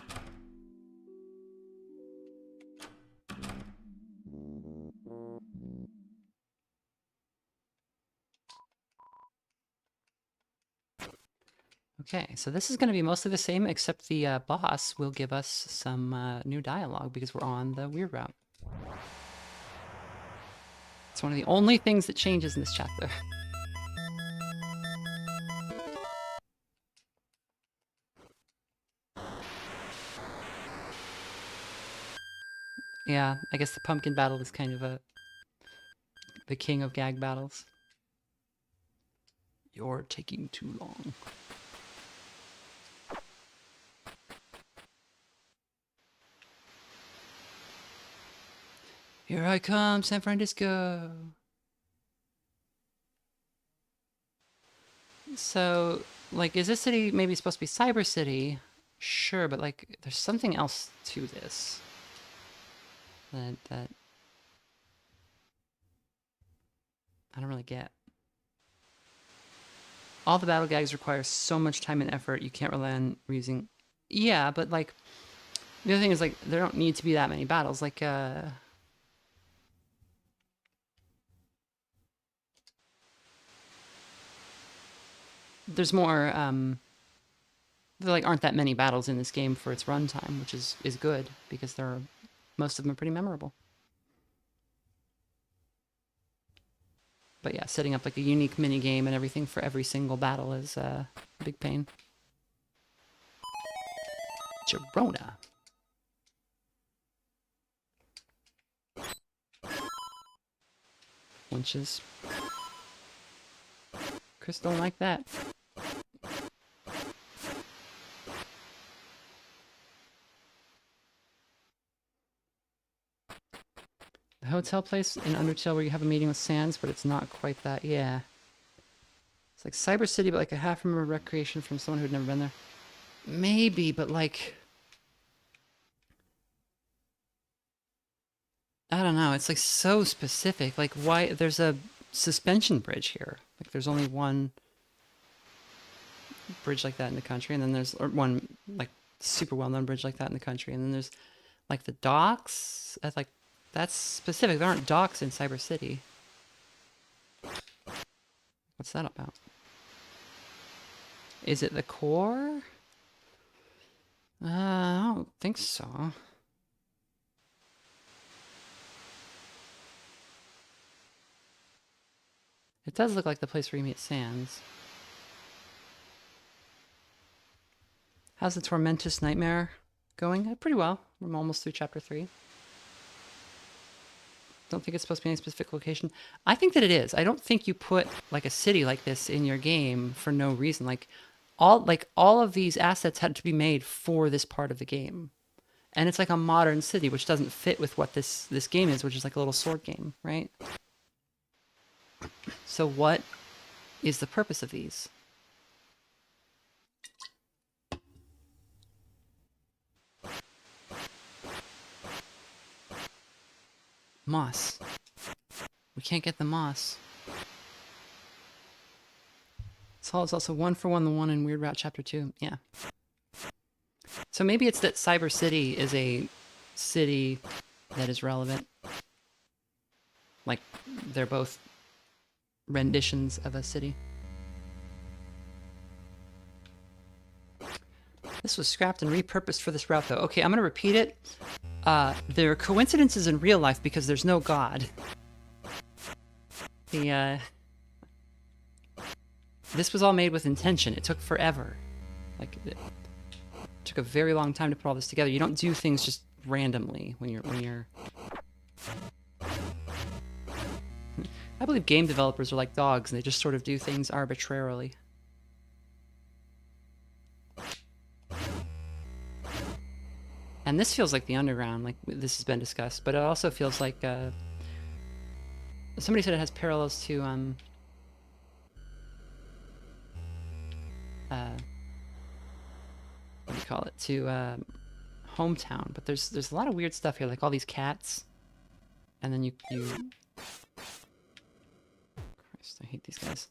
Okay, so this is going to be mostly the same, except the boss will give us some new dialogue because we're on the weird route. It's one of the only things that changes in this chapter. Yeah, I guess the pumpkin battle is kind of the king of gag battles. You're taking too long. Here I come, San Francisco. So, like, is this city maybe supposed to be Cyber City? Sure, but like, there's something else to this. That I don't really get. All the battle gags require so much time and effort, you can't rely on reusing. Yeah, but like, the other thing is like, there don't need to be that many battles. Like, there's more, there like aren't that many battles in this game for its runtime, which is good because most of them are pretty memorable. But yeah, setting up like a unique mini game and everything for every single battle is a big pain. Girona. Winches. Chris don't like that. The hotel place in Undertale where you have a meeting with Sans, but it's not quite that. Yeah. It's like Cyber City, but like a half-remembered recreation from someone who'd never been there. Maybe, but like... I don't know. It's like so specific. Like why... There's a suspension bridge here. Like there's only one bridge like that in the country, and then there's one like super well-known bridge like that in the country, and then there's like the docks. That's specific. There aren't docks in Cyber City. What's that about? Is it the core? I don't think so. It does look like the place where you meet Sans. How's the Tormentus Nightmare going? Pretty well. I'm almost through chapter 3. Don't think it's supposed to be any specific location. I think that it is. I don't think you put like a city like this in your game for no reason. Like all of these assets had to be made for this part of the game. And it's like a modern city, which doesn't fit with what this game is, which is like a little sword game, right? So what is the purpose of these? Moss. We can't get the moss. This is also 1-for-1 the one in Weird Route Chapter 2. Yeah. So maybe it's that Cyber City is a city that is relevant. Like, they're both renditions of a city. This was scrapped and repurposed for this route, though. Okay, I'm going to repeat it. There are coincidences in real life because there's no God. This was all made with intention. It took forever. Like, it took a very long time to put all this together. You don't do things just randomly when you're... I believe game developers are like dogs, and they just sort of do things arbitrarily. And this feels like the underground, like this has been discussed, but it also feels like somebody said it has parallels to what do you call it, to hometown. But there's a lot of weird stuff here, like all these cats, and then you. Christ, I hate these guys.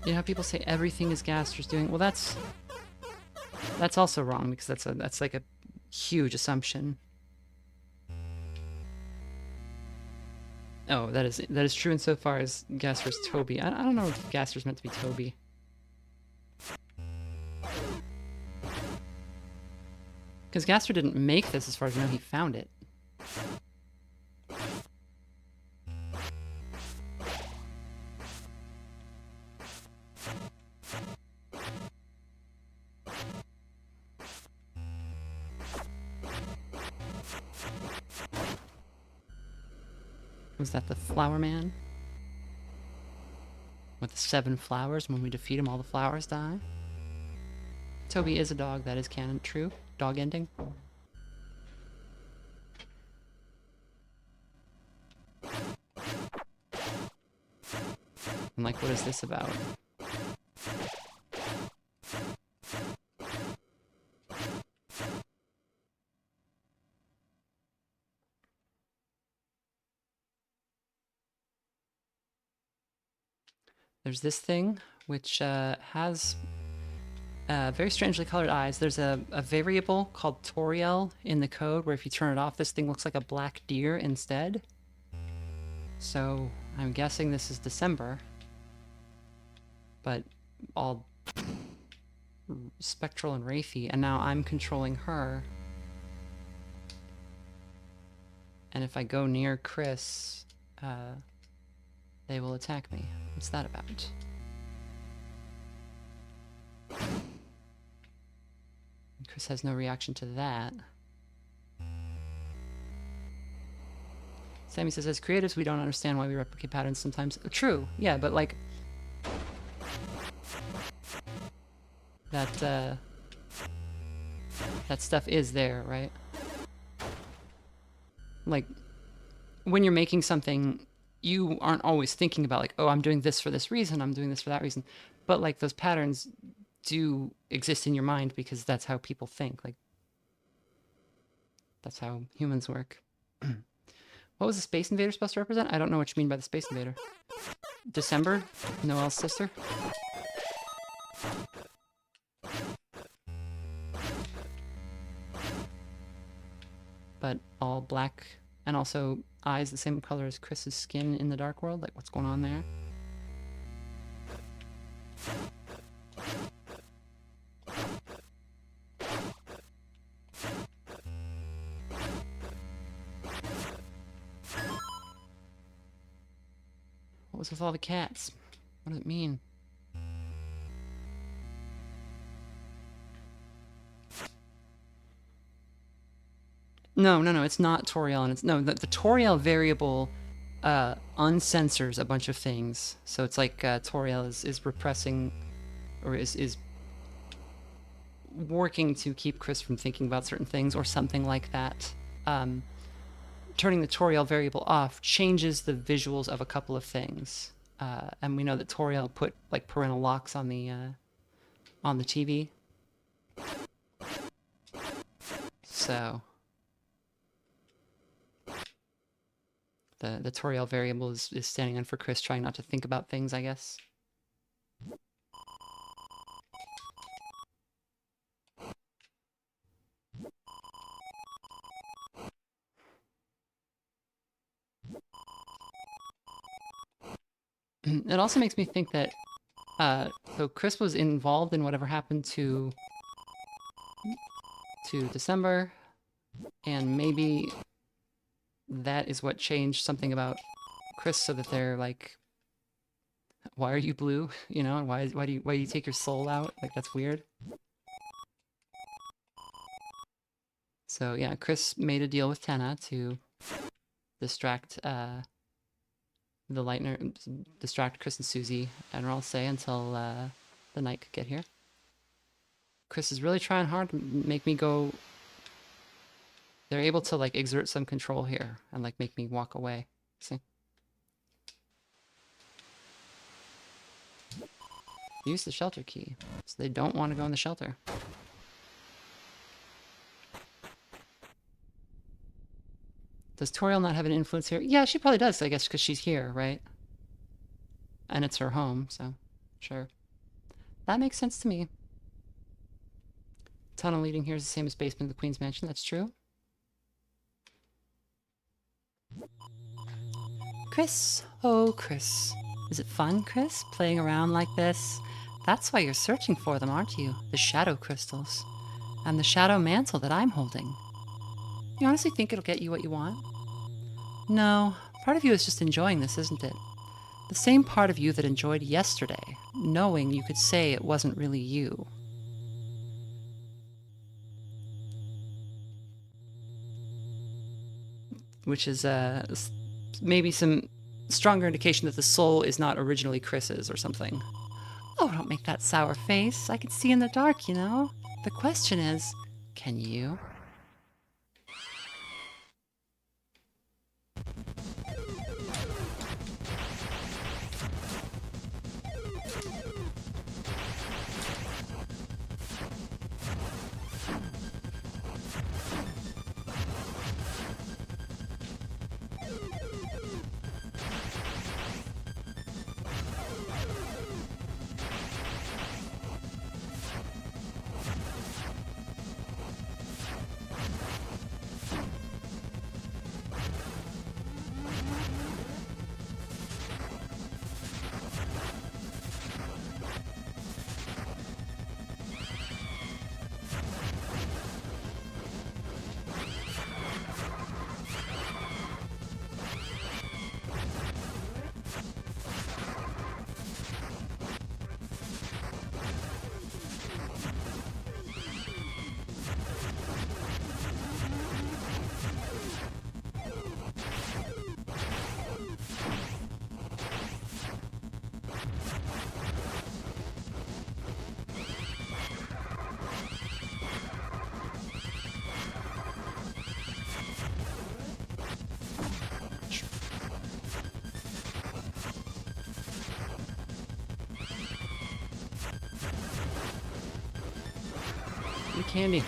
You know how people say everything is Gaster's doing? Well, that's also wrong, because that's like a huge assumption. Oh, that is true insofar as Gaster's Toby. I don't know if Gaster's meant to be Toby. Because Gaster didn't make this, as far as I know, he found it. Was that the Flower Man? With the 7 flowers, when we defeat him, all the flowers die? Toby is a dog, that is canon. True. Dog ending. And like, what is this about? There's this thing, which has very strangely colored eyes. There's a variable called Toriel in the code, where if you turn it off, this thing looks like a black deer instead. So I'm guessing this is December, but all spectral and wraithy, and now I'm controlling her. And if I go near Chris, they will attack me. What's that about? Chris has no reaction to that. Sammy says, as creatives, we don't understand why we replicate patterns sometimes. True, yeah, but like... that stuff is there, right? Like, when you're making something, you aren't always thinking about, like, oh, I'm doing this for this reason, I'm doing this for that reason. But, like, those patterns do exist in your mind because that's how people think. Like, that's how humans work. What was the Space Invader supposed to represent? I don't know what you mean by the Space Invader. December? Noel's sister? But all black, and also eyes the same color as Chris's skin in the Dark World. Like, what's going on there? What was with all the cats? What does it mean? No, it's not Toriel, and it's no, the Toriel variable uncensors a bunch of things. So it's like Toriel is repressing, or is working to keep Chris from thinking about certain things, or something like that. Turning the Toriel variable off changes the visuals of a couple of things, and we know that Toriel put like parental locks on the TV. So the Toriel variable is standing in for Chris trying not to think about things, I guess. It also makes me think that so Chris was involved in whatever happened to December, and maybe that is what changed something about Chris, so that they're like, why are you blue? You know, and why do you take your soul out? Like, that's weird. So yeah, Chris made a deal with Tenna to distract the Lightner, distract Chris and Susie, and I'll say, until the night could get here. Chris is really trying hard to make me go... They're able to, like, exert some control here and, like, make me walk away. See? Use the shelter key. So they don't want to go in the shelter. Does Toriel not have an influence here? Yeah, she probably does, I guess, because she's here, right? And it's her home, so sure. That makes sense to me. Tunnel leading here is the same as basement of the Queen's Mansion. That's true. Chris. Oh, Chris. Is it fun, Chris, playing around like this? That's why you're searching for them, aren't you? The shadow crystals. And the shadow mantle that I'm holding. You honestly think it'll get you what you want? No. Part of you is just enjoying this, isn't it? The same part of you that enjoyed yesterday, knowing you could say it wasn't really you. Which is maybe some stronger indication that the soul is not originally Chris's or something. Oh, don't make that sour face. I can see in the dark, you know? The question is, can you? Candy.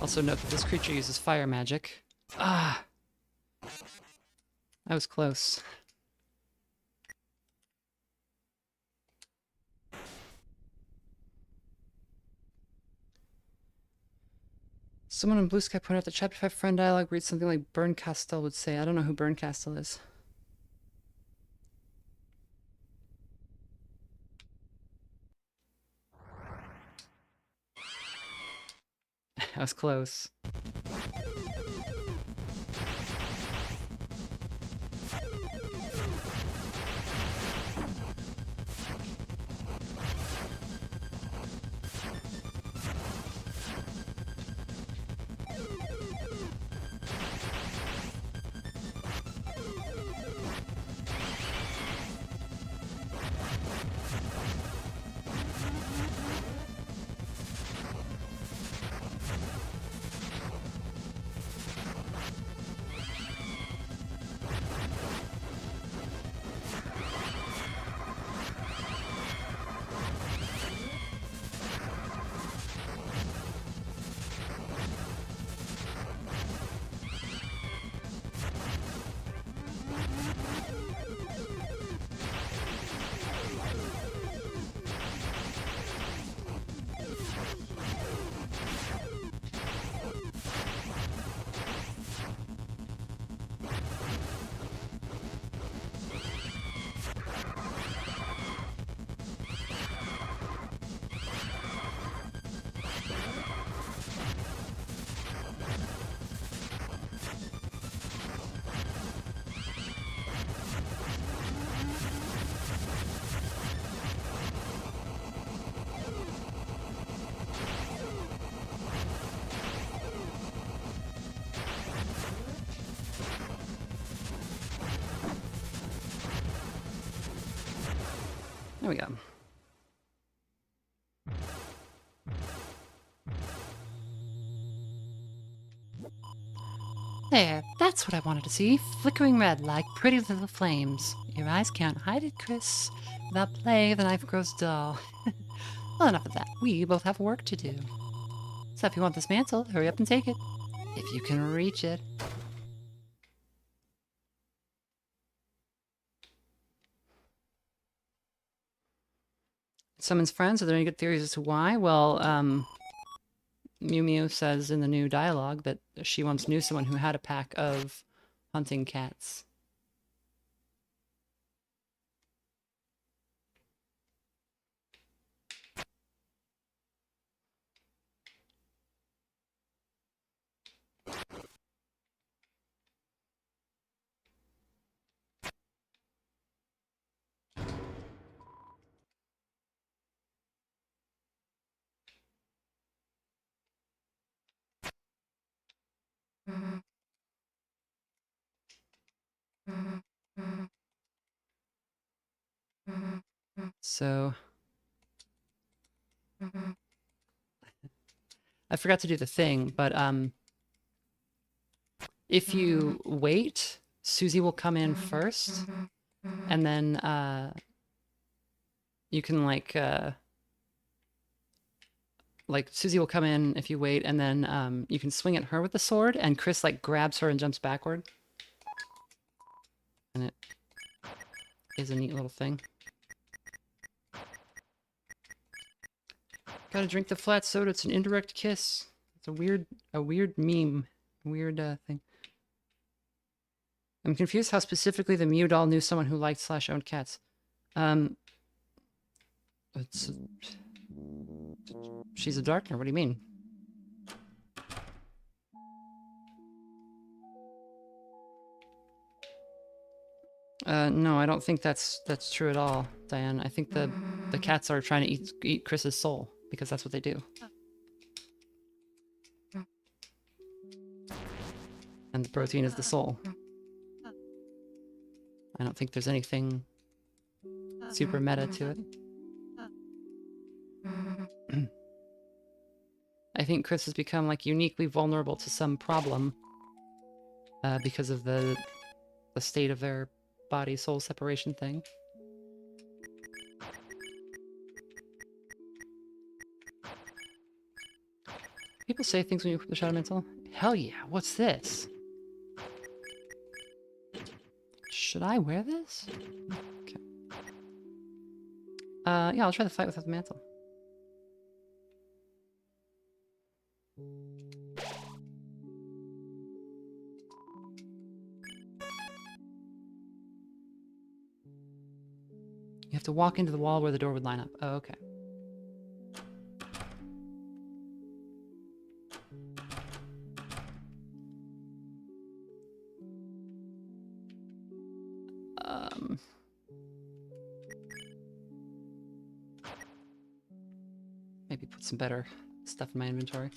Also note that this creature uses fire magic. Ah! That was close. Someone in Blue Sky pointed out that Chapter 5 friend dialogue reads something like Berncastel would say. I don't know who Berncastel is. That was close. we go. There, that's what I wanted to see. Flickering red like pretty little flames. Your eyes can't hide it, Chris. Without play, the knife grows dull. Well, enough of that. We both have work to do. So if you want this mantle, hurry up and take it. If you can reach it. Summons friends. Are there any good theories as to why? Well, Mew Mew says in the new dialogue that she once knew someone who had a pack of hunting cats. So I forgot to do the thing, but if you wait, Susie will come in first, and then you can like Susie will come in if you wait, and then you can swing at her with the sword, and Chris like grabs her and jumps backward, and it is a neat little thing. Gotta drink the flat soda. It's an indirect kiss. It's a weird meme, weird thing. I'm confused how specifically the Mew doll knew someone who liked / owned cats. She's a darkner. What do you mean? No, I don't think that's true at all, Diane. I think the cats are trying to eat Chris's soul because that's what they do. And the protein is the soul. I don't think there's anything super meta to it. I think Chris has become like uniquely vulnerable to some problem because of the state of their body soul separation thing. People say things when you equip the Shadow Mantle. Hell yeah! What's this? Should I wear this? Okay. Yeah, I'll try the fight without the mantle. You have to walk into the wall where the door would line up. Oh, okay. Maybe put some better stuff in my inventory.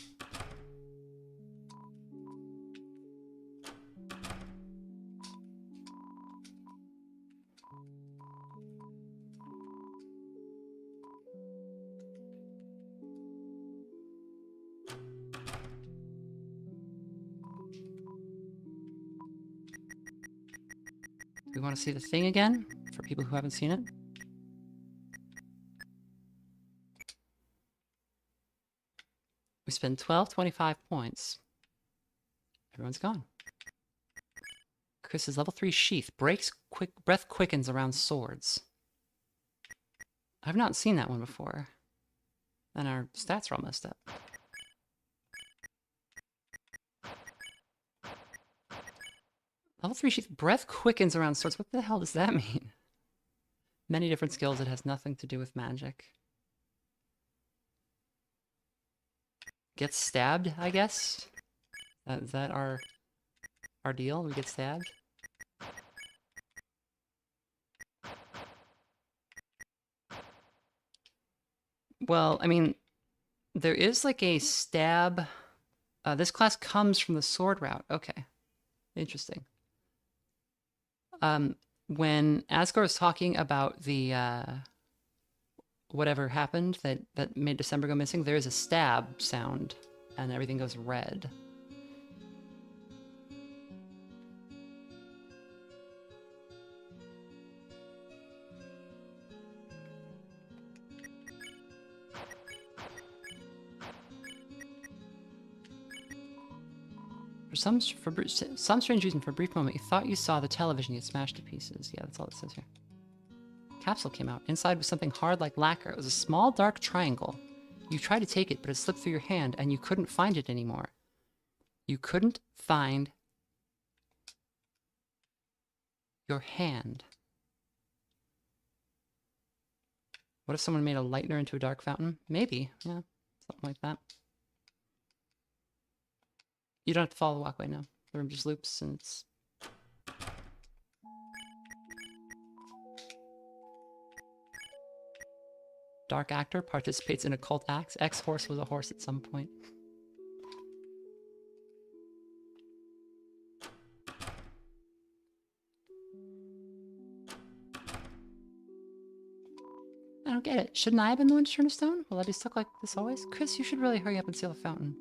We want to see the thing again for people who haven't seen it. We spend 1225 points. Everyone's gone. Chris's level 3 sheath breaks breath quickens around swords. I've not seen that one before. And our stats are all messed up. Level 3 sheath breath quickens around swords. What the hell does that mean? Many different skills. It has nothing to do with magic. Get stabbed, I guess? Is that our deal? We get stabbed? Well, I mean, there is like a stab. This class comes from the sword route. Okay. Interesting. When Asgore is talking about the whatever happened that made December go missing, there is a stab sound, and everything goes red. For some strange reason, for a brief moment, you thought you saw the television get smashed to pieces. Yeah, that's all it says here. Capsule came out. Inside was something hard like lacquer. It was a small, dark triangle. You tried to take it, but it slipped through your hand, and you couldn't find it anymore. You couldn't find your hand. What if someone made a lightener into a dark fountain? Maybe, yeah, something like that. You don't have to follow the walkway now. The room just loops, and it's... Dark actor participates in occult acts. X-horse was a horse at some point. I don't get it. Shouldn't I have been the one to turn a stone? Will I be stuck like this always? Chris, you should really hurry up and seal the fountain.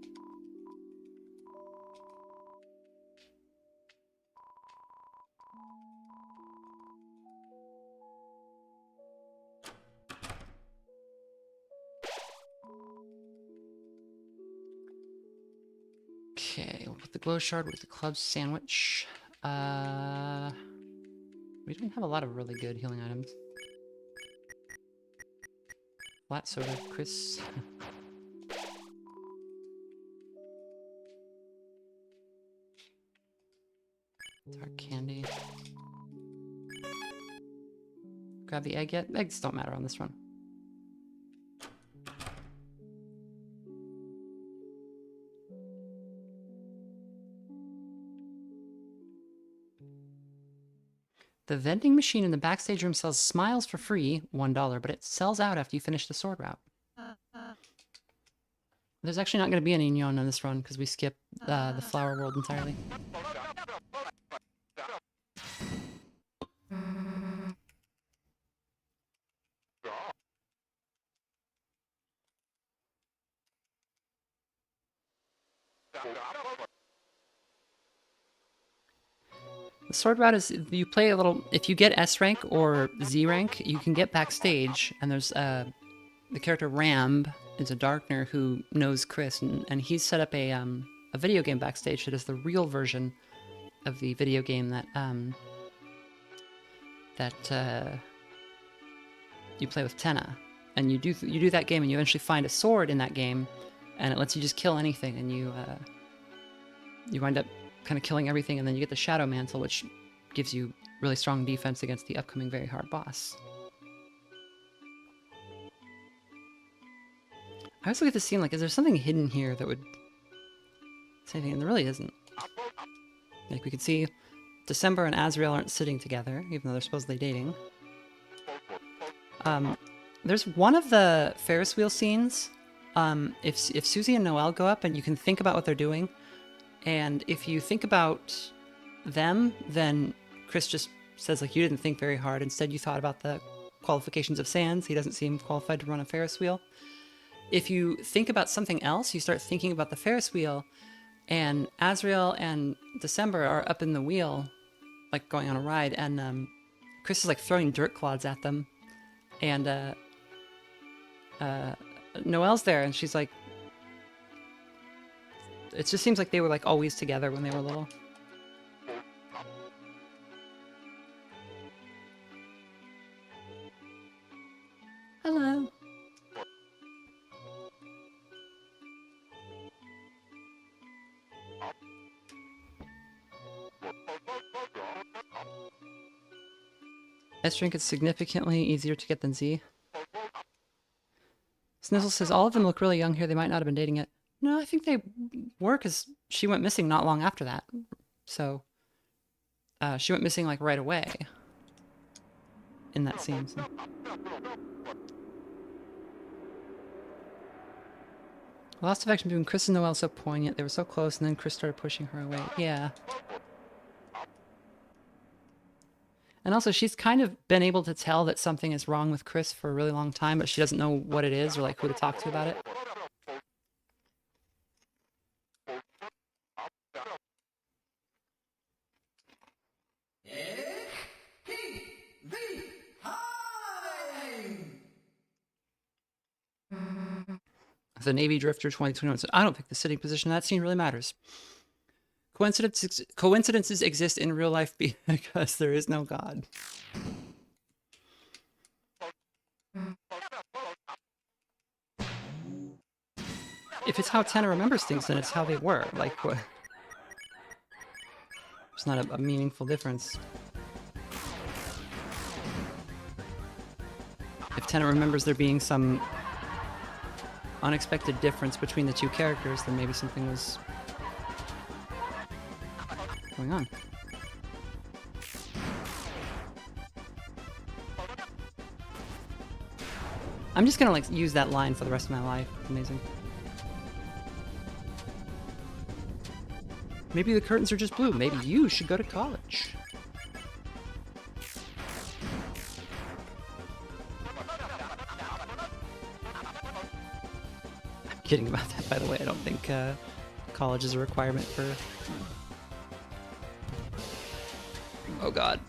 Okay, we'll put the glow shard with the club sandwich. We don't have a lot of really good healing items. Flat soda, Chris. Dark candy. Grab the egg yet? Eggs don't matter on this run. The vending machine in the backstage room sells smiles for free, $1, but it sells out after you finish the sword route. There's actually not going to be any neon on this run because we skip the flower world entirely. The sword route is, you play a little, if you get S rank or Z rank, you can get backstage, and there's the character Ramb is a Darkner who knows Chris, and he's set up a video game backstage that is the real version of the video game that you play with Tenna. And you do that game, and you eventually find a sword in that game, and it lets you just kill anything, and you wind up kind of killing everything, and then you get the Shadow Mantle, which gives you really strong defense against the upcoming very hard boss. I also get this scene, like, is there something hidden here that would say anything? And there really isn't. Like, we could see December and Azrael aren't sitting together, even though they're supposedly dating. There's one of the Ferris wheel scenes, if Suzie and Noel go up, and you can think about what they're doing, and if you think about them, then Chris just says, like, you didn't think very hard. Instead, you thought about the qualifications of Sans. He doesn't seem qualified to run a Ferris wheel. If you think about something else, you start thinking about the Ferris wheel, and Azrael and December are up in the wheel, like, going on a ride, and Chris is, like, throwing dirt clods at them, and Noelle's there, and she's like, it just seems like they were, like, always together when they were little. Hello. S drink is significantly easier to get than Z. Snizzle says, all of them look really young here. They might not have been dating yet. No, I think they were, because she went missing not long after that. So, she went missing, like, right away in that scene. So. Lost affection between Chris and Noel so poignant. They were so close, and then Chris started pushing her away. Yeah. And also, she's kind of been able to tell that something is wrong with Chris for a really long time, but she doesn't know what it is or like who to talk to about it. The Navy Drifter 2021 said, I don't think the sitting position of that scene really matters. Coincidences exist in real life because there is no God. If it's how Tenna remembers things, then it's how they were. Like, what? It's not a meaningful difference. If Tenna remembers there being some unexpected difference between the two characters, then maybe something was going on. I'm just gonna like use that line for the rest of my life. Amazing. Maybe the curtains are just blue. Maybe you should go to college. I'm kidding about that, by the way. I don't think college is a requirement for... Oh god.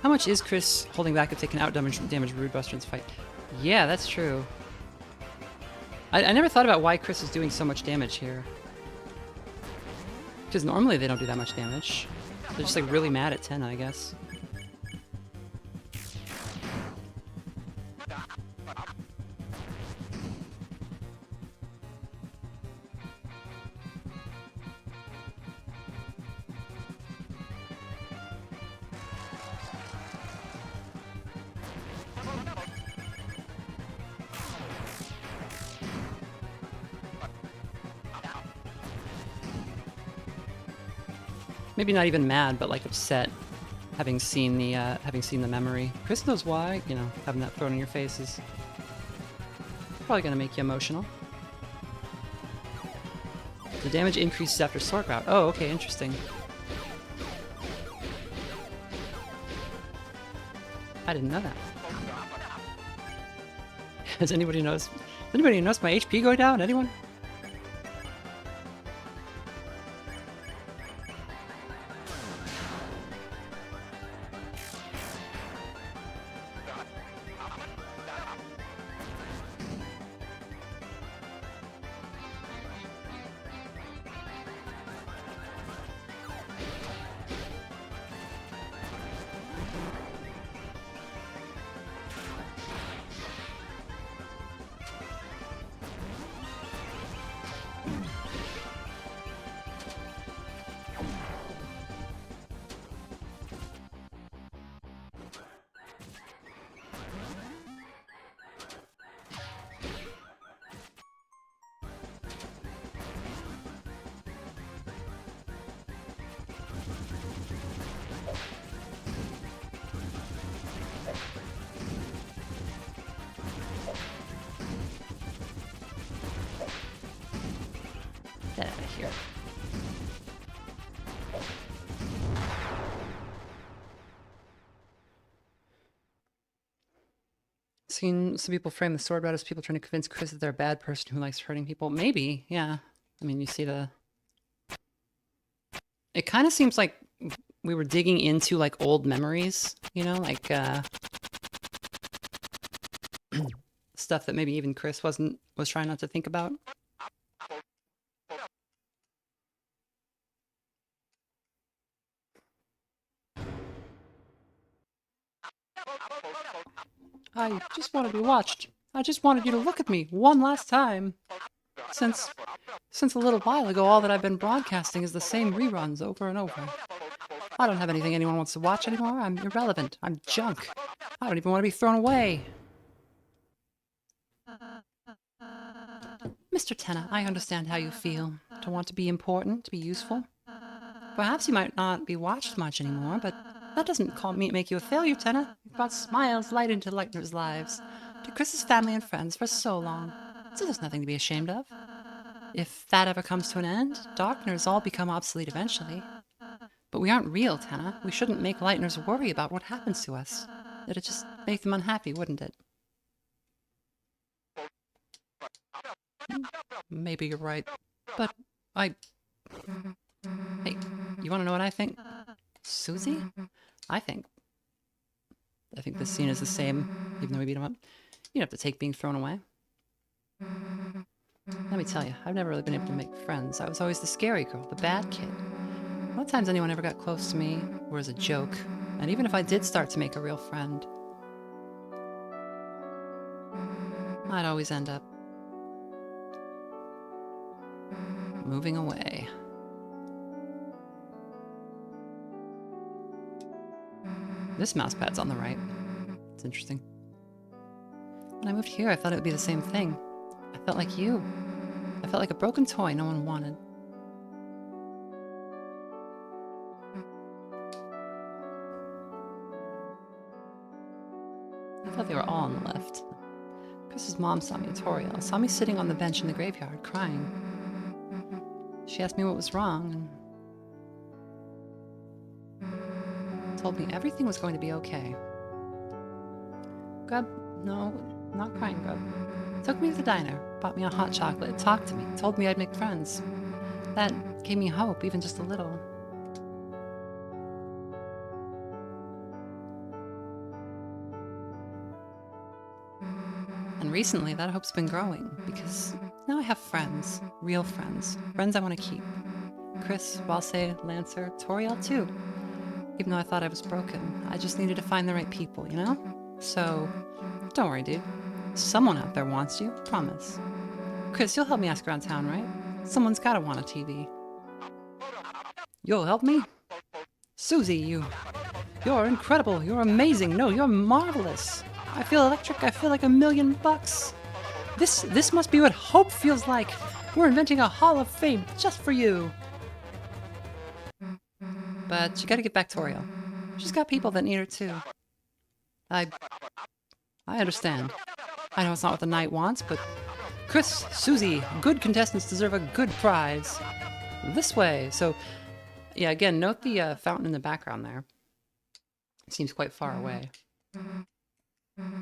How much is Chris holding back if they can out-damage Rude Buster in this fight? Yeah, that's true. I never thought about why Chris is doing so much damage here. Because normally they don't do that much damage. They're just like really mad at Tenna, I guess. Maybe not even mad, but like upset, having seen the memory. Chris knows why. You know, having that thrown in your face is probably gonna make you emotional. The damage increases after sword route. Oh, okay, interesting. I didn't know that. Has anybody noticed? Anybody notice my HP go down? Anyone? Get out of here. Seen some people frame the sword route as people trying to convince Chris that they're a bad person who likes hurting people. Maybe, yeah. I mean, you see the... It kind of seems like we were digging into, like, old memories, you know? Like, stuff that maybe even Chris was trying not to think about. I just want to be watched. I just wanted you to look at me one last time. Since a little while ago, all that I've been broadcasting is the same reruns over and over. I don't have anything anyone wants to watch anymore. I'm irrelevant. I'm junk. I don't even want to be thrown away. Mr. Tenna, I understand how you feel. To want to be important, to be useful. Perhaps you might not be watched much anymore, but that doesn't make you a failure, Tenna. You've brought smiles, light into listeners' lives, to Chris's family and friends for so long. So there's nothing to be ashamed of. If that ever comes to an end, darkeners all become obsolete eventually. But we aren't real, Tana. We shouldn't make lighteners worry about what happens to us. It'd just make them unhappy, wouldn't it? Maybe you're right. But I... Hey, you want to know what I think? Susie? I think this scene is the same, even though we beat him up. You don't have to take being thrown away. Let me tell you, I've never really been able to make friends. I was always the scary girl, the bad kid. A lot of times anyone ever got close to me was a joke. And even if I did start to make a real friend, I'd always end up moving away. This mouse pad's on the right. It's interesting. When I moved here, I thought it would be the same thing. I felt like you. I felt like a broken toy no one wanted. I thought they were all on the left. Chris's mom saw me at Toriel, saw me sitting on the bench in the graveyard, crying. She asked me what was wrong, and told me everything was going to be okay. Grub, no, not crying, Grub. Took me to the diner, bought me a hot chocolate, talked to me, told me I'd make friends. That gave me hope, even just a little. And recently, that hope's been growing, because now I have friends, real friends, friends I want to keep. Chris, Walsay, Lancer, Toriel too. Even though I thought I was broken, I just needed to find the right people, you know? So, don't worry, dude. Someone out there wants you, promise. Chris, you'll help me ask around town, right? Someone's gotta want a TV. You'll help me? Susie, you're incredible, you're amazing, no, you're marvelous. I feel electric, I feel like $1,000,000. This must be what hope feels like. We're inventing a hall of fame just for you. But you gotta get back to Toriel. She's got people that need her too. I understand. I know it's not what the knight wants, but Chris, Susie, good contestants deserve a good prize. This way. So, yeah, again, note the fountain in the background there. It seems quite far away. Let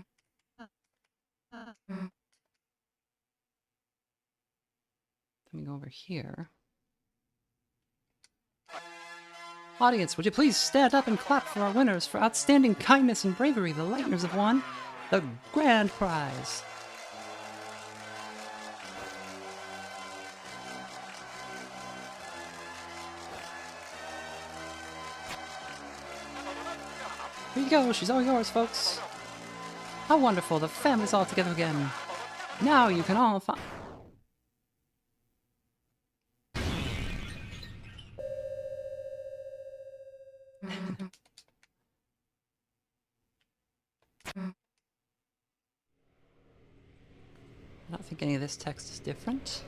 me go over here. Audience, would you please stand up and clap for our winners for outstanding kindness and bravery? The Lighteners have won the grand prize. Here you go, she's all yours, folks. How wonderful, the family's all together again. Now you can all find... I don't think any of this text is different.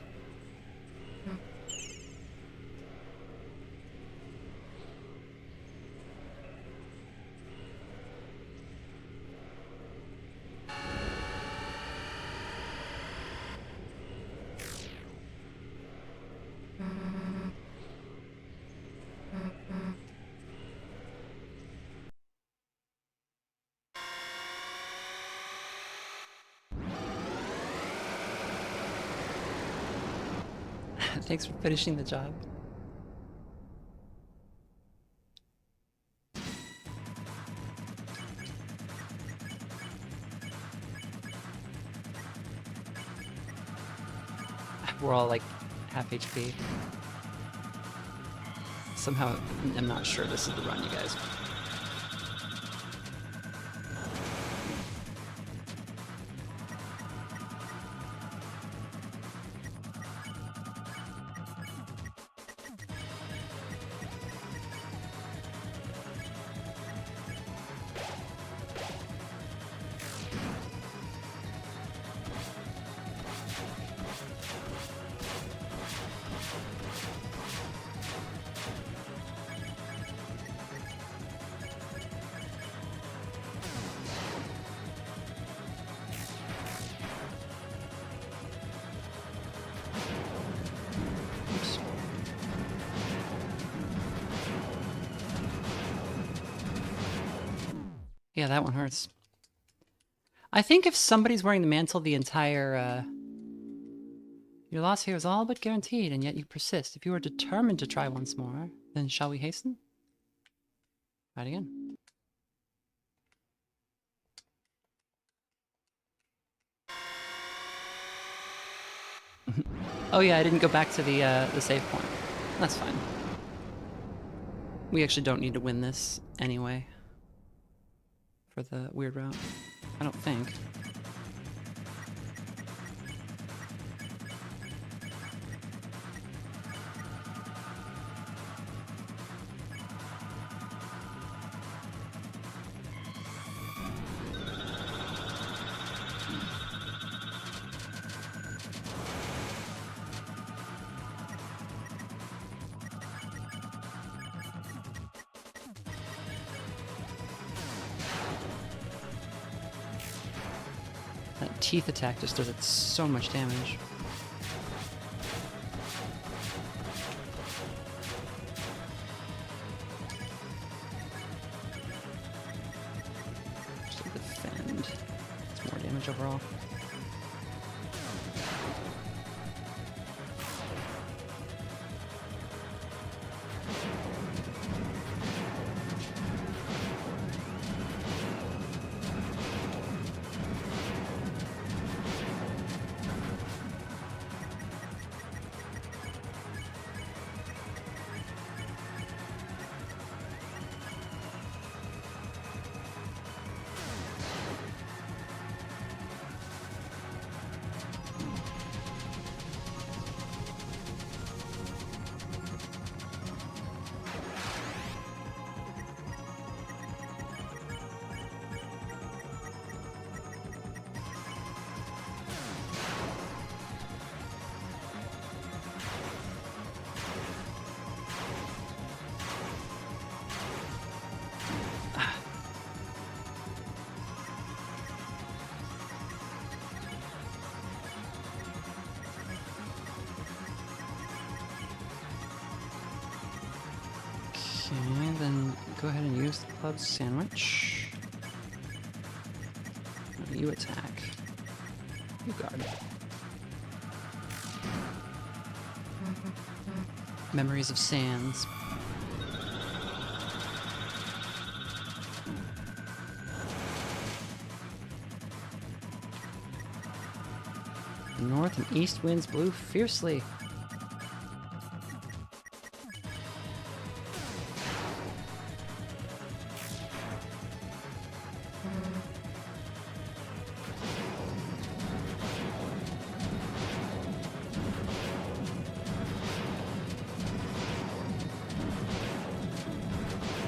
Thanks for finishing the job. We're all like half HP. Somehow, I'm not sure this is the run, you guys. Yeah, that one hurts. I think if somebody's wearing the mantle the entire, your loss here is all but guaranteed, and yet you persist. If you are determined to try once more, then shall we hasten? Try it again. Oh yeah, I didn't go back to the save point. That's fine. We actually don't need to win this anyway. For the weird route. I don't think. That teeth attack just does it so much damage. Just defend. It's more damage overall. Okay, then go ahead and use the club sandwich. You attack. You guard. Memories of Sands. The north and east winds blew fiercely.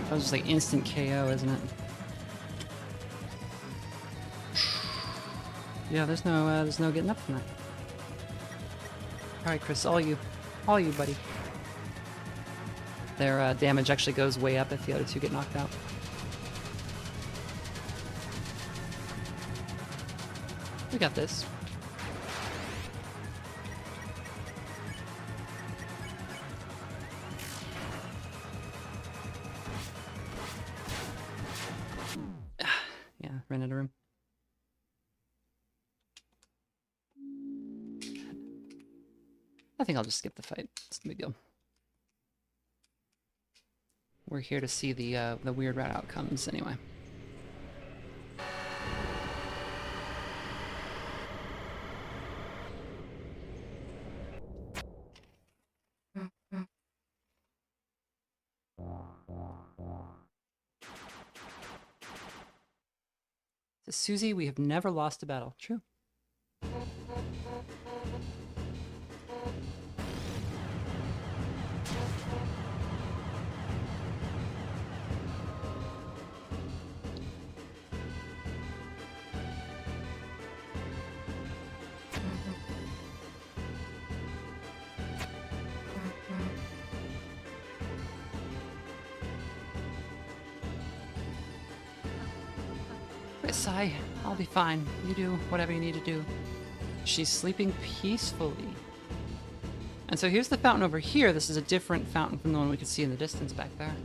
That was just like instant KO, isn't it? Yeah, there's no getting up from that. All right, Chris, all you, buddy. Their damage actually goes way up if the other two get knocked out. We got this. Yeah, ran out of room. I think I'll just skip the fight. It's no big deal. We're here to see the weird rat outcomes anyway. To Susie, we have never lost a battle. True. Sigh, I'll be fine. You do whatever you need to do. She's sleeping peacefully. And so here's the fountain over here. This is a different fountain from the one we could see in the distance back there.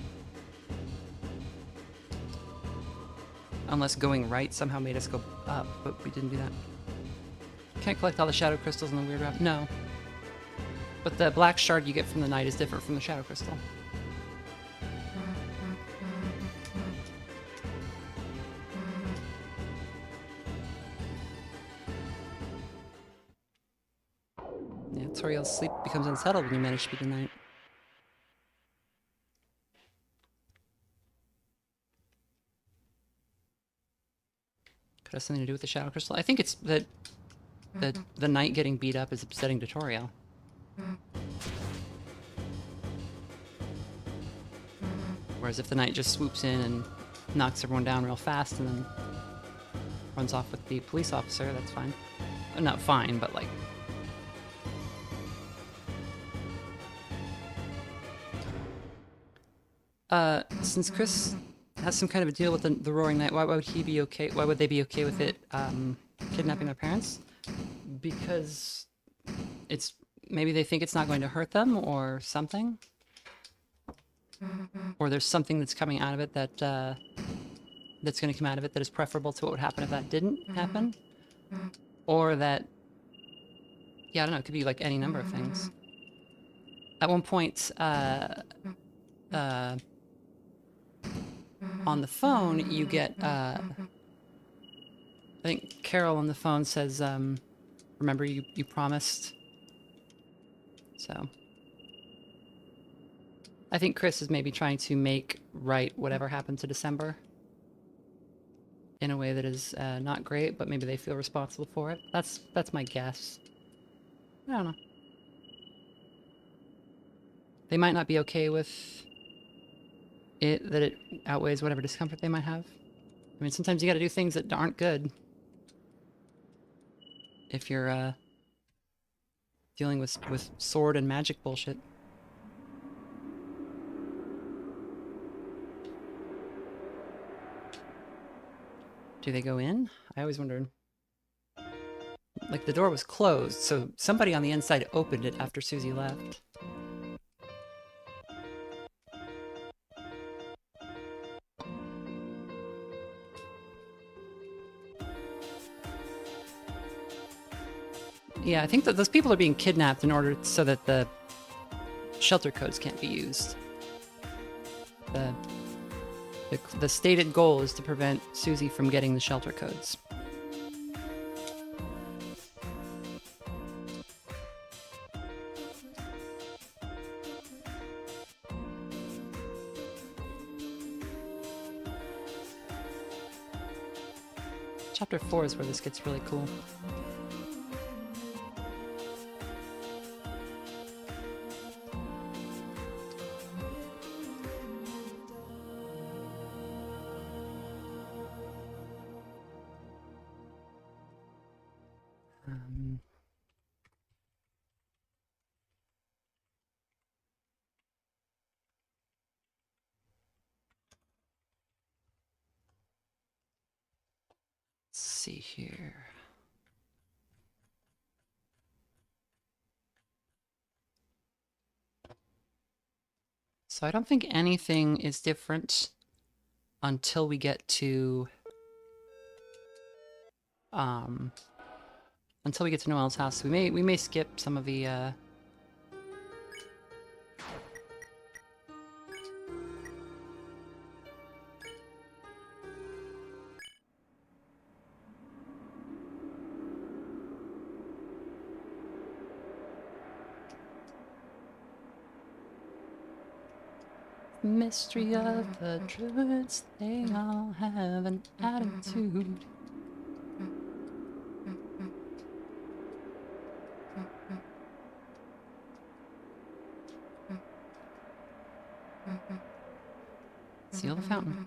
Unless going right somehow made us go up, but we didn't do that. Can't collect all the shadow crystals in the weird route. No. But the black shard you get from the night is different from the shadow crystal. Yeah, Toriel's sleep becomes unsettled when you manage to beat the night. Could have something to do with the shadow crystal. I think it's that the knight getting beat up is upsetting to Toriel. Whereas if the knight just swoops in and knocks everyone down real fast and then runs off with the police officer, that's fine. Not fine, but like... since Chris has some kind of a deal with the Roaring Knight, why would he be okay? Why would they be okay with it kidnapping their parents? Because it's... maybe they think it's not going to hurt them or something? Or there's something that's coming out of it that that's going to come out of it that is preferable to what would happen if that didn't happen? Or that... yeah, I don't know, it could be like any number of things. At one point, on the phone, you get, I think Carol on the phone says, remember you promised? So... I think Chris is maybe trying to make right whatever happened to December in a way that is not great, but maybe they feel responsible for it. That's my guess. I don't know. They might not be okay with it, that it outweighs whatever discomfort they might have. I mean, sometimes you gotta do things that aren't good if you're dealing with sword and magic bullshit. Do they go in? I always wondered. Like, the door was closed, so somebody on the inside opened it after Susie left. Yeah, I think that those people are being kidnapped in order so that the shelter codes can't be used. The stated goal is to prevent Susie from getting the shelter codes. Chapter 4 is where this gets really cool. Let's see here. So I don't think anything is different until we get to Noel's house. We may skip some of the mystery of the druids. They all have an attitude. Seal the fountain.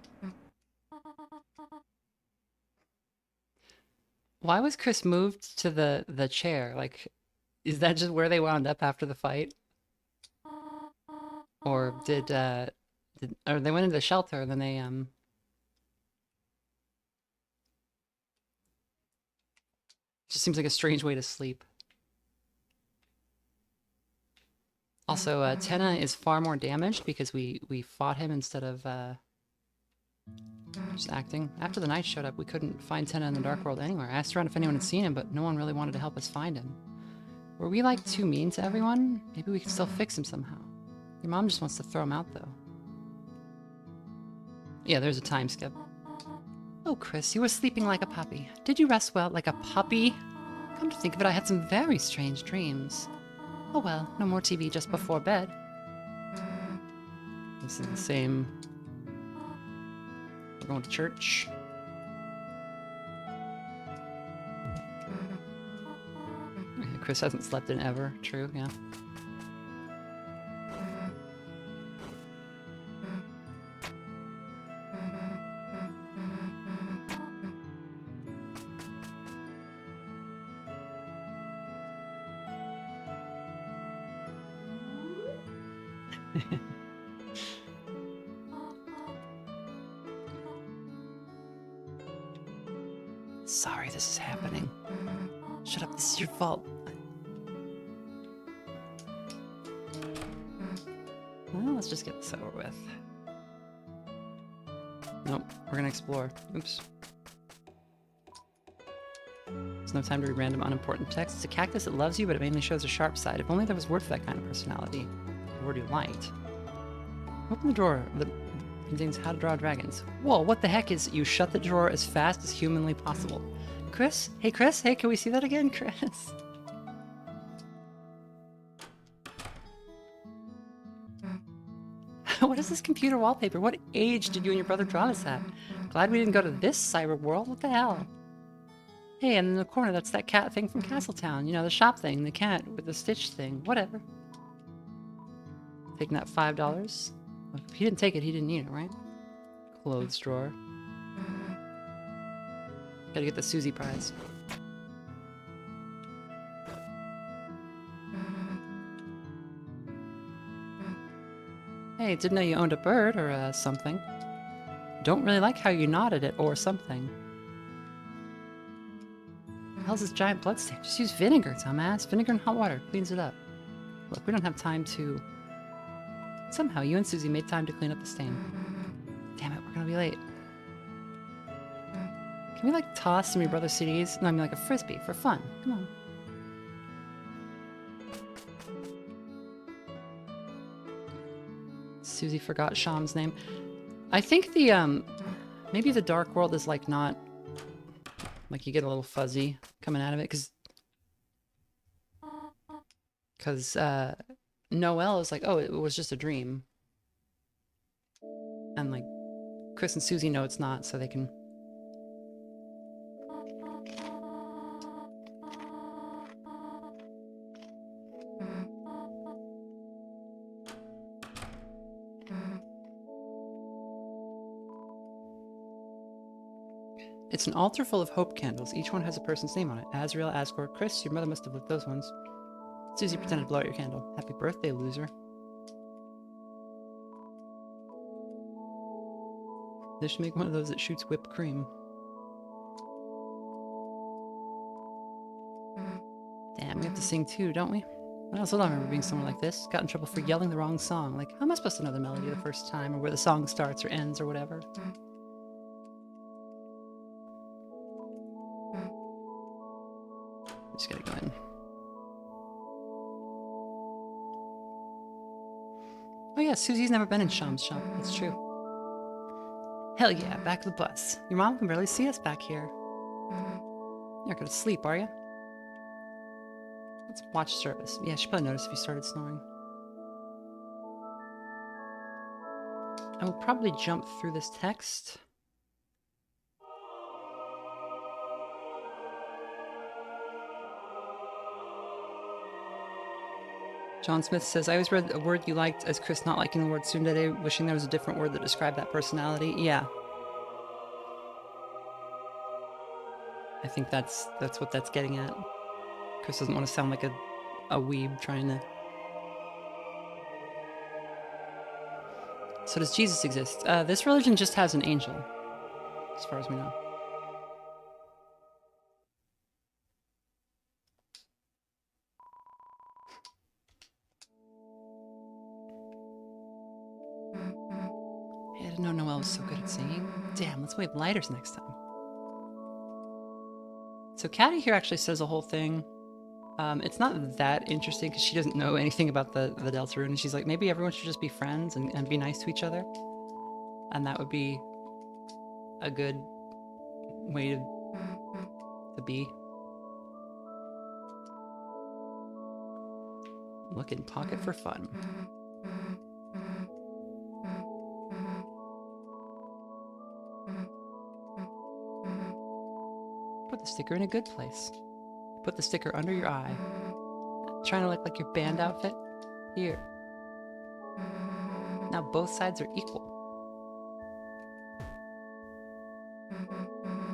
Why was Chris moved to the chair? Like, is that just where they wound up after the fight? Or or they went into the shelter and then they just seems like a strange way to sleep. Also, Tenna is far more damaged because we fought him instead of Just acting. After the knight showed up, we couldn't find Tenna in the dark world anywhere. I asked around if anyone had seen him, but no one really wanted to help us find him. Were we, like, too mean to everyone? Maybe we could still fix him somehow. Your mom just wants to throw him out, though. Yeah, there's a time skip. Oh, Chris, you were sleeping like a puppy. Did you rest well like a puppy? Come to think of it, I had some very strange dreams. Oh well, no more TV just before bed. This is the same. We're going to church. Chris hasn't slept in ever. True, yeah. Sorry this is happening. Shut up, this is your fault. Well, let's just get this over with. Nope, we're gonna explore. Oops. There's no time to read random unimportant text. It's a cactus that loves you, but it mainly shows a sharp side. If only there was word for that kind of personality. The word you liked. Open the drawer that contains how to draw dragons. Whoa, what the heck is you shut the drawer as fast as humanly possible? Chris? Hey, Chris? Hey, can we see that again, Chris? What is this computer wallpaper? What age did you and your brother draw this at? Glad we didn't go to this cyber world. What the hell? Hey, and in the corner, that's that cat thing from Castletown. You know, the shop thing, the cat with the stitch thing. Whatever. Taking that $5. If he didn't take it, he didn't need it, right? Clothes drawer. Gotta get the Susie prize. Hey, didn't know you owned a bird or something. Don't really like how you nodded it or something. What the hell's this giant bloodstain? Just use vinegar, dumbass. Vinegar and hot water cleans it up. Look, we don't have time to... Somehow, you and Susie made time to clean up the stain. Damn it, we're gonna be late. Can we, like, toss some of your brother's CDs? No, I mean, like, a frisbee for fun. Come on. Susie forgot Sham's name. I think the, maybe the Dark World is, like, not... Like, you get a little fuzzy coming out of it, because Noel is like, oh, it was just a dream. And, like, Chris and Susie know it's not, so they can... It's an altar full of hope candles. Each one has a person's name on it. Azrael, Asgore, Chris, your mother must have lit those ones. Susie pretended to blow out your candle. Happy birthday, loser. They should make one of those that shoots whipped cream. Damn, we have to sing too, don't we? I also don't remember being somewhere like this. Got in trouble for yelling the wrong song. Like, how am I supposed to know the melody the first time, or where the song starts or ends or whatever? Just gotta go in. Oh yeah, Susie's never been in Sham's shop. That's true. Hell yeah, back of the bus. Your mom can barely see us back here. You're not gonna sleep, are you? Let's watch service. Yeah, she probably noticed if you started snoring. I will probably jump through this text. John Smith says, I always read a word you liked as Chris not liking the word tsundere, wishing there was a different word that described that personality. Yeah. I think that's what that's getting at. Chris doesn't want to sound like a weeb trying to... So does Jesus exist? This religion just has an angel, as far as we know. I didn't know Noel was so good at singing. Damn, let's wave lighters next time. So Caddy here actually says a whole thing. It's not that interesting because she doesn't know anything about the Deltarune, and she's like, maybe everyone should just be friends and be nice to each other. And that would be a good way to be. Look in pocket for fun. Put the sticker in a good place. Put the sticker under your eye. Trying to look like your band outfit? Here. Now both sides are equal.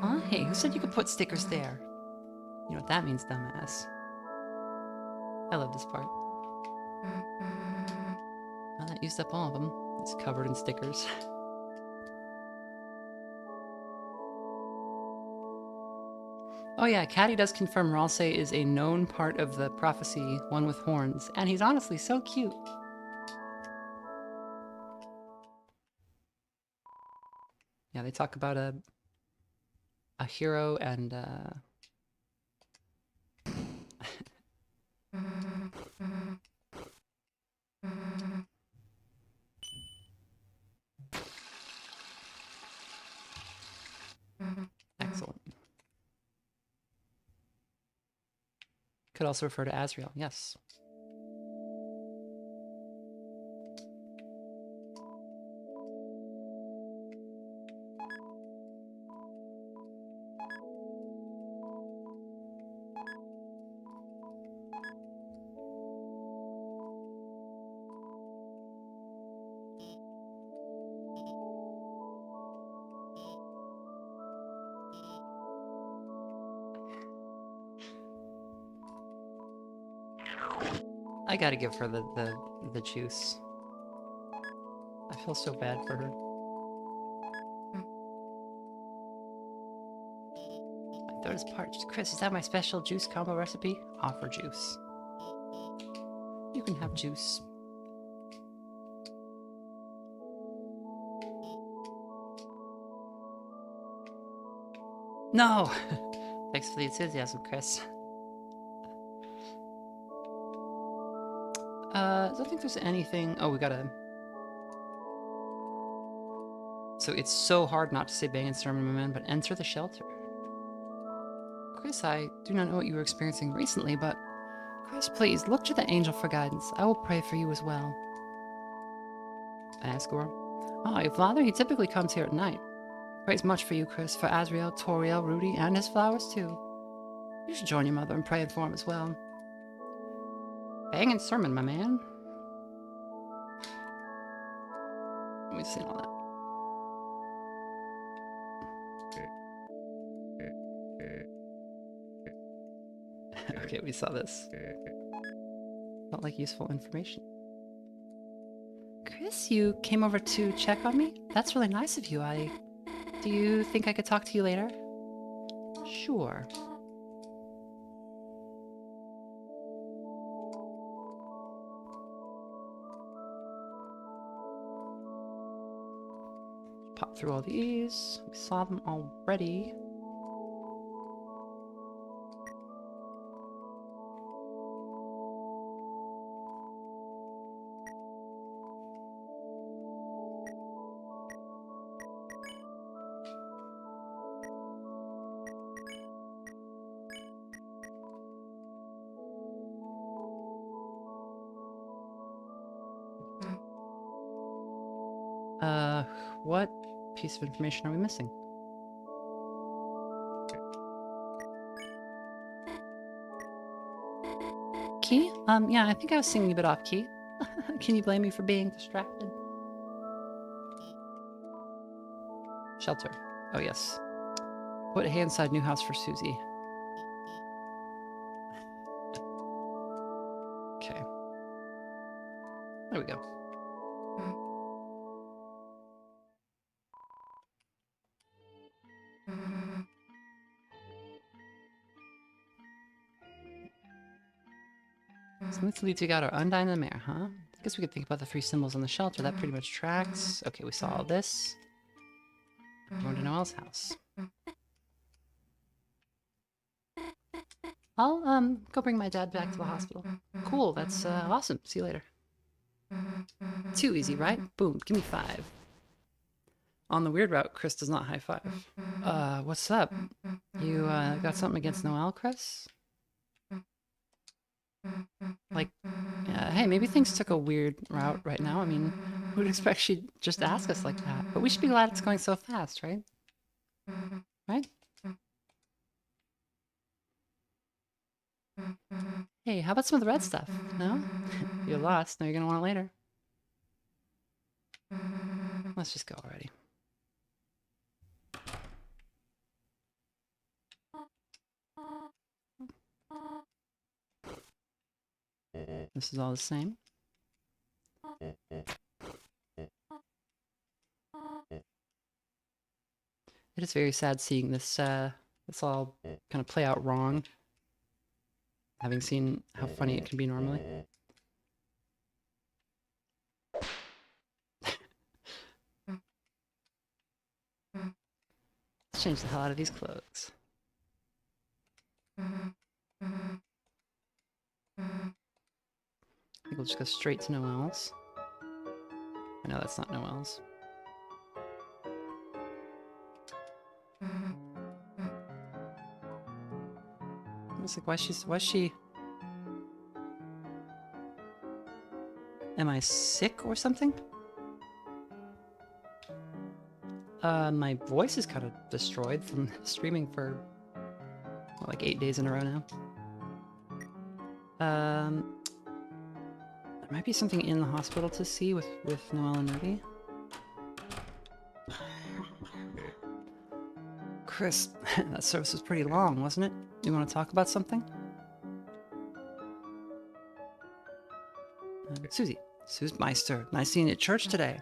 Huh? Hey, who said you could put stickers there? You know what that means, dumbass. I love this part. Well, that used up all of them. It's covered in stickers. Oh yeah, Caddy does confirm Ralse is a known part of the prophecy, one with horns, and he's honestly so cute. Yeah, they talk about a hero and excellent. Could also refer to Azrael, yes. I gotta give her the juice. I feel so bad for her. My throat is parched. Chris, is that my special juice combo recipe? Offer juice. You can have juice. No! Thanks for the enthusiasm, Chris. I don't think there's anything... Oh, we gotta... So it's so hard not to say bang and sermon, my man, but enter the shelter. Chris, I do not know what you were experiencing recently, but... Chris, please, look to the angel for guidance. I will pray for you as well. Asgore. Oh, your father? He typically comes here at night. Prays much for you, Chris, for Azrael, Toriel, Rudy, and his flowers, too. You should join your mother and pray for him as well. Bang and sermon, my man. We've seen all that. Okay, we saw this. Felt like useful information. Chris, you came over to check on me? That's really nice of you. Do you think I could talk to you later? Sure. Pop through all these. We saw them already. What piece of information are we missing? Key? Yeah, I think I was singing a bit off key. Can you blame me for being distracted? Shelter. Oh, yes. Put hay inside new house for Susie. Okay. There we go. Smooth leads you got our Undyne the Mare, huh? guess we could think about the 3 symbols on the shelter. That pretty much tracks. Okay, we saw all this. Going to Noel's house. I'll go bring my dad back to the hospital. Cool, that's awesome. See you later. Too easy, right? Boom, give me 5. On the weird route, Chris does not high five. What's up? You got something against Noel, Chris? Like, hey, maybe things took a weird route right now. I mean, who'd expect she'd just ask us like that? But we should be glad it's going so fast, right? Right? Hey, how about some of the red stuff? No? You're lost. Now you're gonna want it later. Let's just go already. This is all the same. It is very sad seeing this this all kind of play out wrong. Having seen how funny it can be normally. Let's change the hell out of these clothes. I think we'll just go straight to Noel's. I know that's not Noel's. I was like, why is she... Am I sick or something? My voice is kind of destroyed from streaming for what, like 8 days in a row now. There might be something in the hospital to see with Noel and Ruby. Chris, that service was pretty long, wasn't it? You want to talk about something? Susie. Meister, nice seeing you at church today.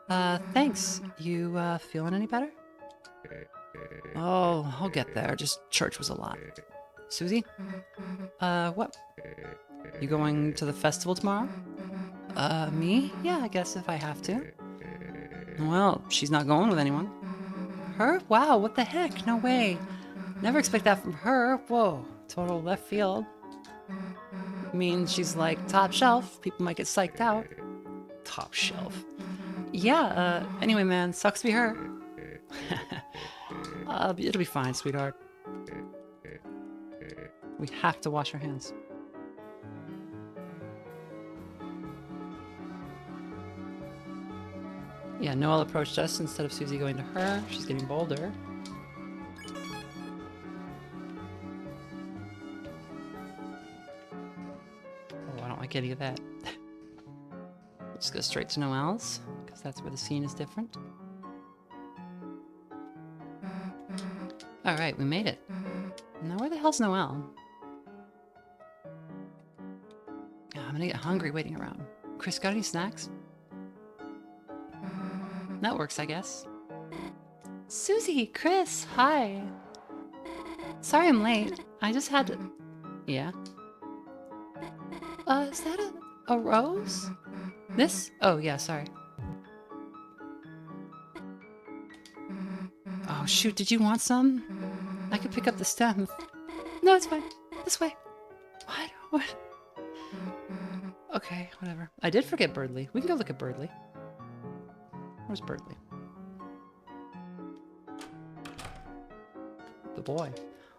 Thanks. You, feeling any better? Oh, I'll get there. Just church was a lot. Susie? What? You going to the festival tomorrow? Me? Yeah, I guess if I have to. Well, she's not going with anyone. Her? Wow, what the heck? No way. Never expect that from her. Whoa, total left field. Means she's like top shelf. People might get psyched out. Top shelf. Yeah, anyway, man, sucks to be her. It'll be fine, sweetheart. We have to wash our hands. Yeah, Noel approached us instead of Susie going to her. She's getting bolder. Oh, I don't like any of that. Let's go straight to Noel's, because that's where the scene is different. Alright, we made it. Now where the hell's Noel? I'm gonna get hungry waiting around. Chris, got any snacks? That works, I guess. Susie, Chris, hi. Sorry I'm late. I just had to... Yeah? Is that a rose? This? Oh, yeah, sorry. Oh, shoot, did you want some? I could pick up the stem. No, it's fine. This way. What? Okay, whatever. I did forget Birdley. We can go look at Birdley. Where's Birdley? The boy.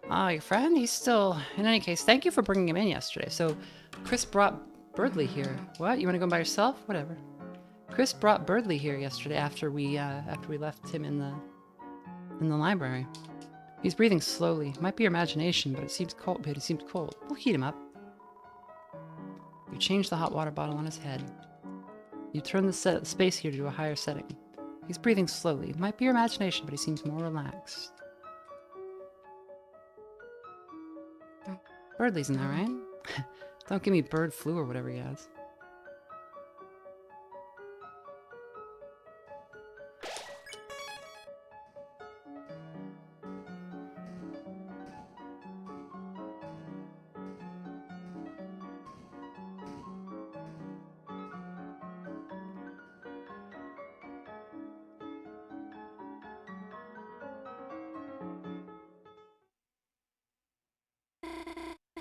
Ah, your friend? He's still... In any case, thank you for bringing him in yesterday. So, Chris brought Birdley here. What? You want to go by yourself? Whatever. Chris brought Birdley here yesterday after we left him in the library. He's breathing slowly. Might be your imagination, but it seems cold. We'll heat him up. You change the hot water bottle on his head. You turn the space heater to a higher setting. He's breathing slowly. Might be your imagination, but he seems more relaxed. Birdley's in there, right? Don't give me bird flu or whatever he has.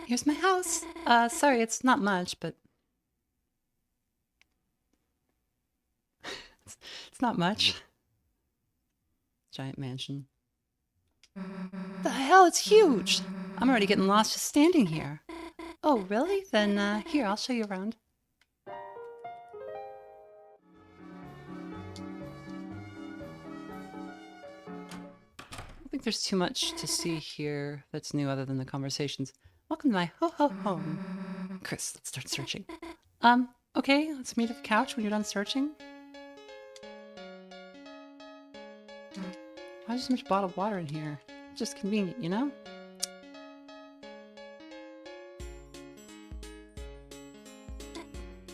Here's my house. Sorry, it's not much, but it's not much. Giant mansion. The hell, it's huge! I'm already getting lost just standing here. Oh, really? Then, here, I'll show you around. I don't think there's too much to see here that's new other than the conversations. Welcome to my home. Chris, let's start searching. Okay, let's meet at the couch when you're done searching. Why is there so much bottled water in here? Just convenient, you know?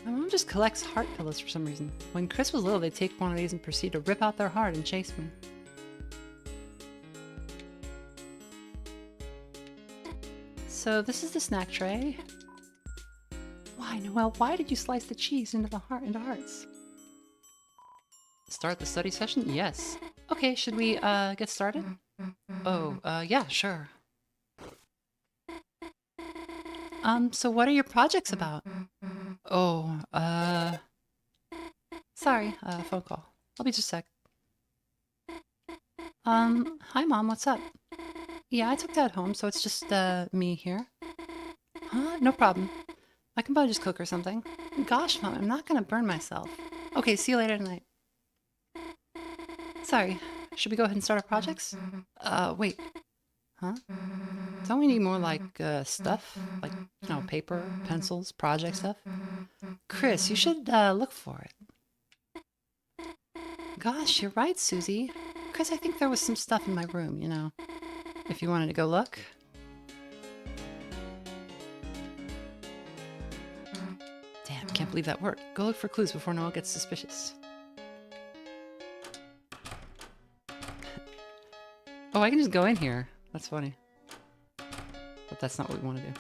My mom just collects heart pillows for some reason. When Chris was little, they'd take one of these and proceed to rip out their heart and chase me. So this is the snack tray. Why, Noel, why did you slice the cheese into hearts? Start the study session? Yes. Okay, should we, get started? Oh, yeah, sure. So what are your projects about? Oh, sorry, phone call. I'll be just a sec. Hi, Mom, what's up? Yeah, I took Dad home, so it's just, me here. Huh? No problem. I can probably just cook or something. Gosh, Mom, I'm not gonna burn myself. Okay, see you later tonight. Sorry, should we go ahead and start our projects? Wait. Huh? Don't we need more, like, stuff? Like, you know, paper, pencils, project stuff? Chris, you should, look for it. Gosh, you're right, Susie. Chris, I think there was some stuff in my room, you know. If you wanted to go look. Damn, can't believe that worked. Go look for clues before Noel gets suspicious. Oh, I can just go in here. That's funny. But that's not what we want to do.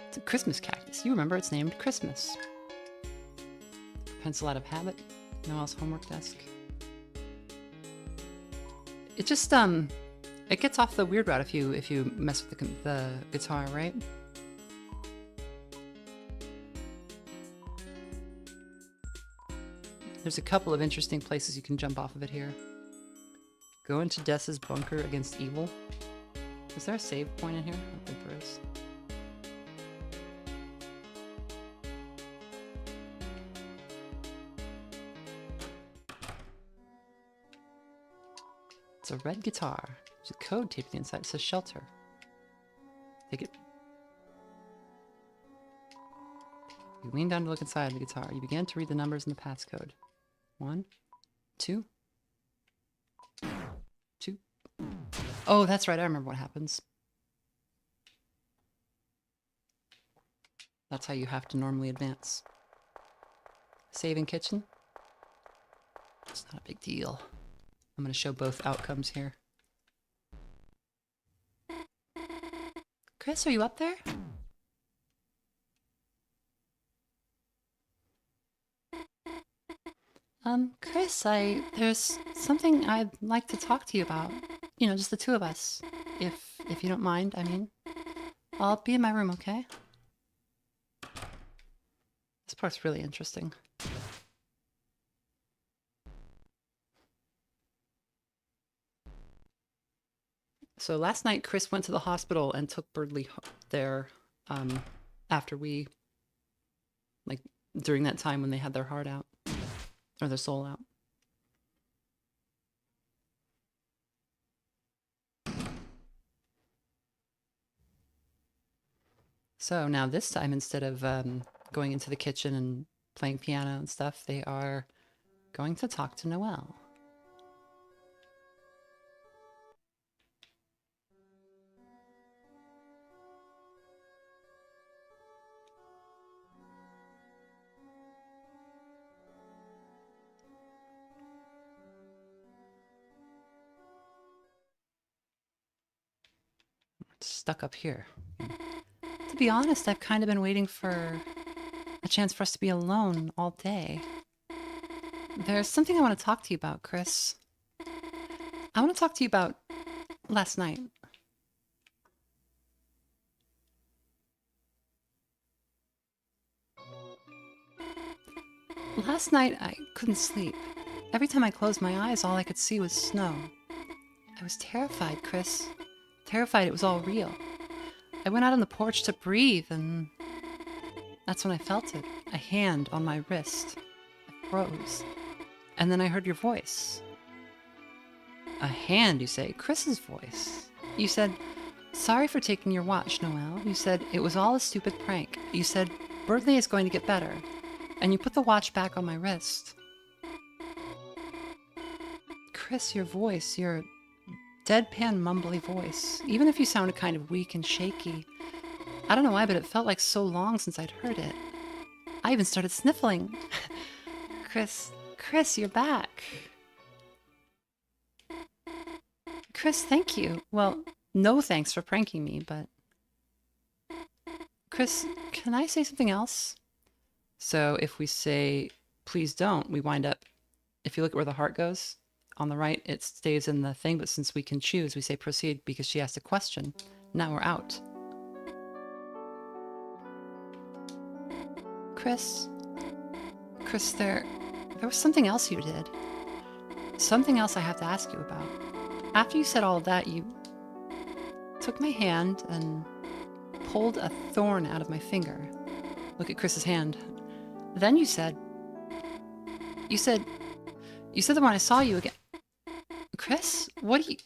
It's a Christmas cactus. You remember it's named Christmas. Pencil out of habit. Noel's homework desk. It just, it gets off the weird route if you mess with the guitar, right? There's a couple of interesting places you can jump off of it here. Go into Dessa's bunker against evil. Is there a save point in here? I don't think there is. It's a red guitar. There's a code taped to the inside. It says shelter. Take it. You lean down to look inside the guitar. You begin to read the numbers in the passcode. 1, 2, 2. Oh, that's right. I remember what happens. That's how you have to normally advance. Save in kitchen. It's not a big deal. I'm going to show both outcomes here. Chris, are you up there? Chris, there's something I'd like to talk to you about. You know, just the two of us. If you don't mind, I mean. I'll be in my room, okay? This part's really interesting. So last night, Chris went to the hospital and took Birdley there, after we, like, during that time when they had their heart out. Or their soul out. So now this time, instead of going into the kitchen and playing piano and stuff, they are going to talk to Noel. It's stuck up here. To be honest, I've kind of been waiting for a chance for us to be alone all day. There's something I want to talk to you about, Chris. I want to talk to you about last night. Last night, I couldn't sleep. Every time I closed my eyes, all I could see was snow. I was terrified, Chris. Terrified it was all real. I went out on the porch to breathe, and that's when I felt it. A hand on my wrist. I froze. And then I heard your voice. A hand, you say. Chris's voice. You said, "Sorry for taking your watch, Noel." You said, "It was all a stupid prank." You said, "Birdley is going to get better." And you put the watch back on my wrist. Chris, your voice, your deadpan mumbly voice, even if you sounded kind of weak and shaky, I don't know why, but it felt like so long since I'd heard it. I even started sniffling. Chris, you're back. Chris, thank you. Well, no thanks for pranking me, but... Chris, can I say something else? So if we say, please don't, we wind up... If you look at where the heart goes, on the right, it stays in the thing, but since we can choose, we say proceed because she asked a question. Now we're out. Chris, there was something else you did. Something else I have to ask you about. After you said all of that, you took my hand and pulled a thorn out of my finger. Look at Chris's hand. Then you said that when I saw you again... Chris, what do you...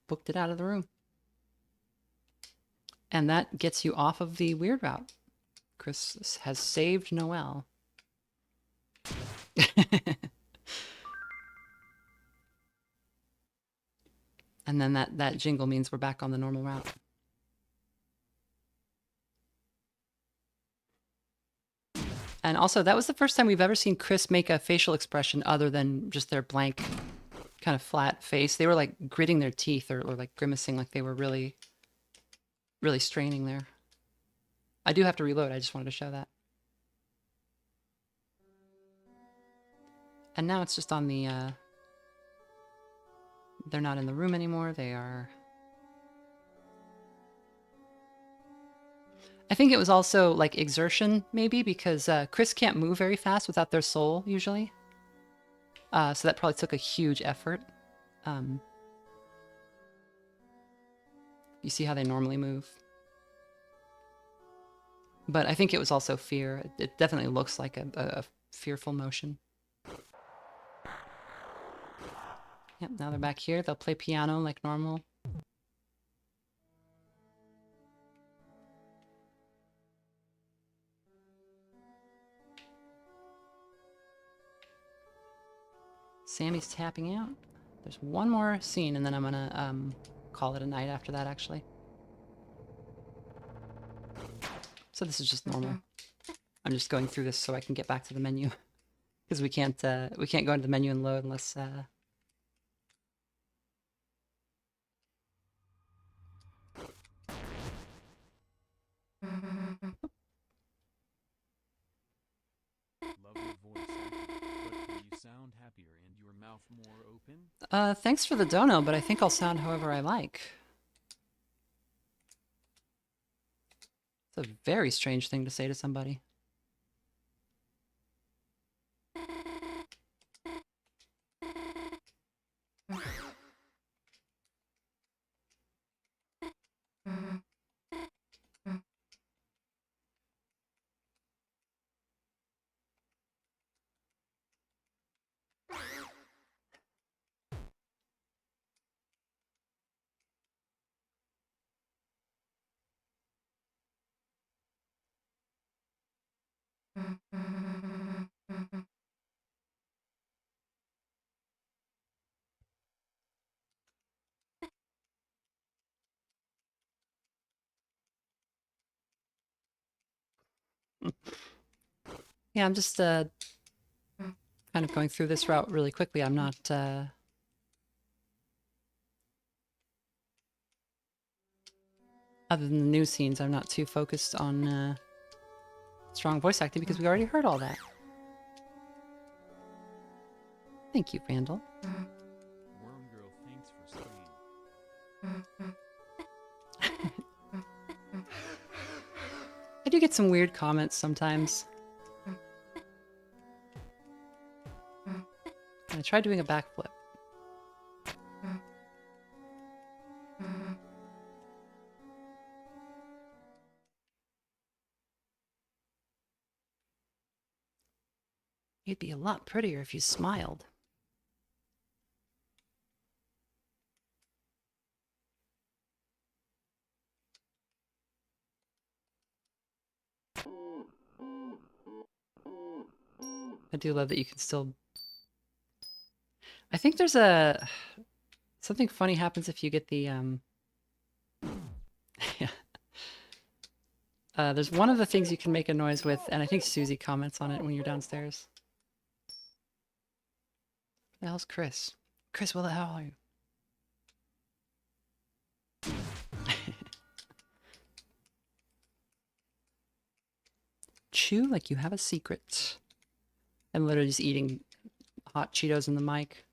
Booked it out of the room. And that gets you off of the weird route. Chris has saved Noel. And then that jingle means we're back on the normal route. And also, that was the first time we've ever seen Chris make a facial expression other than just their blank, kind of flat face. They were like gritting their teeth or like grimacing, like they were really, really straining there. I do have to reload. I just wanted to show that. And now it's just on the... They're not in the room anymore. They are... I think it was also like exertion, maybe, because Chris can't move very fast without their soul, usually. So that probably took a huge effort. You see how they normally move? But I think it was also fear. It definitely looks like a fearful motion. Yep, now they're back here. They'll play piano like normal. Sammy's tapping out. There's one more scene, and then I'm gonna call it a night after that, actually. So this is just normal. I'm just going through this so I can get back to the menu, because we can't go into the menu and load unless. Sound happier and your mouth more open? Thanks for the dono, but I think I'll sound however I like. It's a very strange thing to say to somebody. Yeah, I'm just kind of going through this route really quickly. I'm not other than the new scenes, I'm not too focused on strong voice acting because we already heard all that. Thank you, Randall. Worm girl, thanks for staying. I do get some weird comments sometimes. I tried doing a backflip. You'd be a lot prettier if you smiled. I do love that you can still... I think there's a... Something funny happens if you get the, yeah. There's one of the things you can make a noise with, and I think Susie comments on it when you're downstairs. Where the hell's Chris? Chris, where the hell are you? Chew like you have a secret. I'm literally just eating hot Cheetos in the mic.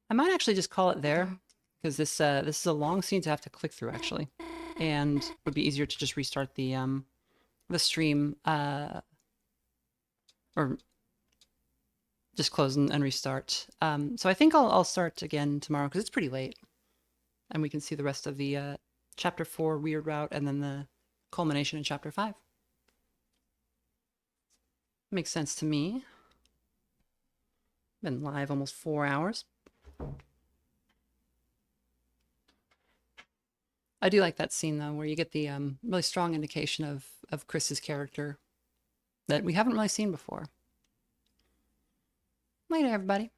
I might actually just call it there, because this is a long scene to have to click through actually, and it would be easier to just restart the stream, or just close and restart. So I think I'll start again tomorrow because it's pretty late, and we can see the rest of the chapter 4 weird route and then the culmination in chapter 5. Makes sense to me. Been live almost 4 hours. I do like that scene though, where you get the really strong indication of Chris's character that we haven't really seen before. Later, everybody.